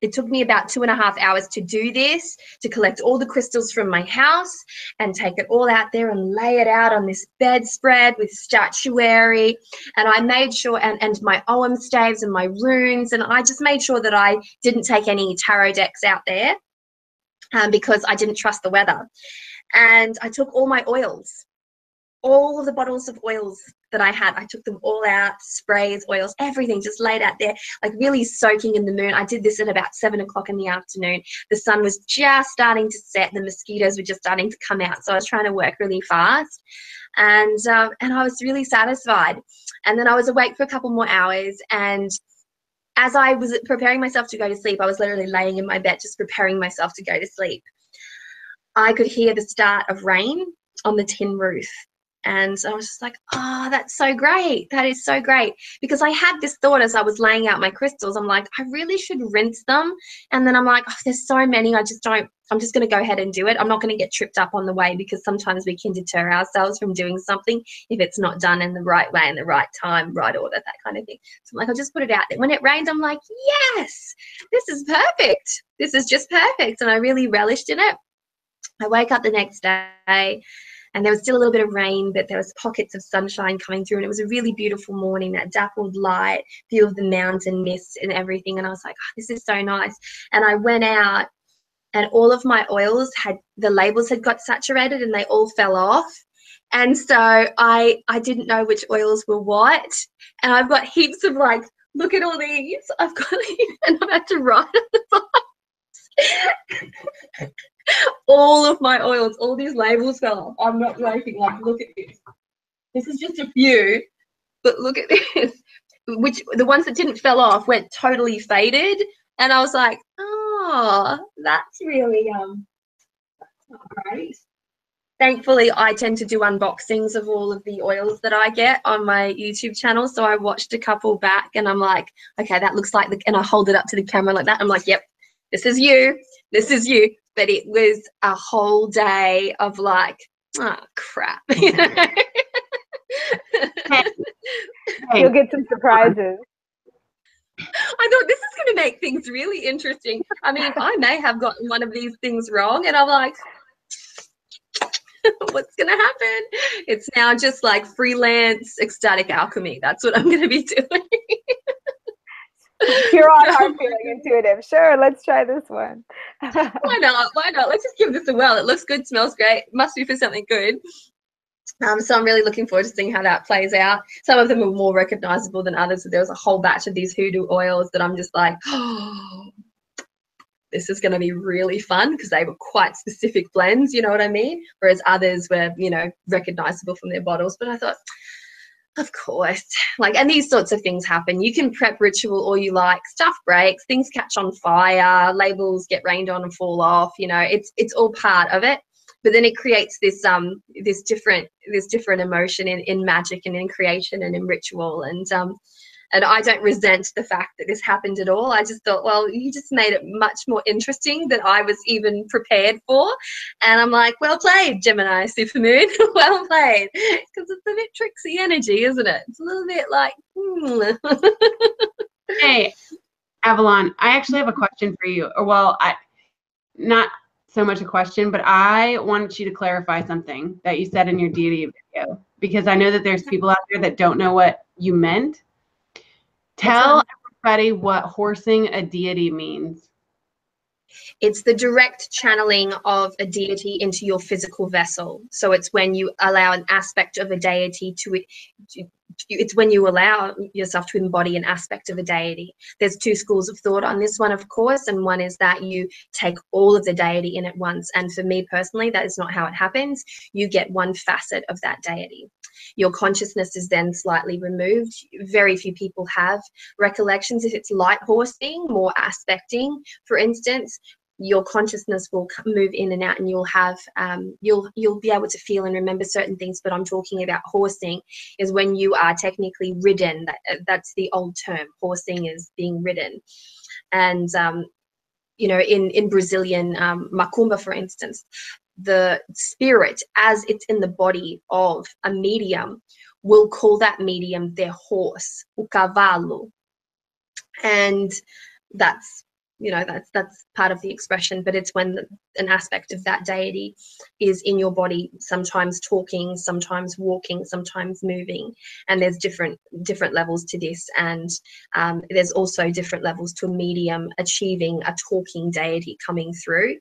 it took me about 2.5 hours to do this, to collect all the crystals from my house and take it all out there and lay it out on this bedspread with statuary. And I made sure, and my Ogham staves and my runes, and I just made sure that I didn't take any tarot decks out there because I didn't trust the weather. And I took all my oils, all of the bottles of oils that I had, I took them all out, sprays, oils, everything just laid out there, like really soaking in the moon. I did this at about 7 o'clock in the afternoon. The sun was just starting to set. The mosquitoes were just starting to come out. So I was trying to work really fast. And I was really satisfied. And then I was awake for a couple more hours. And as I was preparing myself to go to sleep, I was literally laying in my bed, just preparing myself to go to sleep. I could hear the start of rain on the tin roof. And I was just like, oh, that's so great. That is so great. Because I had this thought as I was laying out my crystals. I'm like, I really should rinse them. And then I'm like, oh, there's so many. I'm just going to go ahead and do it. I'm not going to get tripped up on the way, because sometimes we can deter ourselves from doing something if it's not done in the right way, in the right time, right order, that kind of thing. So I'm like, I'll just put it out there. When it rained, I'm like, yes, this is perfect. This is just perfect. And I really relished in it. I wake up the next day, and there was still a little bit of rain, but there was pockets of sunshine coming through. And it was a really beautiful morning, that dappled light, view of the mountain mist and everything. And I was like, oh, this is so nice. And I went out, and all of my oils the labels had got saturated and they all fell off. And so I didn't know which oils were what. And I've got heaps of like, look at all these. I've got these, and I've had to write on the box. All of my oils, all these labels fell off. I'm not joking. Like, look at this. This is just a few, but look at this. Which the ones that didn't fell off went totally faded, and I was like, oh, that's really that's not great. Thankfully, I tend to do unboxings of all of the oils that I get on my YouTube channel. So I watched a couple back, and I'm like, okay, that looks like and I hold it up to the camera like that. I'm like, yep, this is you. This is you. But it was a whole day of like, oh, crap. You know? You'll get some surprises. I thought this is going to make things really interesting. I mean, I may have gotten one of these things wrong, and I'm like, what's going to happen? It's now just like freelance ecstatic alchemy. That's what I'm going to be doing. Pure on heart feeling intuitive. Sure, let's try this one. Why not? Why not? Let's just give this a whirl. It looks good, smells great. Must be for something good. So I'm really looking forward to seeing how that plays out. Some of them are more recognizable than others. So there was a whole batch of these hoodoo oils that I'm just like, oh, this is going to be really fun, because they were quite specific blends, you know what I mean? Whereas others were, recognizable from their bottles. But I thought, of course, and these sorts of things happen. You can prep ritual all you like, stuff breaks, things catch on fire, labels get rained on and fall off, it's all part of it. but then it creates this this different emotion in magic and in creation and in ritual, and I don't resent the fact that this happened at all. I just thought, well, you just made it much more interesting than I was even prepared for. And I'm like, well played, Gemini Supermoon. Well played. Because it's a bit tricksy energy, isn't it? It's a little bit like, Hey, Avalon, I actually have a question for you. Or, well, not so much a question, but I wanted you to clarify something that you said in your deity video, because I know that there's people out there that don't know what you meant. Tell everybody what horsing a deity means. It's the direct channeling of a deity into your physical vessel. So it's when you allow an aspect of a deity it's when you allow yourself to embody an aspect of a deity. There's two schools of thought on this one, of course, and one is that you take all of the deity in at once. And for me personally, that is not how it happens. You get one facet of that deity. Your consciousness is then slightly removed. Very few people have recollections. If it's light horsing, more aspecting, for instance, your consciousness will move in and out, and you'll have you'll be able to feel and remember certain things. But I'm talking about horsing is when you are technically ridden. That's the old term. Horsing is being ridden. And you know, in Brazilian macumba, for instance, the spirit, as it's in the body of a medium, will call that medium their horse, o cavalo. And that's, you know, that's part of the expression, but it's when an aspect of that deity is in your body, sometimes talking, sometimes walking, sometimes moving. And there's different levels to this, and there's also different levels to a medium achieving a talking deity coming through.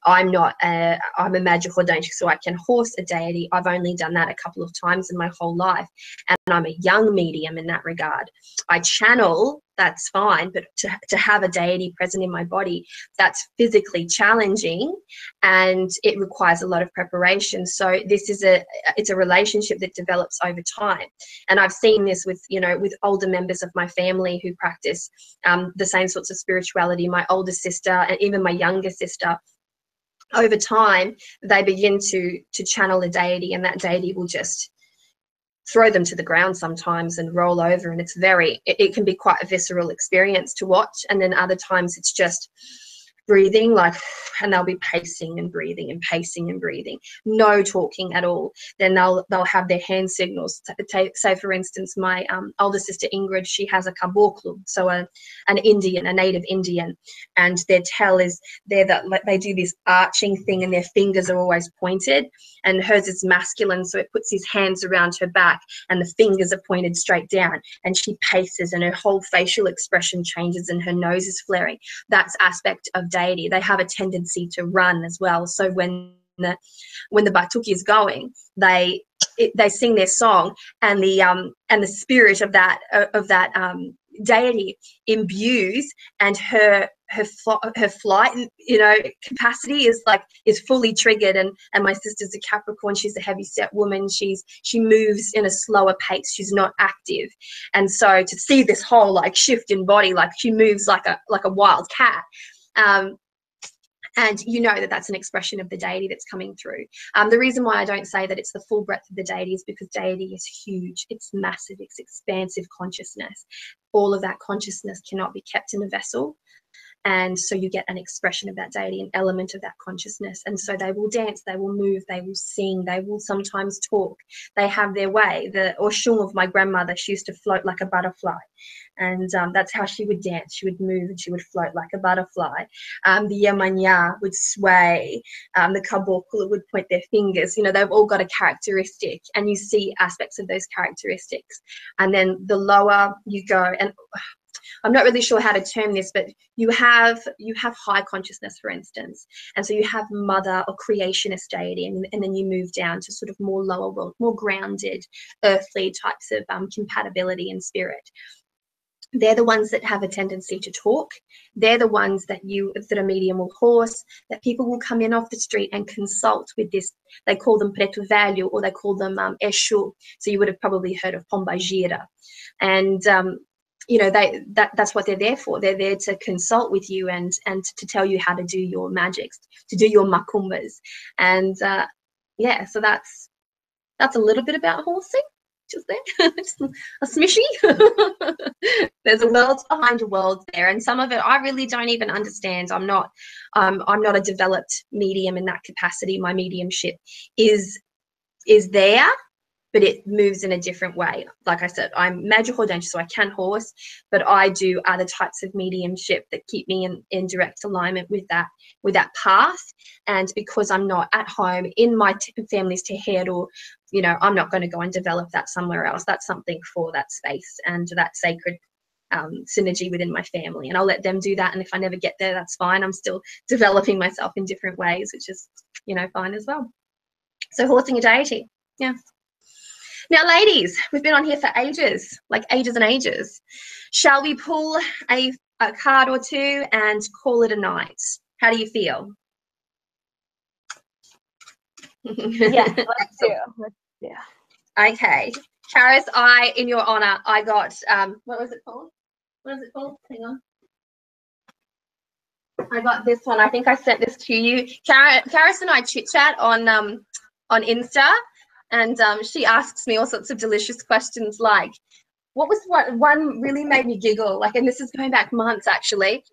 I'm a magical deity, so I can horse a deity. I've only done that a couple of times in my whole life, and I'm a young medium in that regard. I channel, that's fine, but to have a deity present in my body, that's physically challenging, and it requires a lot of preparation. So this is it's a relationship that develops over time, and I've seen this with, you know, with older members of my family who practice the same sorts of spirituality. My older sister and even my younger sister, over time, they begin to channel a deity, and that deity will just throw them to the ground sometimes and roll over. And it's it can be quite a visceral experience to watch. And then other times it's just breathing, like, and they'll be pacing and breathing and pacing and breathing, no talking at all. Then they'll have their hand signals. Say for instance, my older sister Ingrid, she has a caboclo, so an Indian, a native Indian, and their tell is they do this arching thing, and their fingers are always pointed. And hers is masculine, so it puts his hands around her back, and the fingers are pointed straight down, and she paces, and her whole facial expression changes, and her nose is flaring. That's aspect of deity. They have a tendency to run as well. So when the batuque is going, they sing their song, and the spirit of that deity imbues, and her flight, you know, capacity is fully triggered. And my sister's a Capricorn. She's a heavy set woman. She moves in a slower pace. She's not active. And so to see this whole like shift in body, like she moves like a wild cat. And you know that that's an expression of the deity that's coming through. The reason why I don't say that it's the full breadth of the deity is because deity is huge. It's massive. It's expansive consciousness. All of that consciousness cannot be kept in a vessel. And so you get an expression of that deity, an element of that consciousness. And so they will dance, they will move, they will sing, they will sometimes talk. They have their way. The Oshun of my grandmother, she used to float like a butterfly. And that's how she would dance. She would move and she would float like a butterfly. The Yamanya would sway. The Caboclo would point their fingers. You know, they've all got a characteristic, and you see aspects of those characteristics. And then the lower you go, and I'm not really sure how to term this, but you have high consciousness, for instance, and so you have mother or creationist deity, and then you move down to sort of more lower world, more grounded, earthly types of compatibility and spirit. They're the ones that have a tendency to talk. They're the ones that a medium will horse, that people will come in off the street and consult with this. They call them preto velho, or they call them eshu. So you would have probably heard of Pombagira. And you know, that's what they're there for. They're there to consult with you and to tell you how to do your magics, to do your makumbas. And yeah, so that's a little bit about horsing, just there. Just a smishy. There's a world behind a world there, and some of it I really don't even understand. I'm not a developed medium in that capacity. My mediumship is there, but it moves in a different way. Like I said, I'm magic ordained, so I can horse, but I do other types of mediumship that keep me in direct alignment with that path. And because I'm not at home in my family's tehed, or, you know, I'm not going to go and develop that somewhere else. That's something for that space and that sacred synergy within my family. And I'll let them do that. And if I never get there, that's fine. I'm still developing myself in different ways, which is, you know, fine as well. So horsing a deity. Yeah. Now, ladies, we've been on here for ages, like ages and ages. Shall we pull a card or two and call it a night? How do you feel? Yeah, let's do. Okay. Charis, in your honor, I got, what was it called? What is it called? Hang on. I got this one. I think I sent this to you. Charis and I chit-chat on Insta. And she asks me all sorts of delicious questions, like, what was one really made me giggle? Like, and this is going back months, actually.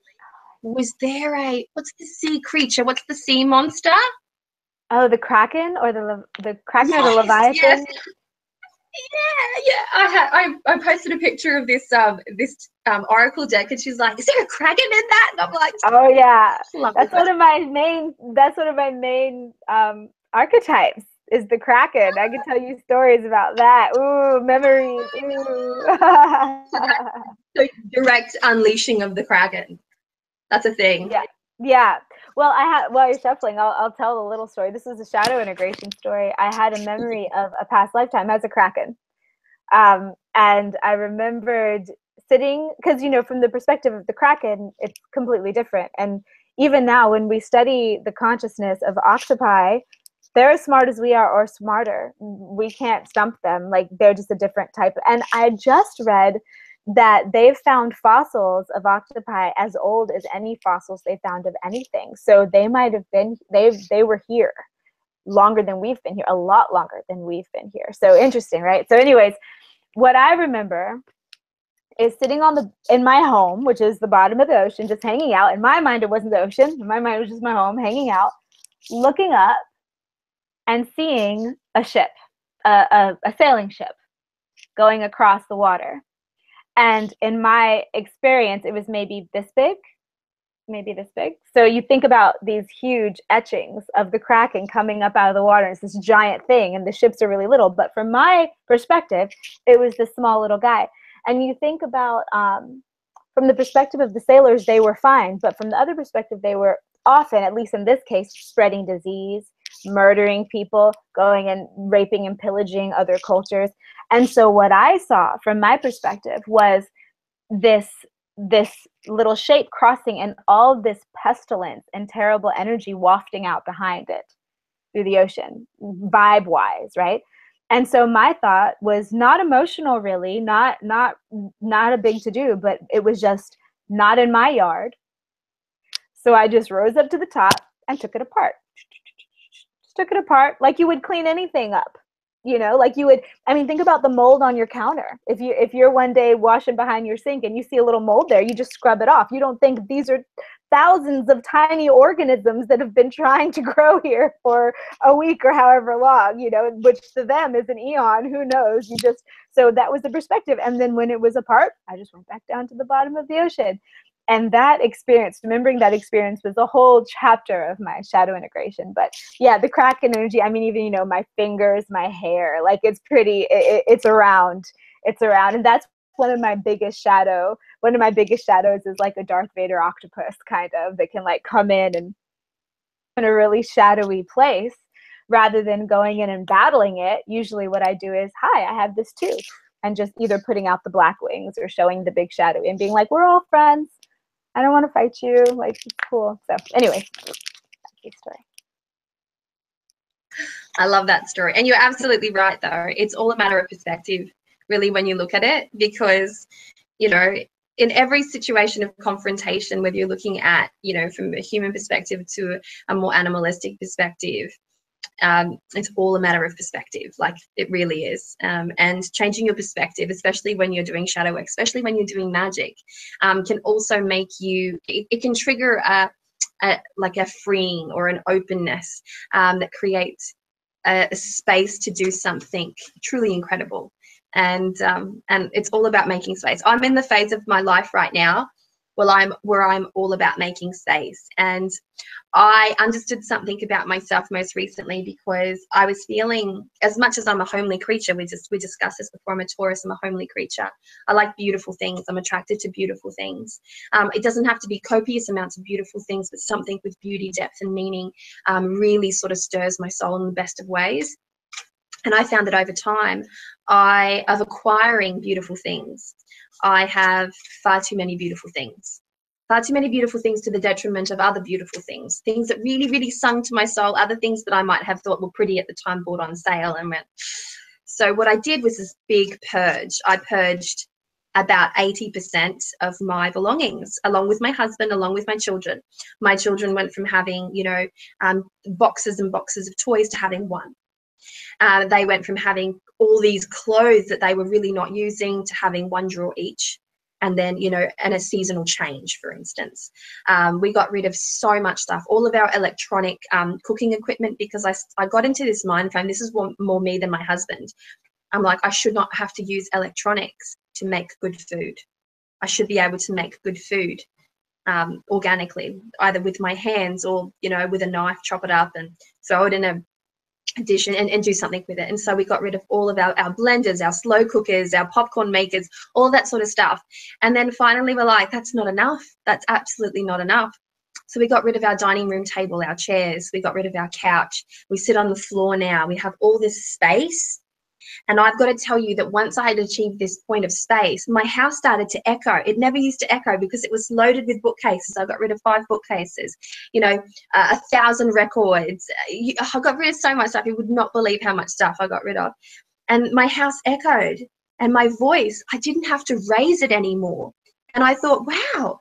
Was there what's the sea creature? What's the sea monster? Oh, the Kraken, or the Kraken, yes, or the Leviathan? Yes. Yeah. I posted a picture of this oracle deck, and she's like, "Is there a Kraken in that?" And I'm like, "Oh yeah, that's one of my main. That's one of my main archetypes. Is the Kraken. I can tell you stories about that. Ooh, memories. Ooh." So direct unleashing of the Kraken. That's a thing. Yeah. Well, while you're shuffling, I'll tell a little story. This is a shadow integration story. I had a memory of a past lifetime as a Kraken. And I remembered sitting, because, you know, from the perspective of the Kraken, it's completely different. And even now, when we study the consciousness of octopi, they're as smart as we are, or smarter. We can't stump them. Like, they're just a different type. And I just read that they've found fossils of octopi as old as any fossils they found of anything. So they might have been, they were here longer than we've been here, a lot longer than we've been here. So interesting, right? So anyways, what I remember is sitting in my home, which is the bottom of the ocean, just hanging out. In my mind, it wasn't the ocean. In my mind, it was just my home, hanging out, looking up and seeing a ship, a sailing ship going across the water. And in my experience, it was maybe this big. So you think about these huge etchings of the Kraken coming up out of the water. It's this giant thing, and the ships are really little. But from my perspective, it was this small little guy. And you think about, from the perspective of the sailors, they were fine. But from the other perspective, they were often, at least in this case, spreading disease, murdering people, going and raping and pillaging other cultures. And so what I saw from my perspective was this little shape crossing, and all this pestilence and terrible energy wafting out behind it through the ocean, vibe wise, right? And so my thought was not emotional, really, not a big to do, but it was just not in my yard. So I just rose up to the top and took it apart. Just took it apart like you would clean anything up. You know, like you would, I mean, think about the mold on your counter. If you're one day washing behind your sink and you see a little mold there, you just scrub it off. You don't think these are thousands of tiny organisms that have been trying to grow here for a week or however long, you know, which to them is an eon, who knows? So that was the perspective. And then when it was apart, I just went back down to the bottom of the ocean. And that experience, remembering that experience, was a whole chapter of my shadow integration. But yeah, the Kraken energy, I mean, even, you know, my fingers, my hair, like it's pretty, it's around. And that's one of my biggest shadows is like a Darth Vader octopus kind of, that can like come in a really shadowy place rather than going in and battling it. Usually what I do is, hi, I have this too. And just either putting out the black wings or showing the big shadow and being like, we're all friends. I don't want to fight you. Like, it's cool. So anyway, that's the story. I love that story. And you're absolutely right, though. It's all a matter of perspective, really, when you look at it, because you know, in every situation of confrontation, whether you're looking at, you know, from a human perspective to a more animalistic perspective, it's all a matter of perspective. Like, it really is. And changing your perspective, especially when you're doing shadow work, especially when you're doing magic, can also make you, it can trigger like a freeing or an openness that creates a space to do something truly incredible. And it's all about making space. I'm in the phase of my life right now where I'm all about making space. And I understood something about myself most recently, because I was feeling, as much as I'm a homely creature, we discussed this before, I'm a Taurus, I'm a homely creature. I like beautiful things. I'm attracted to beautiful things. It doesn't have to be copious amounts of beautiful things, but something with beauty, depth, and meaning really sort of stirs my soul in the best of ways. And I found that over time, of acquiring beautiful things, I have far too many beautiful things. Far too many beautiful things to the detriment of other beautiful things. Things that really, really sung to my soul, other things that I might have thought were pretty at the time, bought on sale and went. So what I did was this big purge. I purged about 80% of my belongings, along with my husband, along with my children. My children went from having, you know, boxes and boxes of toys to having one. They went from having all these clothes that they were really not using to having one drawer each. And then, you know, and a seasonal change, for instance. We got rid of so much stuff, all of our electronic cooking equipment, because I got into this mind frame. This is more me than my husband. I'm like, I should not have to use electronics to make good food. I should be able to make good food organically, either with my hands or, you know, with a knife, chop it up and throw it in a dish and do something with it. And so we got rid of all of our blenders, our slow cookers, our popcorn makers, all that sort of stuff. And then finally we're like, that's not enough. That's absolutely not enough. So we got rid of our dining room table, our chairs. We got rid of our couch. We sit on the floor now. We have all this space. And I've got to tell you that once I had achieved this point of space, my house started to echo. It never used to echo because it was loaded with bookcases. I got rid of 5 bookcases, you know, 1,000 records. I got rid of so much stuff. You would not believe how much stuff I got rid of. And my house echoed. And my voice, I didn't have to raise it anymore. And I thought, wow,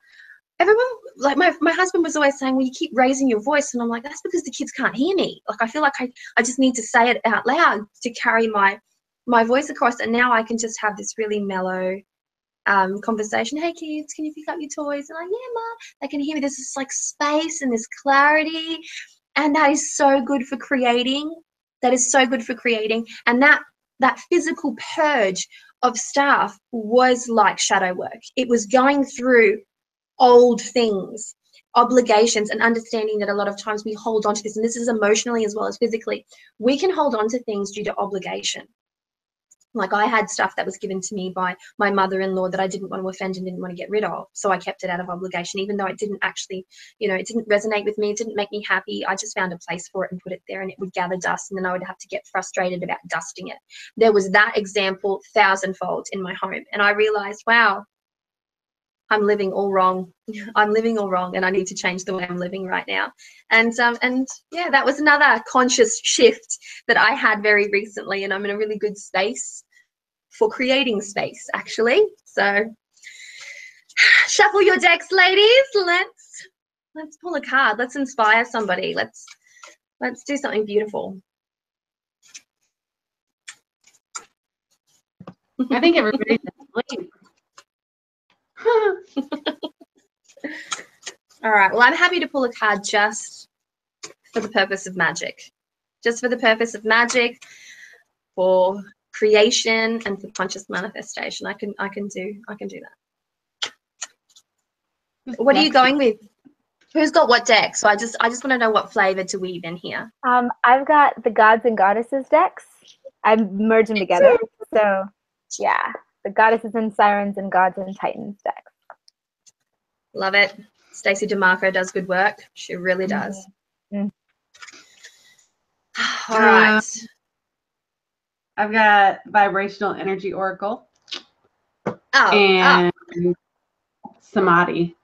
everyone, like my husband was always saying, well, you keep raising your voice. And I'm like, that's because the kids can't hear me. Like, I feel like I just need to say it out loud to carry my voice across. And now I can just have this really mellow conversation. Hey kids, can you pick up your toys? And I'm like, yeah, Mom. They can hear me. There's this like space and this clarity. And that is so good for creating. That is so good for creating. And that physical purge of stuff was like shadow work. It was going through old things, obligations, and understanding that a lot of times we hold on to this, and this is emotionally as well as physically. We can hold on to things due to obligation. Like, I had stuff that was given to me by my mother-in-law that I didn't want to offend and didn't want to get rid of. So I kept it out of obligation, even though it didn't actually, you know, it didn't resonate with me. It didn't make me happy. I just found a place for it and put it there, and it would gather dust, and then I would have to get frustrated about dusting it. There was that example 1,000-fold in my home. And I realized, wow, I'm living all wrong. I'm living all wrong, and I need to change the way I'm living right now. And yeah, that was another conscious shift that I had very recently, and I'm in a really good space for creating space, actually. So shuffle your decks, ladies. Let's pull a card. Let's inspire somebody. Let's do something beautiful. I think everybody's asleep. All right, well, I'm happy to pull a card just for the purpose of magic. Just for the purpose of magic, for creation, and for conscious manifestation. I can do that. What are you going with? Who's got what deck? So I just want to know what flavor to weave in here. I've got the Gods and Goddesses decks. I'm merging together. So yeah, the Goddesses and Sirens and Gods and Titans decks. Love it. Stacey DeMarco does good work. She really does. Mm-hmm. All right. I've got Vibrational Energy Oracle. And Samadhi.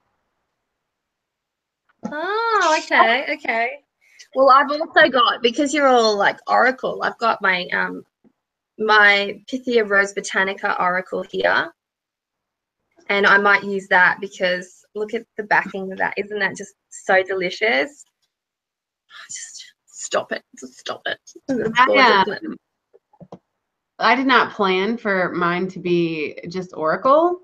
Oh, okay. Well, I've also got, because you're all like Oracle, I've got my my Pythia Rose Botanica Oracle here. And I might use that because look at the backing of that. Isn't that just so delicious? Just stop it. Just stop it. It's gorgeous, isn't it? I did not plan for mine to be just Oracle.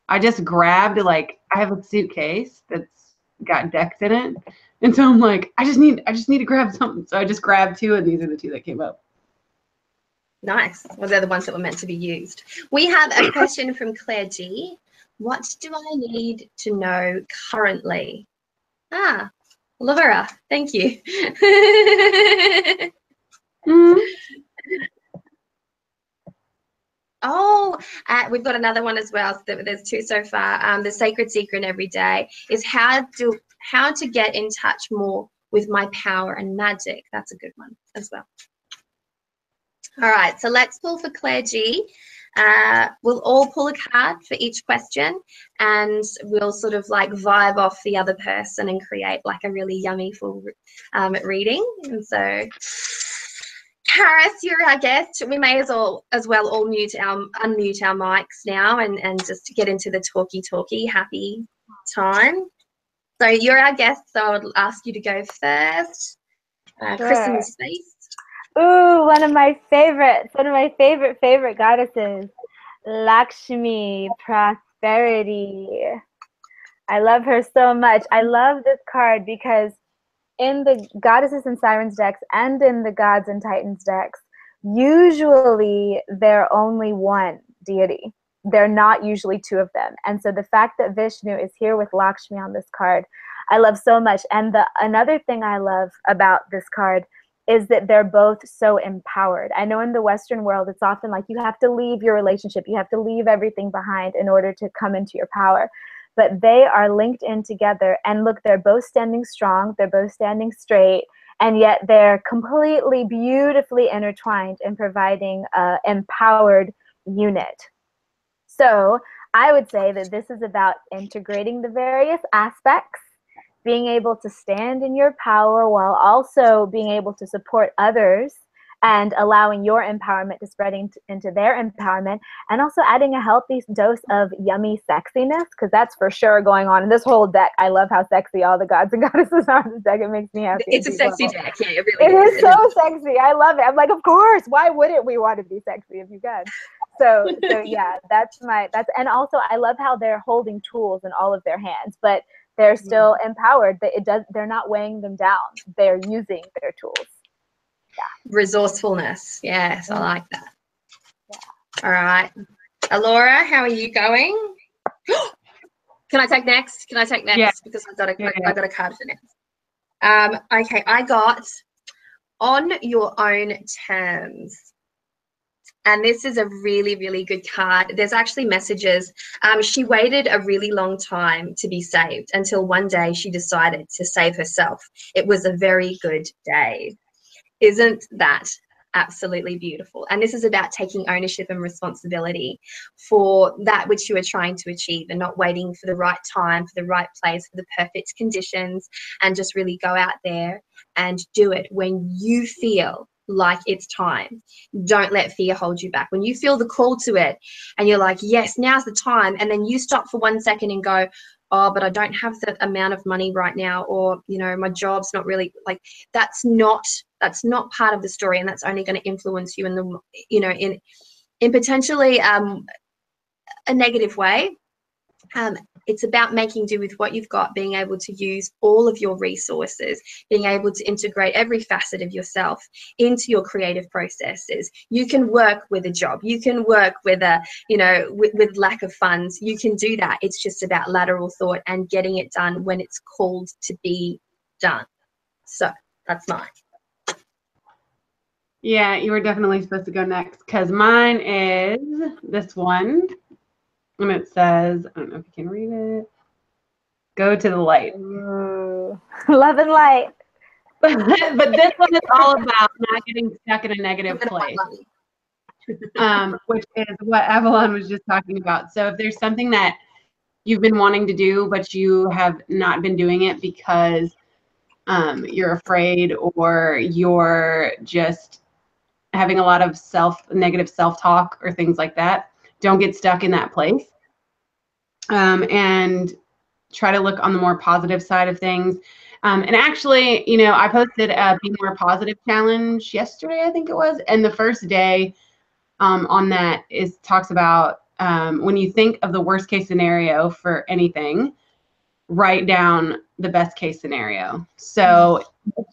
I just grabbed, like, I have a suitcase that's got decks in it. And so I'm like, I just need to grab something. So I just grabbed 2, and these are the 2 that came up. Nice. Well, they're the ones that were meant to be used. We have a question from Claire G. What do I need to know currently? Ah, Allorah, thank you. Oh, we've got another one as well. So there's 2 so far. The sacred secret every day is how to get in touch more with my power and magic. That's a good one as well. All right, so let's pull for Claire G. We'll all pull a card for each question, and we'll sort of like vibe off the other person and create like a really yummy full reading. And so, Karis, you're our guest. We may as well all unmute our mics now and just get into the talky happy time. So you're our guest, so I'll ask you to go first. Sure. Chris in the space. Ooh, one of my favorite goddesses, Lakshmi, prosperity. I love her so much. I love this card because in the Goddesses and Sirens decks and in the Gods and Titans decks, usually they're only one deity. They're not usually 2 of them. And so the fact that Vishnu is here with Lakshmi on this card, I love so much. And another thing I love about this card is that they're both so empowered. I know in the Western world, it's often like you have to leave your relationship, you have to leave everything behind in order to come into your power. But they are linked in together. And look, they're both standing strong, they're both standing straight, and yet they're completely beautifully intertwined in providing an empowered unit. So I would say that this is about integrating the various aspects, being able to stand in your power while also being able to support others and allowing your empowerment to spread into their empowerment, and also adding a healthy dose of yummy sexiness, because that's for sure going on in this whole deck. I love how sexy all the gods and goddesses are in this deck. It makes me happy. It's a sexy deck. Yeah, it really is. It is so sexy. I love it. I'm like, of course. Why wouldn't we want to be sexy if you can? So yeah, and also I love how they're holding tools in all of their hands, but they're still empowered. They're not weighing them down. They're using their tools. Yeah. Resourcefulness. Yes, I like that. Yeah. All right. Allorah, how are you going? Can I take next? Yeah. Because I got a card for next. Okay, I got On Your Own Terms. And this is a really, really good card. There's actually messages. She waited a really long time to be saved until one day she decided to save herself. It was a very good day. Isn't that absolutely beautiful? And this is about taking ownership and responsibility for that which you are trying to achieve and not waiting for the right time, for the right place, for the perfect conditions, and just really go out there and do it when you feel like it's time. Don't let fear hold you back. When you feel the call to it and you're like, yes, now's the time, and then you stop for 1 second and go, oh, but I don't have that amount of money right now, or my job's not really, like, that's not part of the story, and that's only going to influence you in the in potentially a negative way. It's about making do with what you've got, being able to use all of your resources, being able to integrate every facet of yourself into your creative processes. You can work with a job. You can work with with lack of funds. You can do that. It's just about lateral thought and getting it done when it's called to be done. So that's mine. Yeah, you were definitely supposed to go next because mine is this one. And it says, I don't know if you can read it. Go to the light. Ooh, love and light. But this one is all about not getting stuck in a negative place, which is what Avalon was just talking about. So if there's something that you've been wanting to do, but you have not been doing it because you're afraid or you're just having a lot of negative self-talk or things like that, don't get stuck in that place. and try to look on the more positive side of things. And actually, you know, I posted a Be More Positive challenge yesterday, I think it was. And the first day on that talks about when you think of the worst case scenario for anything, write down the best case scenario. So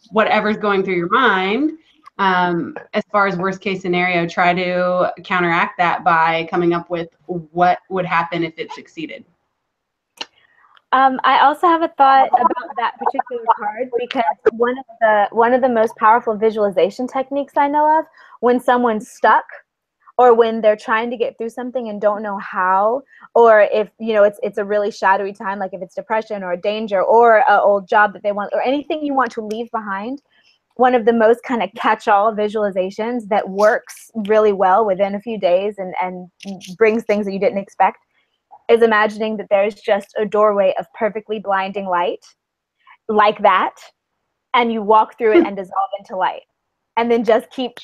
whatever's going through your mind, as far as worst case scenario, try to counteract that by coming up with what would happen if it succeeded. I also have a thought about that particular card, because one of the most powerful visualization techniques I know of, when someone's stuck or when they're trying to get through something and don't know how, or if, you know, it's a really shadowy time, like if it's depression or danger or an old job that they want or anything you want to leave behind, one of the most kind of catch-all visualizations that works really well within a few days and brings things that you didn't expect is imagining that there's just a doorway of perfectly blinding light like that, and you walk through it and dissolve into light. And then just keep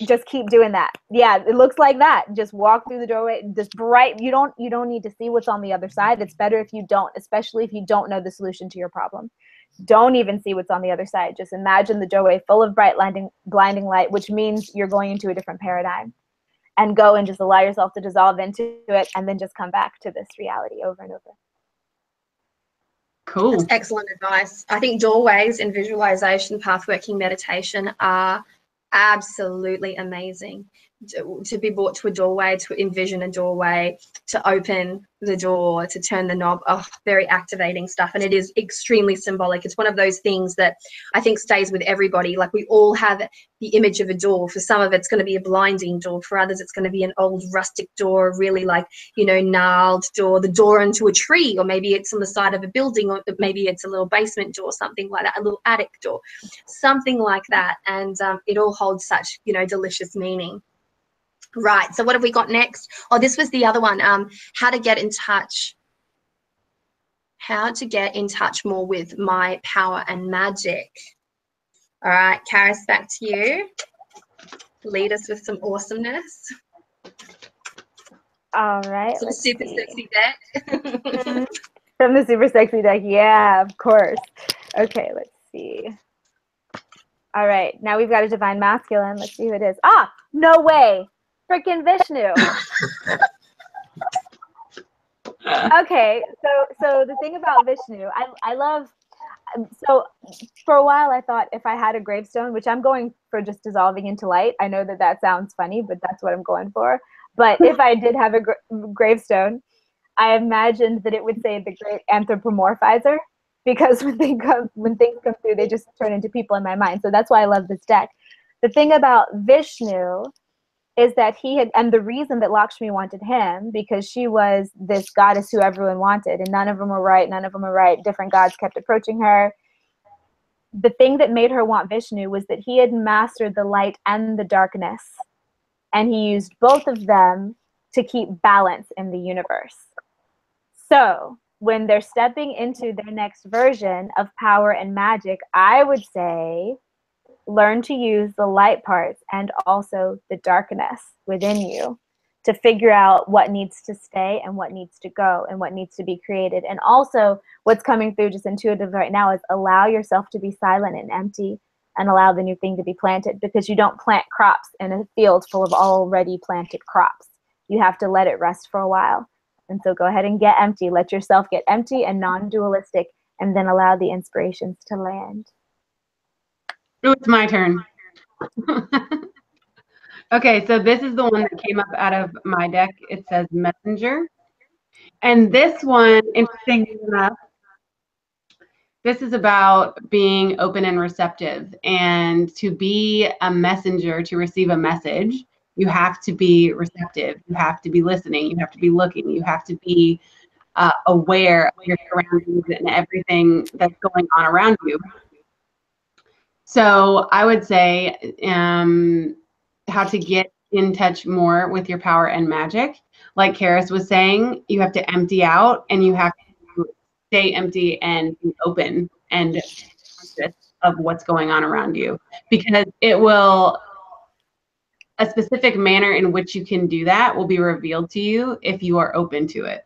doing that. Yeah, it looks like that. Just walk through the doorway, just bright. You don't need to see what's on the other side. It's better if you don't, especially if you don't know the solution to your problem. Don't even see what's on the other side. Just imagine the doorway full of bright blinding light, which means you're going into a different paradigm. And go and just allow yourself to dissolve into it, and then just come back to this reality over and over. Cool. That's excellent advice. I think doorways in visualization, pathworking, meditation are absolutely amazing. To be brought to a doorway, to envision a doorway, to open the door, to turn the knob. Oh, very activating stuff. And it is extremely symbolic. It's one of those things that I think stays with everybody. Like, we all have the image of a door. For some of it's going to be a blinding door. For others, it's going to be an old rustic door, really, like, you know, gnarled door, the door into a tree, or maybe it's on the side of a building, or maybe it's a little basement door, something like that, a little attic door, something like that. And it all holds such, you know, delicious meaning. Right, so what have we got next? Oh, this was the other one, how to get in touch more with my power and magic. All right, Karis, back to you. Lead us with some awesomeness. All right, Some let's super see. sexy deck. From the super sexy deck, yeah, of course. Okay, let's see. All right, now we've got a divine masculine. Let's see who it is. Ah, no way. Freaking Vishnu. Okay, so the thing about Vishnu, I love, so for a while I thought if I had a gravestone, which I'm going for just dissolving into light. I know that sounds funny, but that's what I'm going for. But if I did have a gravestone, I imagined that it would say the great anthropomorphizer, because when things come through, they just turn into people in my mind. So that's why I love this deck. The thing about Vishnu is that he had, and the reason that Lakshmi wanted him, because she was this goddess who everyone wanted, and none of them were right. Different gods kept approaching her. The thing that made her want Vishnu was that he had mastered the light and the darkness, and he used both of them to keep balance in the universe. So when they're stepping into their next version of power and magic, I would say learn to use the light parts and also the darkness within you to figure out what needs to stay and what needs to go and what needs to be created. And also what's coming through just intuitive right now is allow yourself to be silent and empty and allow the new thing to be planted, because you don't plant crops in a field full of already planted crops. You have to let it rest for a while. And so go ahead and get empty. Let yourself get empty and non-dualistic, and then allow the inspirations to land. Oh, it's my turn. Okay, so this is the one that came up out of my deck. It says Messenger. And this one, interestingly enough, this is about being open and receptive. And to be a messenger, to receive a message, you have to be receptive. You have to be listening. You have to be looking. You have to be aware of your surroundings and everything that's going on around you. So I would say how to get in touch more with your power and magic. Like Charis was saying, you have to empty out, and you have to stay empty and be open and conscious of what's going on around you, because it will, a specific manner in which you can do that will be revealed to you if you are open to it.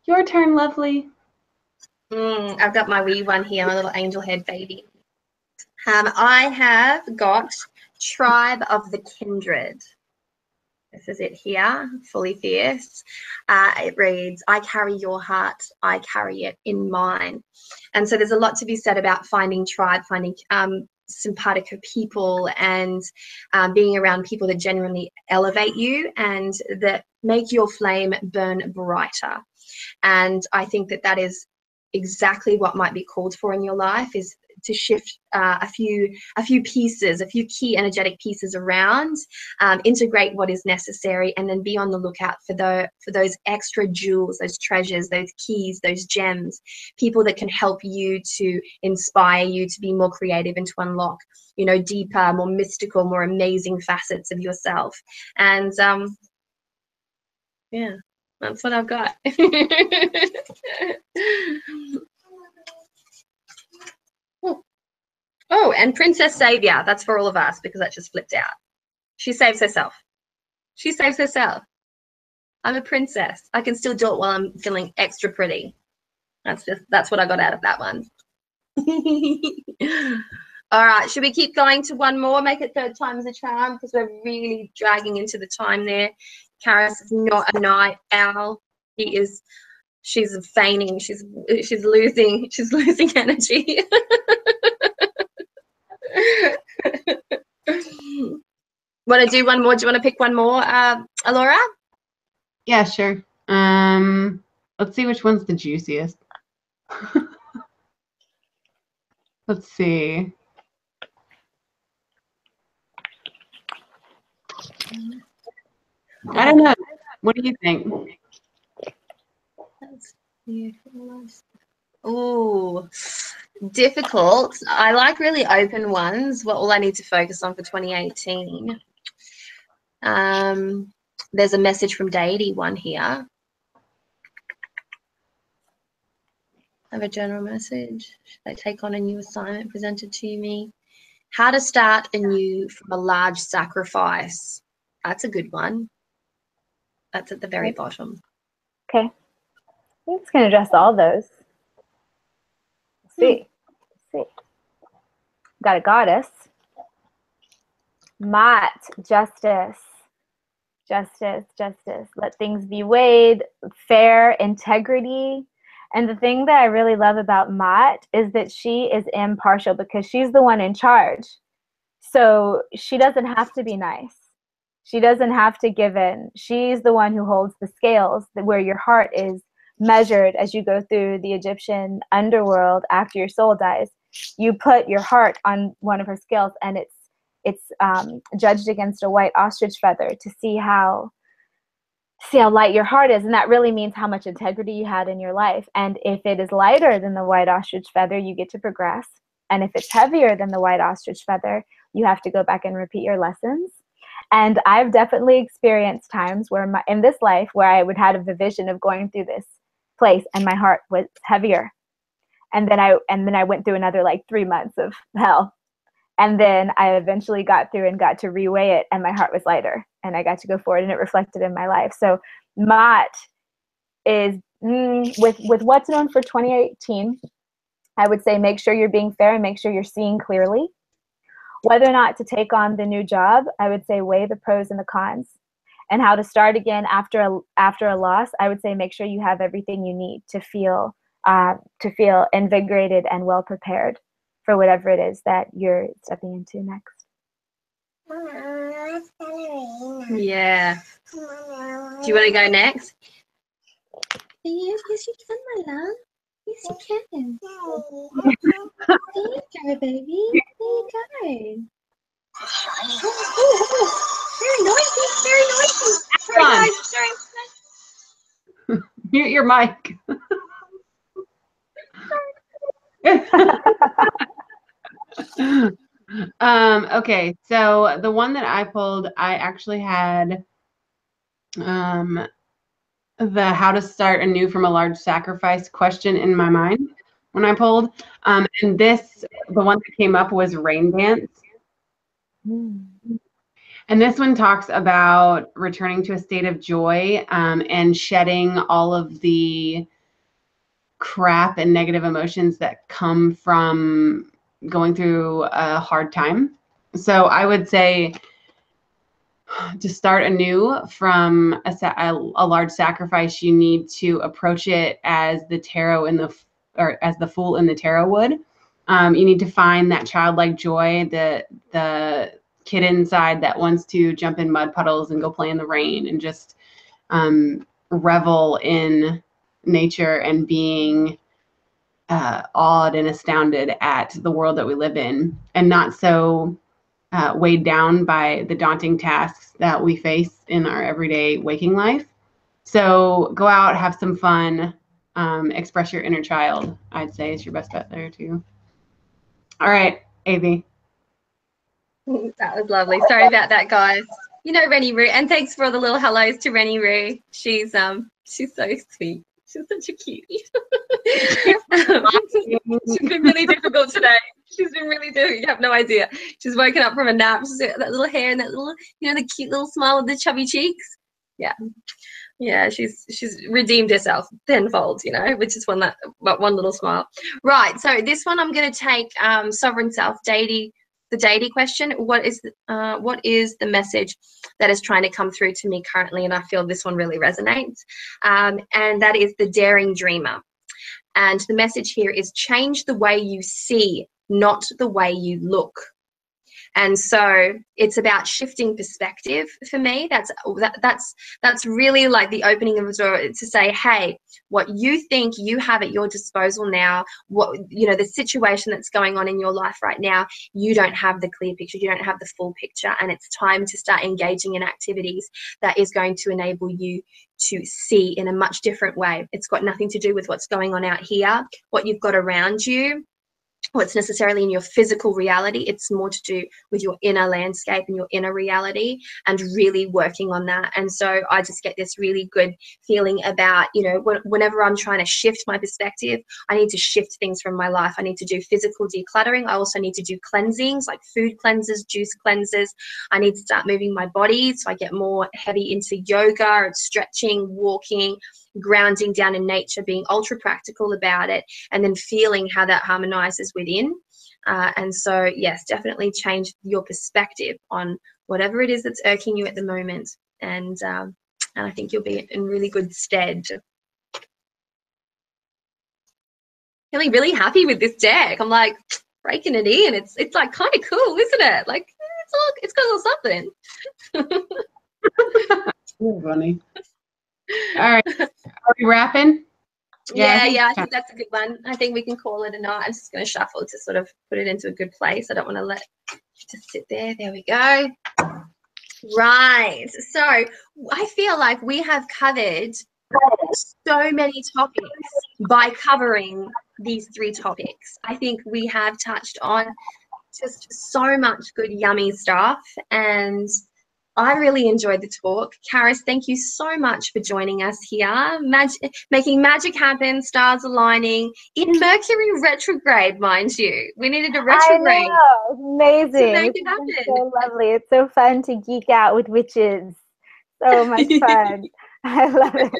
Your turn, lovely. I've got my wee one here, my little angel head baby. I have got Tribe of the Kindred. This is it here, fully fierce. It reads, I carry your heart, I carry it in mine. And so there's a lot to be said about finding tribe, finding simpatico people, and being around people that genuinely elevate you and that make your flame burn brighter. And I think that that is exactly what might be called for in your life, is to shift a few pieces, a few key energetic pieces around, integrate what is necessary, and then be on the lookout for those extra jewels, those treasures, those keys, those gems, people that can help you, to inspire you to be more creative and to unlock, you know, deeper, more mystical, more amazing facets of yourself. And yeah, that's what I've got. Oh, and Princess Savior. That's for all of us because that just flipped out. She saves herself. She saves herself. I'm a princess. I can still do it while I'm feeling extra pretty. That's what I got out of that one. All right, should we keep going to one more? Make it third time's a charm, because we're really dragging into the time there. Karis is not a night owl. She's feigning. She's losing energy. Want to do one more? Do you want to pick one more, Allorah? Yeah, sure. Let's see which one's the juiciest. Let's see. I don't know. What do you think? Oh, difficult. I like really open ones. What all I need to focus on for 2018. There's a message from deity one here. I have a general message. Should I take on a new assignment presented to me? How to start anew from a large sacrifice. That's a good one. That's at the very bottom. Okay. I'm just going to address all those. Let's see. Let's see. Got a goddess. Mat, justice. Justice, justice. Let things be weighed. Fair, integrity. And the thing that I really love about Mat is that she is impartial because she's the one in charge. So she doesn't have to be nice. She doesn't have to give in. She's the one who holds the scales, where your heart is measured as you go through the Egyptian underworld after your soul dies. You put your heart on one of her scales, and it's judged against a white ostrich feather to see how light your heart is. And that really means how much integrity you had in your life. And if it is lighter than the white ostrich feather, you get to progress. And if it's heavier than the white ostrich feather, you have to go back and repeat your lessons. And I've definitely experienced times where in this life where I would have a vision of going through this place and my heart was heavier. And then I went through another like 3 months of hell. And then I eventually got through and got to reweigh it, and my heart was lighter, and I got to go forward, and it reflected in my life. So Mat is, with what's known for 2018, I would say make sure you're being fair and make sure you're seeing clearly. Whether or not to take on the new job, I would say weigh the pros and the cons. And how to start again after a loss, I would say make sure you have everything you need to feel invigorated and well prepared for whatever it is that you're stepping into next. Yeah. Do you want to go next? Yes, you can, my love. Yes, you can. There you go, baby. There you go. Very noisy. Very noisy. Sorry, guys. Sorry. Mute your mic. Okay, so the one that I pulled, I actually had the how to start anew from a large sacrifice question in my mind when I pulled. And the one that came up was rain dance. And this one talks about returning to a state of joy and shedding all of the crap and negative emotions that come from going through a hard time. So I would say to start anew from a large sacrifice, you need to approach it as the tarot or as the fool in the tarot would. You need to find that childlike joy, the kid inside that wants to jump in mud puddles and go play in the rain and just revel in nature and being awed and astounded at the world that we live in, and not so weighed down by the daunting tasks that we face in our everyday waking life. So go out, have some fun, express your inner child, I'd say is your best bet there too. All right, Avi. That was lovely. Sorry about that, guys. You know Rennie Roo, and thanks for all the little hellos to Rennie Roo. She's so sweet. She's such a cutie. She's been really difficult today. She's been really difficult. You have no idea. She's woken up from a nap. She's got that little hair and that little, the cute little smile with the chubby cheeks. Yeah, she's redeemed herself tenfold, which is one little smile. Right. So this one I'm going to take sovereign self, deity. The deity question, what is the message that is trying to come through to me currently? And I feel this one really resonates. And that is the daring dreamer. And the message here is change the way you see, not the way you look. And so it's about shifting perspective for me. That's really like the opening of the door to say, hey, what you think you have at your disposal now, the situation that's going on in your life right now, you don't have the clear picture, you don't have the full picture, and it's time to start engaging in activities that is going to enable you to see in a much different way. It's got nothing to do with what's going on out here, what you've got around you, what's necessarily in your physical reality. It's more to do with your inner landscape and your inner reality, and really working on that. And so I just get this really good feeling about, whenever I'm trying to shift my perspective, I need to shift things from my life. I need to do physical decluttering. I also need to do cleansings, like food cleansers, juice cleansers. I need to start moving my body, so I get more heavy into yoga, stretching, walking, grounding down in nature, being ultra practical about it, and then feeling how that harmonizes within. And so, yes, definitely change your perspective on whatever it is that's irking you at the moment. And I think you'll be in really good stead. Feeling really happy with this deck. I'm like breaking it in. It's like kind of cool, isn't it? Like it's got a little something. You're funny. All right, are we wrapping? Yeah, I think that's a good one. I think we can call it a night. I'm just going to shuffle to sort of put it into a good place. I don't want to let it just sit there. There we go. Right. So I feel like we have covered so many topics by covering these 3 topics. I think we have touched on just so much good, yummy stuff, and I really enjoyed the talk. Karis, thank you so much for joining us here. Making magic happen, stars aligning in Mercury retrograde, mind you. We needed a retrograde. I know, amazing. To make it happen. It's so lovely. It's so fun to geek out with witches. So much fun. I love it.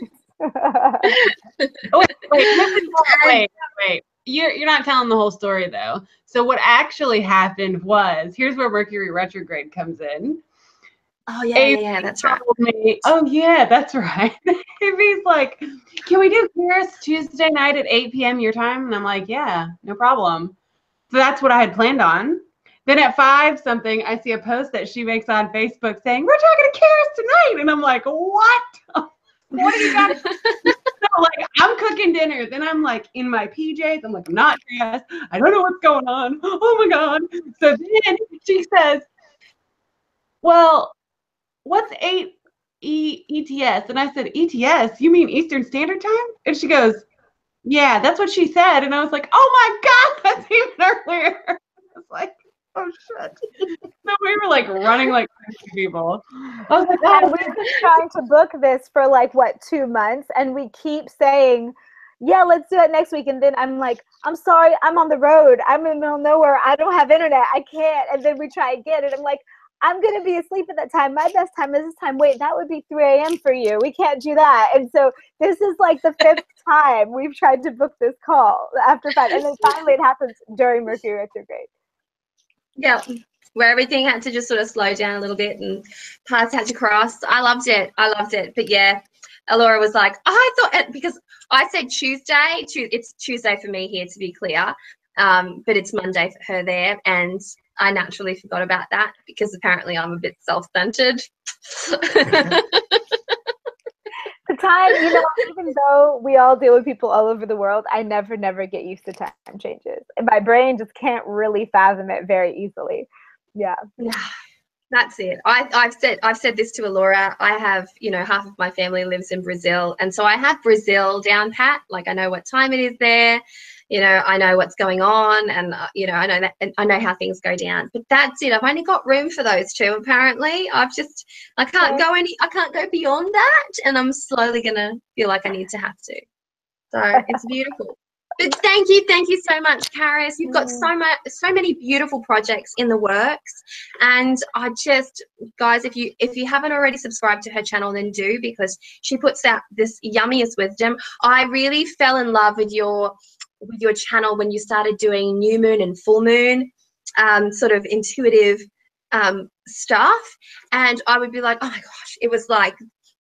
Wait. You're not telling the whole story though. So what actually happened was, here's where Mercury retrograde comes in. Oh, yeah, that's right. Oh, yeah, that's right. He's like, can we do Karis Tuesday night at 8 p.m. your time? And I'm like, yeah, no problem. So that's what I had planned on. Then at 5 something, I see a post that she makes on Facebook saying, we're talking to Karis tonight. And I'm like, what? What do you got? So, like, I'm cooking dinner. Then I'm like in my PJs. I'm like, I'm not dressed. I don't know what's going on. Oh, my God. So then she says, well, what's 8 ETS? And I said, ETS? You mean Eastern Standard Time? And she goes, yeah, that's what she said. And I was like, oh my God, that's even earlier. I was like, oh shit. So we were like running like crazy people. I was like, and we've been trying to book this for like 2 months, and we keep saying, yeah, let's do it next week. And then I'm like, I'm sorry, I'm on the road. I'm in the middle of nowhere. I don't have internet. I can't. And then we try again. And I'm like, I'm going to be asleep at that time. My best time is this time. Wait, that would be 3 a.m. for you. We can't do that. And so this is like the 5th time we've tried to book this call after 5. And then finally it happens during Mercury retrograde. Yeah, where everything had to just sort of slow down a little bit and paths had to cross. I loved it. But yeah, Allorah was like, I thought, because I said Tuesday. It's Tuesday for me here, to be clear. But it's Monday for her there. And I naturally forgot about that because apparently I'm a bit self-centered. The time, you know, even though we all deal with people all over the world, I never get used to time changes. And my brain just can't really fathom it very easily. Yeah. That's it. I've said this to Allorah. I have, you know, half of my family lives in Brazil. And so I have Brazil down pat. Like I know what time it is there. You know, I know what's going on, and you know, I know that, and I know how things go down. But that's it. I've only got room for those two. Apparently, I can't go beyond that, and I'm slowly gonna feel like I need to have to. So it's beautiful. But thank you so much, Charis. You've got so many beautiful projects in the works, and I just, guys, if you haven't already subscribed to her channel, then do, because she puts out this yummiest wisdom. I really fell in love with your channel when you started doing new moon and full moon sort of intuitive stuff, and I would be like, oh my gosh, it was like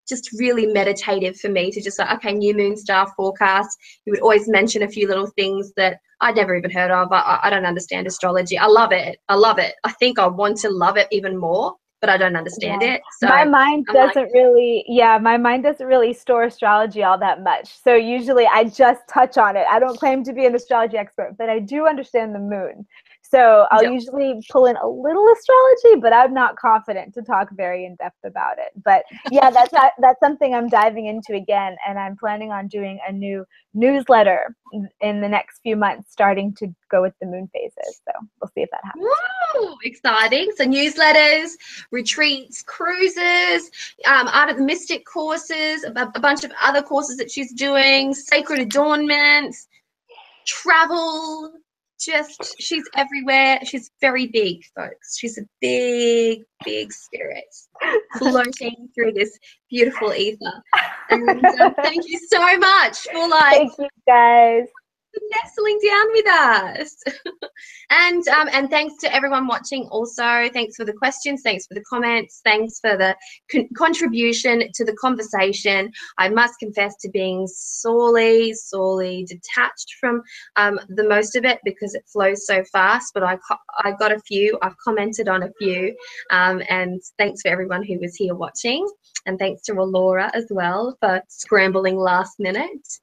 just really meditative for me to just like, okay, new moon star forecast. You would always mention a few little things that I'd never even heard of. I don't understand astrology. I love it. I think I want to love it even more, but I don't understand it. So my mind doesn't really store astrology all that much. So usually I just touch on it. I don't claim to be an astrology expert, but I do understand the moon. So I'll usually pull in a little astrology, but I'm not confident to talk very in depth about it. But yeah, that's something I'm diving into again, and I'm planning on doing a new newsletter in the next few months, starting to go with the moon phases. So we'll see if that happens. Woo, exciting. So newsletters, retreats, cruises, Art of the Mystic courses, a bunch of other courses that she's doing, sacred adornments, travel. Just, she's everywhere. She's very big, folks. She's a big spirit floating through this beautiful ether. And thank you so much for thank you guys nestling down with us. And thanks to everyone watching also. Thanks for the questions, thanks for the comments, thanks for the contribution to the conversation. I must confess to being sorely detached from the most of it because it flows so fast, but I got a few, I've commented on a few, and thanks for everyone who was here watching, and thanks to Allorah as well for scrambling last minute.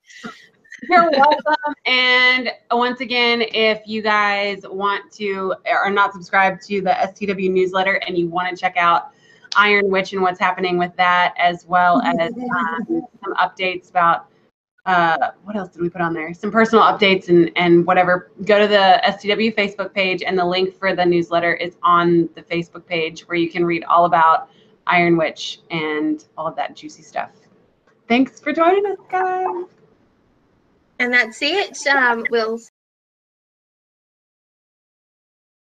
You're welcome. And once again, if you guys want to, are not subscribed to the STW newsletter and you want to check out Iron Witch and what's happening with that, as well as some updates about, what else did we put on there? Some personal updates and whatever, go to the STW Facebook page, and the link for the newsletter is on the Facebook page, where you can read all about Iron Witch and all of that juicy stuff. Thanks for joining us, guys. And that's it. We'll